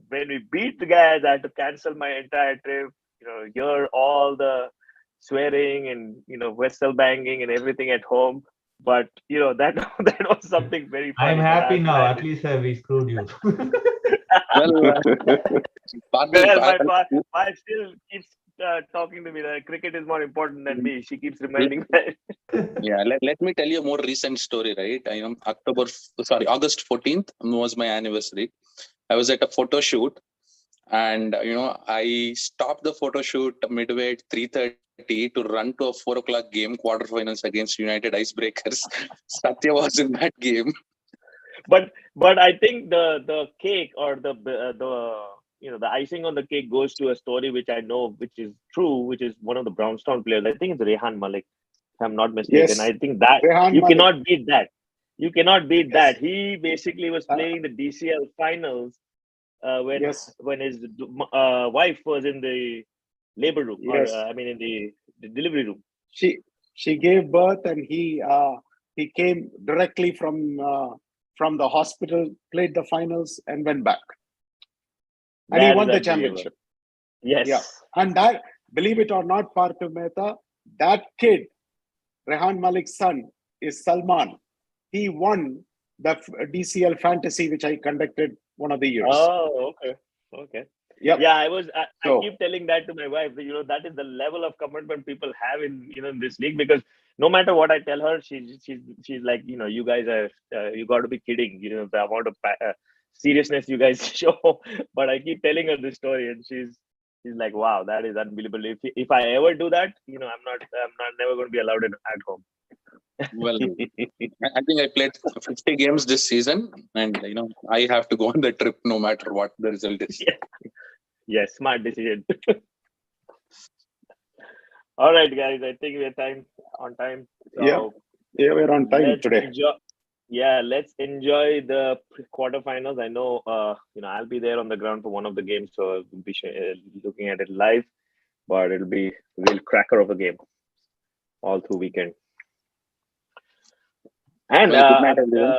When we beat the guys, I had to cancel my entire trip. Hear all the swearing and whistle banging and everything at home. But that that was something very funny. I'm happy now. At least we screwed you. Well, Partha, My wife still keeps talking to me that cricket is more important than me. She keeps reminding me. yeah, let me tell you a more recent story, right? I am August 14th was my anniversary. I was at a photo shoot, and I stopped the photo shoot midway at 3:30 to run to a 4 o'clock game, quarterfinals against United Icebreakers. Satya was in that game. But I think the cake or the icing on the cake goes to a story which I know, which is true, which is one of the Brownstown players. I think it's Rehan Malik, if I'm not mistaken. Yes. I think that Rehan you Malik. cannot beat that. You cannot beat Yes. that. He basically was playing the DCL finals when Yes. when his wife was in the labor room, or Yes. I mean in the delivery room. She gave birth, and he came directly from the hospital, played the finals, and went back. And he That won is the unbelievable. championship. Yes. Yeah. And that, believe it or not, Partha Mehta, that kid, Rehan Malik's son, is Salman. He won the DCL Fantasy, which I conducted one of the years. Oh, okay. Yep. Yeah, I So- keep telling that to my wife. That is the level of commitment people have in in this league, because no matter what I tell her, she's like, you guys are you got to be kidding. The amount of seriousness you guys show. But I keep telling her this story, and she's like, wow, that is unbelievable. If I ever do that, I'm not never going to be allowed at home. Well, I think I played 50 games this season, and I have to go on the trip no matter what the result is. Yes, smart decision. All right, guys. I think we're on time. So Yeah, we're on time let's today. let's enjoy the quarterfinals. I know, I'll be there on the ground for one of the games, so I'll be looking at it live. But it'll be a real cracker of a game all through weekend. And Well, good night, everyone.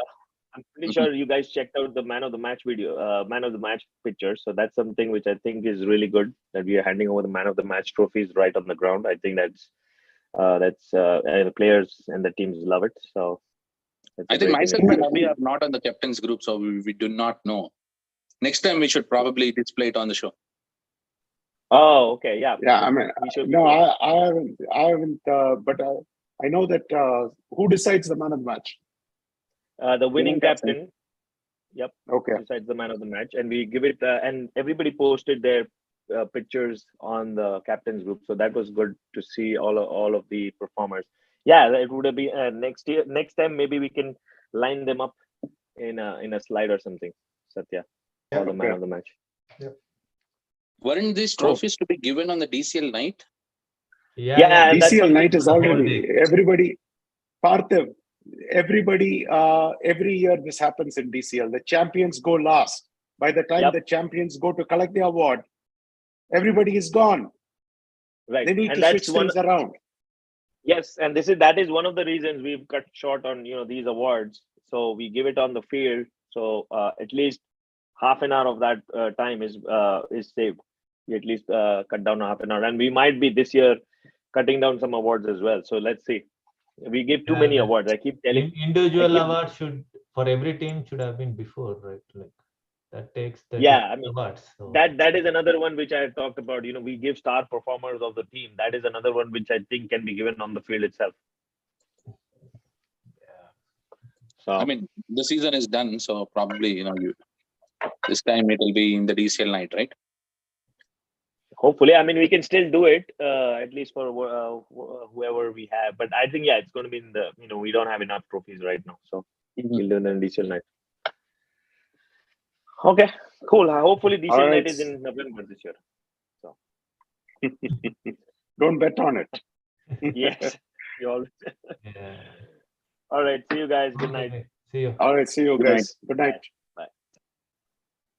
I'm pretty sure you guys checked out the man of the match video, man of the match picture. So that's something which I think is really good, that we are handing over the man of the match trophies right on the ground. I think that's the players and the teams love it. So that's a I think great myself initiative. and Abhi are not on the captain's group, so we do not know. Next time we should probably display it on the show. Oh, okay, yeah. Yeah, I mean, We should. no, I haven't, but I know that who decides the man of the match? The winning captain. Yep. Okay. Decides the man of the match, and we give it. And everybody posted their pictures on the captain's group, so that was good to see all of the performers. Yeah, it would be next time maybe we can line them up in a slide or something. Satya, Yeah, for the man okay. of the match. Weren't these trophies to be given on the DCL night? Yeah, and that's DCL something night is for the whole already day. everybody. Parthiv, everybody. Every year this happens in DCL. The champions go last. By the time Yep. the champions go to collect the award, everybody is gone. Right, They need and to that's switch things around. Yes, and that is one of the reasons we've cut short on these awards. So we give it on the field. So at least half an hour of that time is saved. we at least cut down half an hour, and we might be this year cutting down some awards as well. So let's see. We give too many awards. I keep telling. Individual awards should for every team should have been before, right? Like that takes the Yeah, I mean awards. So. that is another one which I have talked about. We give star performers of the team. That is another one which I think can be given on the field itself. So I mean, the season is done, so probably this time it will be in the DCL night, right? hopefully, I mean, we can still do it at least for whoever we have. But I think it's going to be in the we don't have enough trophies right now, so we'll do it in DCL night. Okay, cool. Hopefully, DCL night is in November this year. So don't bet on it. Yes, you always. All right, see you guys. Good night. See you. All right, see you guys. Good night.